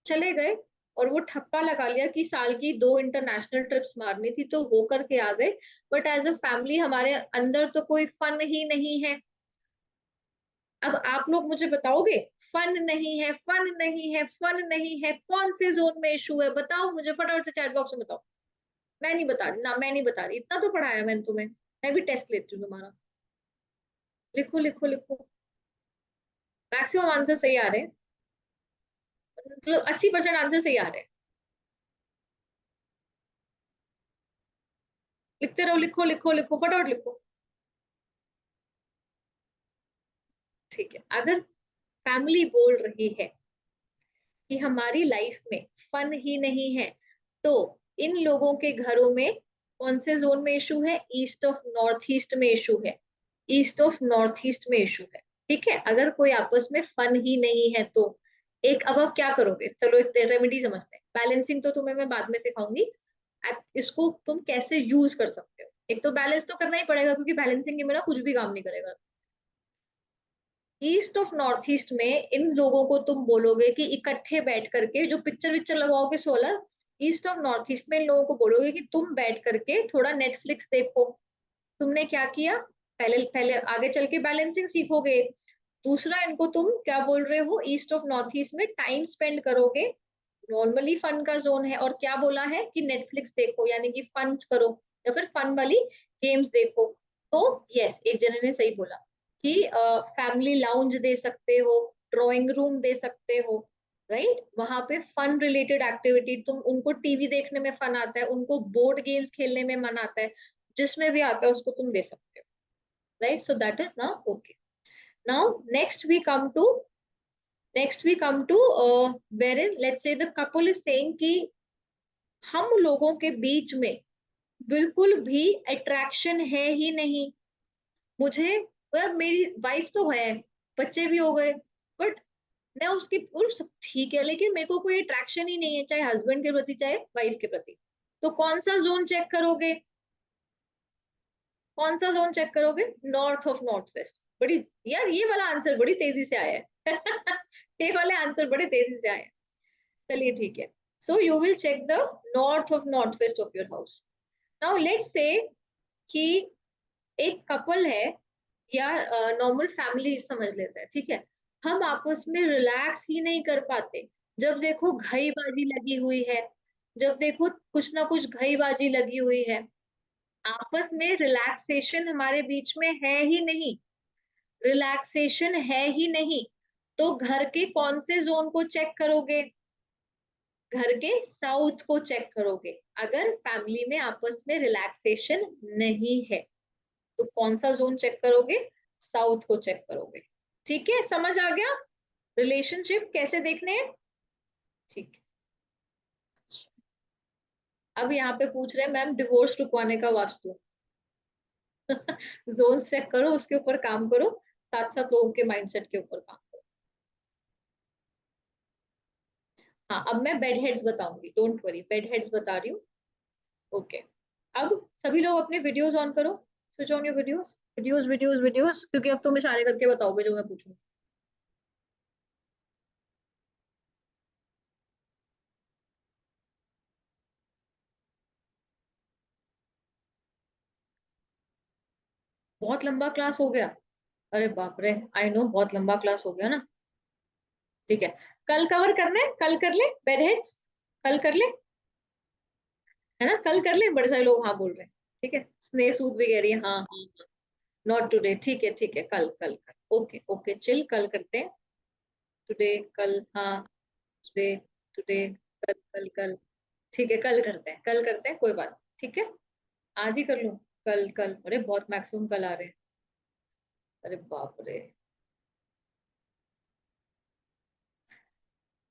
चले गए और वो ठप्पा लगा लिया कि साल की 2 इंटरनेशनल ट्रिप्स मारनी थी तो वो करके आ गए, बट एज अ फैमिली हमारे अंदर तो कोई फन ही नहीं है। अब आप लोग मुझे बताओगे फन नहीं है, फन नहीं है, फन नहीं है, कौन से जोन में इशू है? बताओ मुझे फटाफट से चैट बॉक्स में बताओ। मैं नहीं बता रही ना, मैं नहीं बता रही, इतना तो पढ़ाया मैंने तुम्हें, मैं भी टेस्ट लेती हूँ तुम्हारा। लिखो लिखो लिखो। मैक्सिमम आंसर सही आ रहे हैं, मतलब 80% आंसर सही आ रहे हैं। लिखते रहो, लिखो लिखो लिखो, फटाफट लिखो। ठीक है, अगर फैमिली बोल रही है कि हमारी लाइफ में फन ही नहीं है, तो इन लोगों के घरों में कौन से जोन में इशू है? ईस्ट ऑफ नॉर्थ ईस्ट में इशू है। ईस्ट ऑफ नॉर्थ ईस्ट में इशू है। ठीक है, अगर कोई आपस में फन ही नहीं है तो एक, अब आप क्या करोगे? चलो एक रेमेडी समझते हैं। बैलेंसिंग तो तुम्हें मैं बाद में सिखाऊंगी, इसको तुम कैसे यूज कर सकते हो। एक तो बैलेंस तो करना ही पड़ेगा क्योंकि बैलेंसिंग के बिना कुछ भी काम नहीं करेगा। ईस्ट ऑफ नॉर्थ ईस्ट में इन लोगों को तुम बोलोगे कि इकट्ठे बैठ करके जो पिक्चर विक्चर लगाओगे 16, ईस्ट ऑफ नॉर्थ ईस्ट में इन लोगों को बोलोगे कि तुम बैठ करके थोड़ा नेटफ्लिक्स देखो। तुमने क्या किया? पहले पहले आगे चल के बैलेंसिंग सीखोगे। दूसरा, इनको तुम क्या बोल रहे हो? ईस्ट ऑफ नॉर्थ ईस्ट में टाइम स्पेंड करोगे, नॉर्मली फन का जोन है, और क्या बोला है कि नेटफ्लिक्स देखो, यानी कि फन करो या फिर फन वाली गेम्स देखो। तो यस, एक जने ने सही बोला कि फैमिली लाउंज दे सकते हो, ड्राइंग रूम दे सकते हो, राइट? वहां पे फन रिलेटेड एक्टिविटी, तुम उनको टीवी देखने में फन आता है, उनको बोर्ड गेम्स खेलने में मन आता है, जिसमें भी आता है उसको तुम दे सकते हो, right? So that is now okay. Now next we come to wherein let's say the couple is saying कि हम लोगों के बीच में बिल्कुल भी अट्रैक्शन है ही नहीं। मुझे, यार मेरी वाइफ तो है, बच्चे भी हो गए, बट मैं उसकी उर्फ सब ठीक है, लेकिन मेरे को कोई अट्रैक्शन ही नहीं है, चाहे हस्बैंड के प्रति चाहे वाइफ के प्रति। तो कौन सा जोन चेक करोगे? कौन सा जोन चेक करोगे? North of north waste. बड़ी, यार ये वाला आंसर बड़ी तेजी से आया है ये वाले आंसर बड़े तेजी से आए हैं। चलिए ठीक है, so you will check the north of north west of your house. Now let's say कि एक कपल है या नॉर्मल फैमिली समझ लेते हैं, ठीक है? हम आपस में रिलैक्स ही नहीं कर पाते। जब देखो घईबाजी लगी हुई है, जब देखो कुछ ना कुछ घईबाजी लगी हुई है, आपस में रिलैक्सेशन हमारे बीच में है ही नहीं। रिलैक्सेशन है ही नहीं, तो घर के कौन से जोन को चेक करोगे? घर के साउथ को चेक करोगे। अगर फैमिली में आपस में रिलैक्सेशन नहीं है तो कौन सा जोन चेक करोगे? साउथ को चेक करोगे। ठीक है, समझ आ गया रिलेशनशिप कैसे देखने हैं? ठीक है। अब यहाँ पे पूछ रहे हैं मैम डिवोर्स रुकवाने का वास्तु जोन चेक करो, उसके ऊपर काम करो, साथ साथ लोगों के माइंडसेट के ऊपर काम करो। हाँ, अब मैं बेड हेड्स बताऊंगी, डोंट वरी, बेड हेड्स बता रही हूँ। ओके, अब सभी लोग अपने वीडियोस ऑन करो, switch on your videos, videos videos videos, क्योंकि अब तुम इशारे करके बताओगे जो मैं पूछूंगी। बहुत लंबा क्लास हो गया, अरे बाप रे, आई नो बहुत लंबा क्लास हो गया ना। ठीक है, कल कवर करना है, कल कर ले बेड हेड्स, कल कर ले, है ना, कल कर ले, बड़े सारे लोग हाँ बोल रहे हैं। ठीक है, स्नेह सूद भी कह रही है हाँ हाँ, नॉट टुडे, ठीक है, कल कल कल, ओके ओके चिल, कल करते हैं, टुडे कल, हाँ टुडे, टुडे कल कल कल, ठीक है कल करते हैं, कल करते हैं, कोई बात नहीं, ठीक है, आज ही कर लूं, कल कल, अरे बहुत मैक्सिमम कल आ रहे हैं, अरे बाप रे,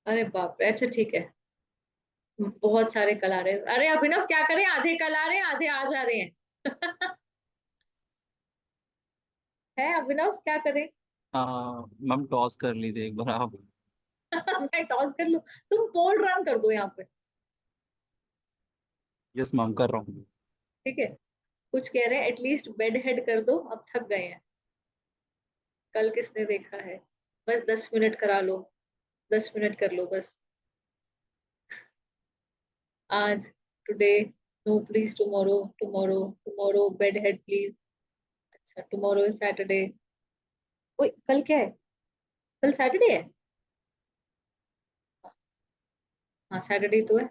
अरे बाप रे, अच्छा ठीक है, बहुत सारे कल आ रहे हैं, अरे अभिनव क्या करें, आधे कल आ रहे हैं, आधे आज आ रहे हैं। है अभिनव, क्या करें? मैम टॉस कर लीजिए एक बार आप। मैं टॉस कर लूं, तुम पोल रन कर दो यहाँ पे। यस मैम कर रहा हूँ। ठीक है, कुछ कह रहे हैं एटलीस्ट बेड हेड कर दो, अब थक गए हैं, कल किसने देखा है, बस 10 मिनट करा लो, 10 मिनट कर लो बस, आज, today, no please tomorrow, tomorrow, tomorrow bed head please, अच्छा टुमारो इज सैटरडे, ओए कल क्या है, कल सैटरडे है, हाँ सैटरडे तो है,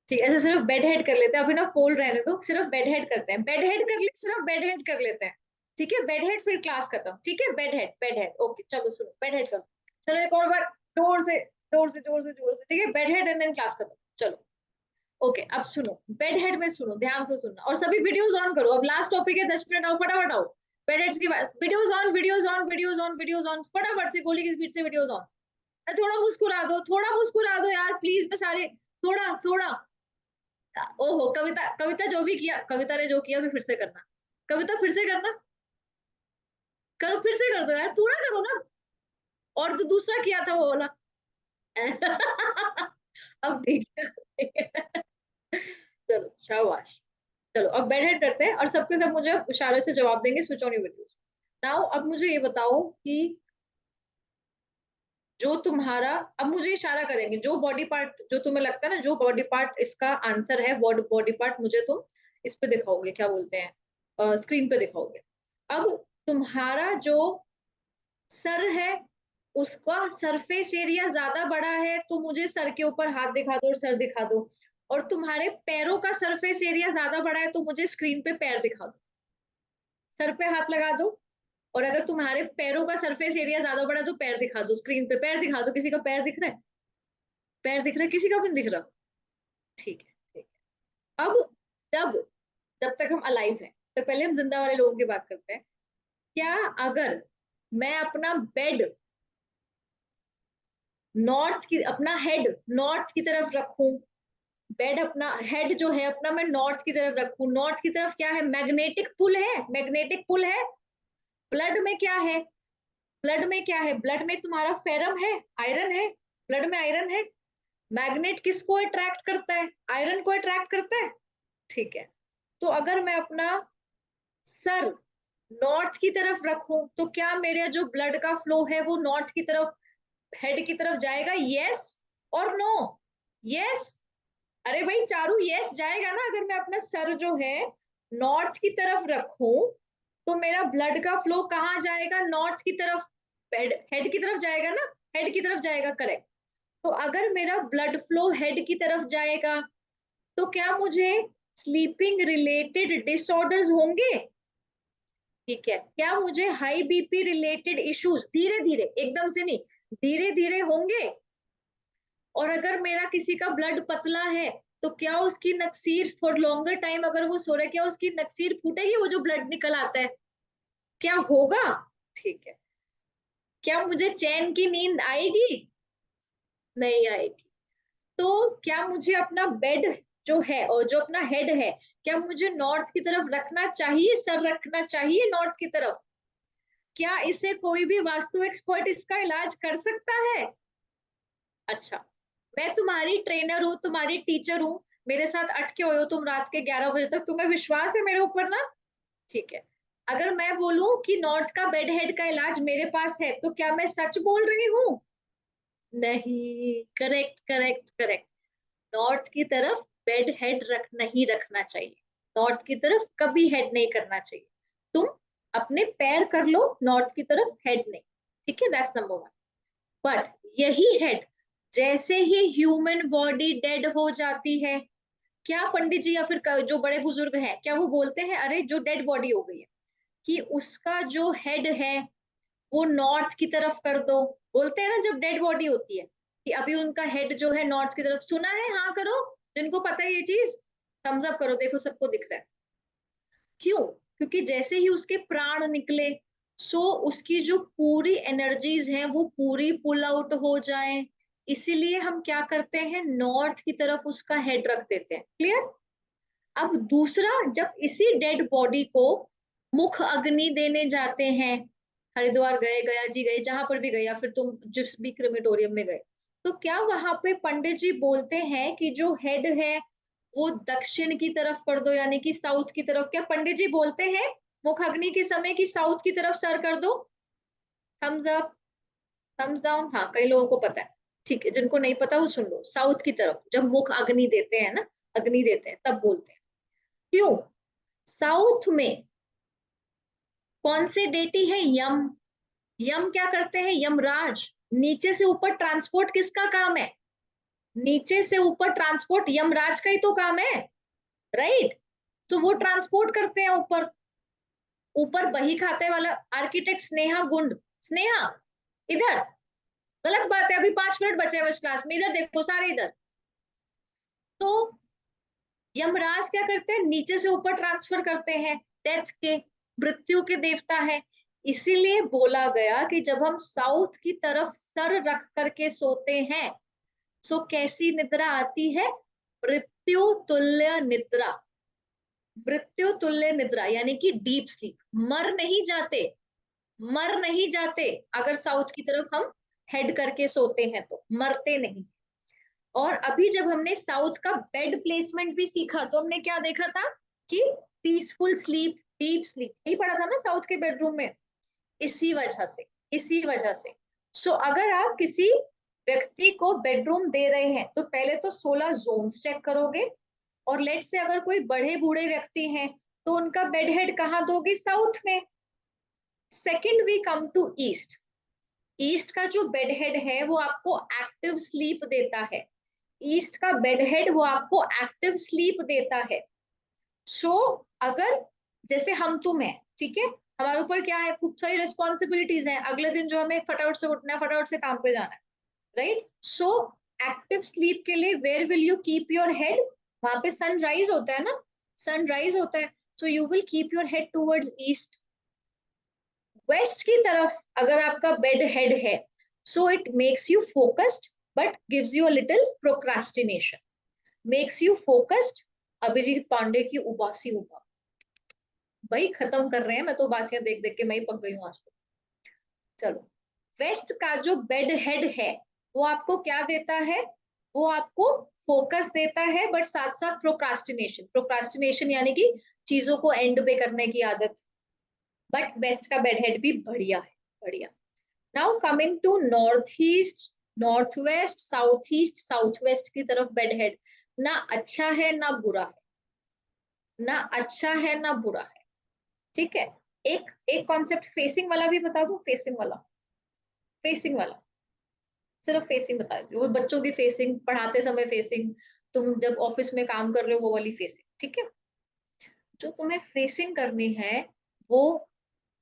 ठीक है, ऐसा सिर्फ बेड हेड कर लेते हैं, अभी ना पोल रहने दो, सिर्फ बेड हेड करते हैं, बेड हेड कर ले, सिर्फ बेड हेड कर लेते हैं, ठीक है, बेड हेड, फिर क्लास खत्म, ठीक है, bed head, bed head, okay चलो सुनो, बेड हेड करो, चलो एक और बार, जोर से जोर से जोर से जोर से, ठीक है, bed head and then class खत्म, चलो, ओके अब सुनो, बेड हेड में सुनो, ध्यान से सुनना, और सभी वीडियोस ऑन करो, अब लास्ट टॉपिक है, 10 मिनट आओ, फटाफट आओ, बेड हेड्स की बात, videos on, videos on, videos on, videos on, फटाफट से गोली की स्पीड से वीडियोस ऑन, थोड़ा मुस्कुरा दो, थोड़ा मुस्कुरा दो यार प्लीज, मैं सारे, थोड़ा थोड़ा, ओहो कविता, कविता जो भी किया, कविता ने जो किया भी फिर से करना, कविता फिर से करना, करो फिर से कर दो यार, पूरा करो ना, और जो दूसरा किया था वो वाला। अब ठीक है, चलो शाबाश, चलो अब बेड हेड करते हैं, और सबके सब मुझे इशारे से जवाब देंगे, switch on your videos now, अब मुझे ये बताओ कि जो तुम्हारा, अब मुझे इशारा करेंगे, जो बॉडी पार्ट जो तुम्हें लगता है ना, जो बॉडी पार्ट इसका आंसर है, वो बॉडी पार्ट मुझे तुम इस पे दिखाओगे, क्या बोलते हैं, स्क्रीन पे दिखाओगे, अब तुम्हारा जो सर है, उसका सरफेस एरिया ज्यादा बड़ा है, तो मुझे सर के ऊपर हाथ दिखा दो और सर दिखा दो, और तुम्हारे पैरों का सरफेस एरिया ज्यादा बड़ा है, तो मुझे स्क्रीन पे पैर दिखा दो, सर पे हाथ लगा दो, और अगर तुम्हारे पैरों का सरफेस एरिया ज्यादा बड़ा है तो पैर दिखा दो, स्क्रीन पे पैर दिखा दो, किसी का पैर दिख रहा है, पैर दिख रहा है, किसी का भी नहीं दिख रहा, ठीक है ठीक है, अब जब जब तक हम अलाइव हैं, तो पहले हम जिंदा वाले लोगों की बात करते हैं, क्या अगर मैं अपना बेड नॉर्थ की, अपना हेड नॉर्थ की तरफ रखूं, बेड अपना हेड जो है अपना मैं नॉर्थ की तरफ रखूं, नॉर्थ की तरफ क्या है, मैग्नेटिक पुल है, मैग्नेटिक पुल है, ब्लड में क्या है, ब्लड में क्या है, ब्लड में तुम्हारा फेरम है, आयरन है, ब्लड में आयरन है, मैग्नेट किसको अट्रैक्ट करता है, आयरन को अट्रैक्ट करता है, ठीक है, तो अगर मैं अपना सर नॉर्थ की तरफ रखूं, तो क्या मेरा जो ब्लड का फ्लो है वो नॉर्थ की तरफ, हेड की तरफ जाएगा, यस और नो, यस, अरे भाई चारू यस जाएगा ना, अगर मैं अपना सर जो है नॉर्थ की तरफ रखूं, तो मेरा ब्लड का फ्लो कहाँ जाएगा, नॉर्थ की तरफ, हेड की तरफ जाएगा ना, हेड की तरफ जाएगा, करेक्ट, तो अगर मेरा ब्लड फ्लो हेड की तरफ जाएगा, तो क्या मुझे स्लीपिंग रिलेटेड डिसऑर्डर्स होंगे, ठीक है, क्या मुझे हाई बीपी रिलेटेड इश्यूज धीरे धीरे, एकदम से नहीं, धीरे धीरे होंगे, और अगर मेरा किसी का ब्लड पतला है, तो क्या उसकी नक्सीर फॉर लॉन्गर टाइम अगर वो सो रहा है, क्या उसकी नक्सीर फूटेगी, वो जो ब्लड निकल आता है, क्या होगा, ठीक है, क्या मुझे चैन की नींद आएगी, नहीं आएगी, तो क्या मुझे अपना बेड जो है और जो अपना हेड है, क्या मुझे नॉर्थ की तरफ रखना चाहिए, सर रखना चाहिए नॉर्थ की तरफ, क्या इसे कोई भी वास्तु एक्सपर्ट इसका इलाज कर सकता है, अच्छा, मैं तुम्हारी ट्रेनर हूँ, तुम्हारी टीचर हूँ, मेरे साथ अटके हुए हो तुम रात के 11 बजे तक, तुम्हें विश्वास है मेरे ऊपर ना, ठीक है, अगर मैं बोलूं कि नॉर्थ का बेड हेड का इलाज मेरे पास है, तो क्या मैं सच बोल रही हूँ, नहीं, करेक्ट करेक्ट करेक्ट, नॉर्थ की तरफ बेड हेड नहीं रखना चाहिए, नॉर्थ की तरफ कभी हेड नहीं करना चाहिए, तुम अपने पैर कर लो नॉर्थ की तरफ, हेड नहीं, ठीक है, दैट्स नंबर 1। बट यही हेड जैसे ही ह्यूमन बॉडी डेड हो जाती है, क्या पंडित जी या फिर जो बड़े बुजुर्ग हैं क्या वो बोलते हैं अरे जो डेड बॉडी हो गई है कि उसका जो हेड है वो नॉर्थ की तरफ कर दो? बोलते हैं ना जब डेड बॉडी होती है कि अभी उनका हेड जो है नॉर्थ की तरफ। सुना है? हाँ करो, जिनको पता है ये चीज थम्स अप करो, देखो सबको दिख रहा है। क्यों? क्योंकि जैसे ही उसके प्राण निकले, सो उसकी जो पूरी एनर्जीज हैं वो पूरी पुल आउट हो जाए, इसीलिए हम क्या करते हैं, नॉर्थ की तरफ उसका हेड रख देते हैं। क्लियर? अब दूसरा, जब इसी डेड बॉडी को मुख अग्नि देने जाते हैं, हरिद्वार गए, गया जी गए, जहां पर भी गए, या फिर तुम जिस भी क्रिमेटोरियम में गए, तो क्या वहां पे पंडित जी बोलते हैं कि जो हेड है वो दक्षिण की तरफ कर दो, यानी कि साउथ की तरफ? क्या पंडित जी बोलते हैं मुख अग्नि के समय कि साउथ की तरफ सर कर दो? Thumbs up, thumbs down. हाँ, कई लोगों को पता है, ठीक है, जिनको नहीं पता वो सुन लो। साउथ की तरफ जब मुख अग्नि देते हैं ना, अग्नि देते हैं, तब बोलते हैं। क्यों? साउथ में कौन से डेटी है? यम। यम क्या करते हैं? यमराज। नीचे से ऊपर ट्रांसपोर्ट किसका काम है? नीचे से ऊपर ट्रांसपोर्ट यमराज का ही तो काम है, राइट? तो वो ट्रांसपोर्ट करते हैं ऊपर। ऊपर बही खाते वाला आर्किटेक्ट स्नेहा गुंड, स्नेहा इधर, गलत बात है, अभी 5 मिनट बचे हैं बस क्लास में, इधर देखो सारे इधर। तो यमराज क्या करते हैं? नीचे से ऊपर ट्रांसफर करते हैं, डेथ के, मृत्यु के देवता है। इसीलिए बोला गया कि जब हम साउथ की तरफ सर रख करके सोते हैं, सो कैसी निद्रा आती है? मृत्यु तुल्य निद्रा। मृत्यु तुल्य निद्रा यानी कि डीप स्लीप। मर नहीं जाते, मर नहीं जाते। अगर साउथ की तरफ हम हेड करके सोते हैं तो मरते नहीं। और अभी जब हमने साउथ का बेड प्लेसमेंट भी सीखा, तो हमने क्या देखा था कि पीसफुल स्लीप, डीप स्लीप, यही पढ़ा था ना साउथ के बेडरूम में। इसी वजह से, इसी वजह से सो अगर आप किसी व्यक्ति को बेडरूम दे रहे हैं तो पहले तो 16 जोन्स चेक करोगे। और लेट से अगर कोई बड़े बूढ़े व्यक्ति हैं तो उनका बेड हेड कहाँ दोगे? साउथ में। Second we come to east. East का जो बेड हेड है वो आपको एक्टिव स्लीप देता है। ईस्ट का बेड हेड वो आपको एक्टिव स्लीप देता है। सो अगर जैसे हम तुम है, ठीक है, हमारे ऊपर क्या है, खूब सारी रिस्पॉन्सिबिलिटीज हैं, अगले दिन जो हमें फटाफट से उठना है, फटाफट से काम पे जाना है, राइट? सो एक्टिव स्लीप के लिए where will you keep your head? वहां पे सनराइज होता है ना, सनराइज होता है, so you will keep your head towards east. West की तरफ अगर आपका बेड हेड है, so it makes you focused but gives you a little procrastination. Makes you focused. Abhijit Pandey की उबासी उबा, भाई खत्म कर रहे हैं, मैं तो उबासियां देख देख के मैं ही पक गई हूँ आज तो। चलो, वेस्ट का जो बेड हेड है वो आपको क्या देता है? वो आपको फोकस देता है, बट साथ साथ प्रोक्रास्टिनेशन। प्रोक्रास्टिनेशन यानी कि चीजों को एंड पे करने की आदत। बट वेस्ट का बेड हेड भी बढ़िया है, बढ़िया। Now coming to north east, north west, south east, south west की तरफ बेड हेड ना अच्छा है ना बुरा है, ना अच्छा है ना बुरा है, ठीक है। एक एक कॉन्सेप्ट फेसिंग वाला भी बता दूं, फेसिंग वाला, फेसिंग वाला, सिर्फ फेसिंग बता दूं, वो बच्चों की फेसिंग, पढ़ाते समय फेसिंग, तुम जब ऑफिस में काम कर रहे हो वो वाली फेसिंग, ठीक है। जो तुम्हें फेसिंग करनी है वो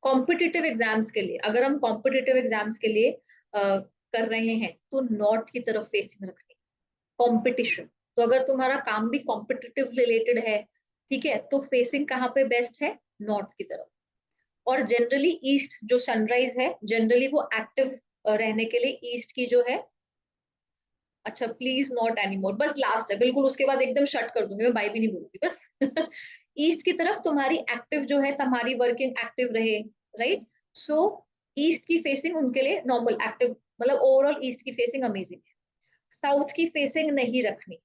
कॉम्पिटिटिव एग्जाम्स के लिए, अगर हम कॉम्पिटिटिव एग्जाम्स के लिए कर रहे हैं तो नॉर्थ की तरफ फेसिंग रखनी, कंपटीशन। तो अगर तुम्हारा काम भी कॉम्पिटिटिव रिलेटेड है, ठीक है, तो फेसिंग कहाँ पे बेस्ट है? नॉर्थ की तरफ। और जनरली ईस्ट जो सनराइज है, जनरली वो एक्टिव रहने के लिए ईस्ट की जो है, अच्छा प्लीज नॉट एनीमोर, बस लास्ट है बिल्कुल, उसके बाद एकदम शट कर दूंगी, मैं बाय भी नहीं बोलूंगी बस। ईस्ट की तरफ तुम्हारी एक्टिव जो है, तुम्हारी वर्किंग एक्टिव रहे, राइट? सो ईस्ट की फेसिंग उनके लिए नॉर्मल एक्टिव, मतलब ओवरऑल ईस्ट की फेसिंग अमेजिंग है। साउथ की फेसिंग नहीं रखनी,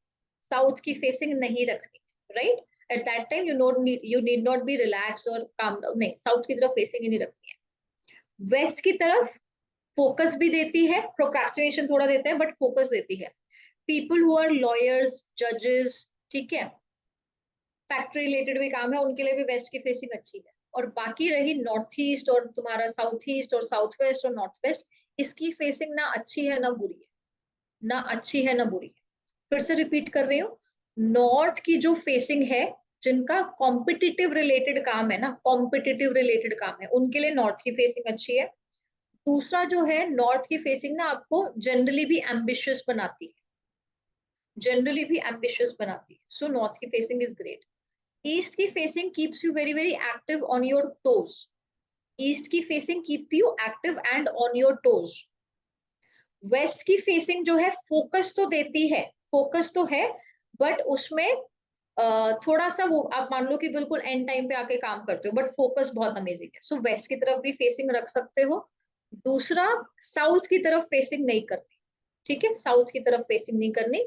साउथ की फेसिंग नहीं रखनी, right? At that time you need not be relaxed और काम डाउन, नहीं, साउथ की तरफ फेसिंग ही नहीं रखनी है। वेस्ट की तरफ फोकस भी देती है, प्रोक्रास्टिनेशन थोड़ा देता है, बट फोकस देती है। पीपल हु आर लॉयर्स, जजेस, ठीक है, फैक्ट्री रिलेटेड भी काम है, उनके लिए भी वेस्ट की फेसिंग अच्छी है। और बाकी रही नॉर्थ ईस्ट और तुम्हारा साउथ ईस्ट और साउथ वेस्ट और नॉर्थ वेस्ट, इसकी फेसिंग ना अच्छी है ना बुरी है, ना अच्छी है ना बुरी है। फिर से रिपीट कर रही हूँ, नॉर्थ की जो फेसिंग है, जिनका कॉम्पिटिटिव रिलेटेड काम है ना, कॉम्पिटिटिव रिलेटेड काम है, उनके लिए नॉर्थ की फेसिंग अच्छी है। दूसरा जो है, नॉर्थ की फेसिंग ना आपको जनरली भी एम्बिशियस बनाती है, जनरली भी एम्बिशियस बनाती है, सो नॉर्थ की फेसिंग इज ग्रेट। ईस्ट की facing keeps you very very active on your toes, east की facing keep you active and on your toes. West की फेसिंग जो है फोकस तो देती है, फोकस तो है, बट उसमें थोड़ा सा वो आप मान लो कि बिल्कुल एंड टाइम पे आके काम करते हो, बट फोकस बहुत अमेजिंग है, सो वेस्ट की तरफ भी फेसिंग रख सकते हो। दूसरा, साउथ की तरफ फेसिंग नहीं करनी, ठीक है, साउथ की तरफ फेसिंग नहीं करनी।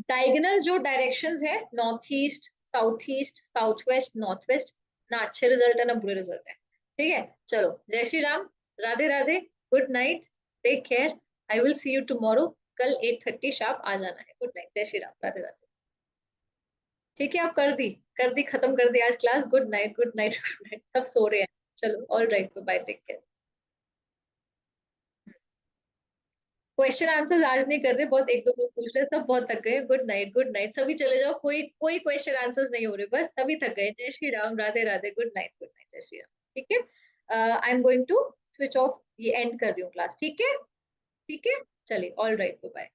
डायगोनल जो डायरेक्शंस है, north east, south waste, north west, ना अच्छे रिजल्ट है ना बुरे रिजल्ट है, ठीक है। चलो, जय Shri Ram, Radhe Radhe, good night, take care, I will see you tomorrow, कल 8:30 शार्प आ जाना है। गुड नाइट, जय श्री राम, राधे राधे। ठीक है, आप कर दी, खत्म कर दी आज class. Good night, good night, good night, सब सो रहे हैं। चलो, ऑल राइट, तो bye, take care. Question answers आज नहीं कर रहे, बहुत एक दो लोग पूछ रहे हैं, सब बहुत थक गए। गुड नाइट, गुड नाइट, सभी चले जाओ, कोई कोई क्वेश्चन आंसर्स नहीं हो रहे, बस सभी थक गए। जय Shri Ram, Radhe Radhe, good night, good night, जय श्री राम। ठीक है, I am going to switch off, ये एंड कर रही हूँ क्लास, ठीक है, ठीक है, चलिए, ऑल राइट, बाय।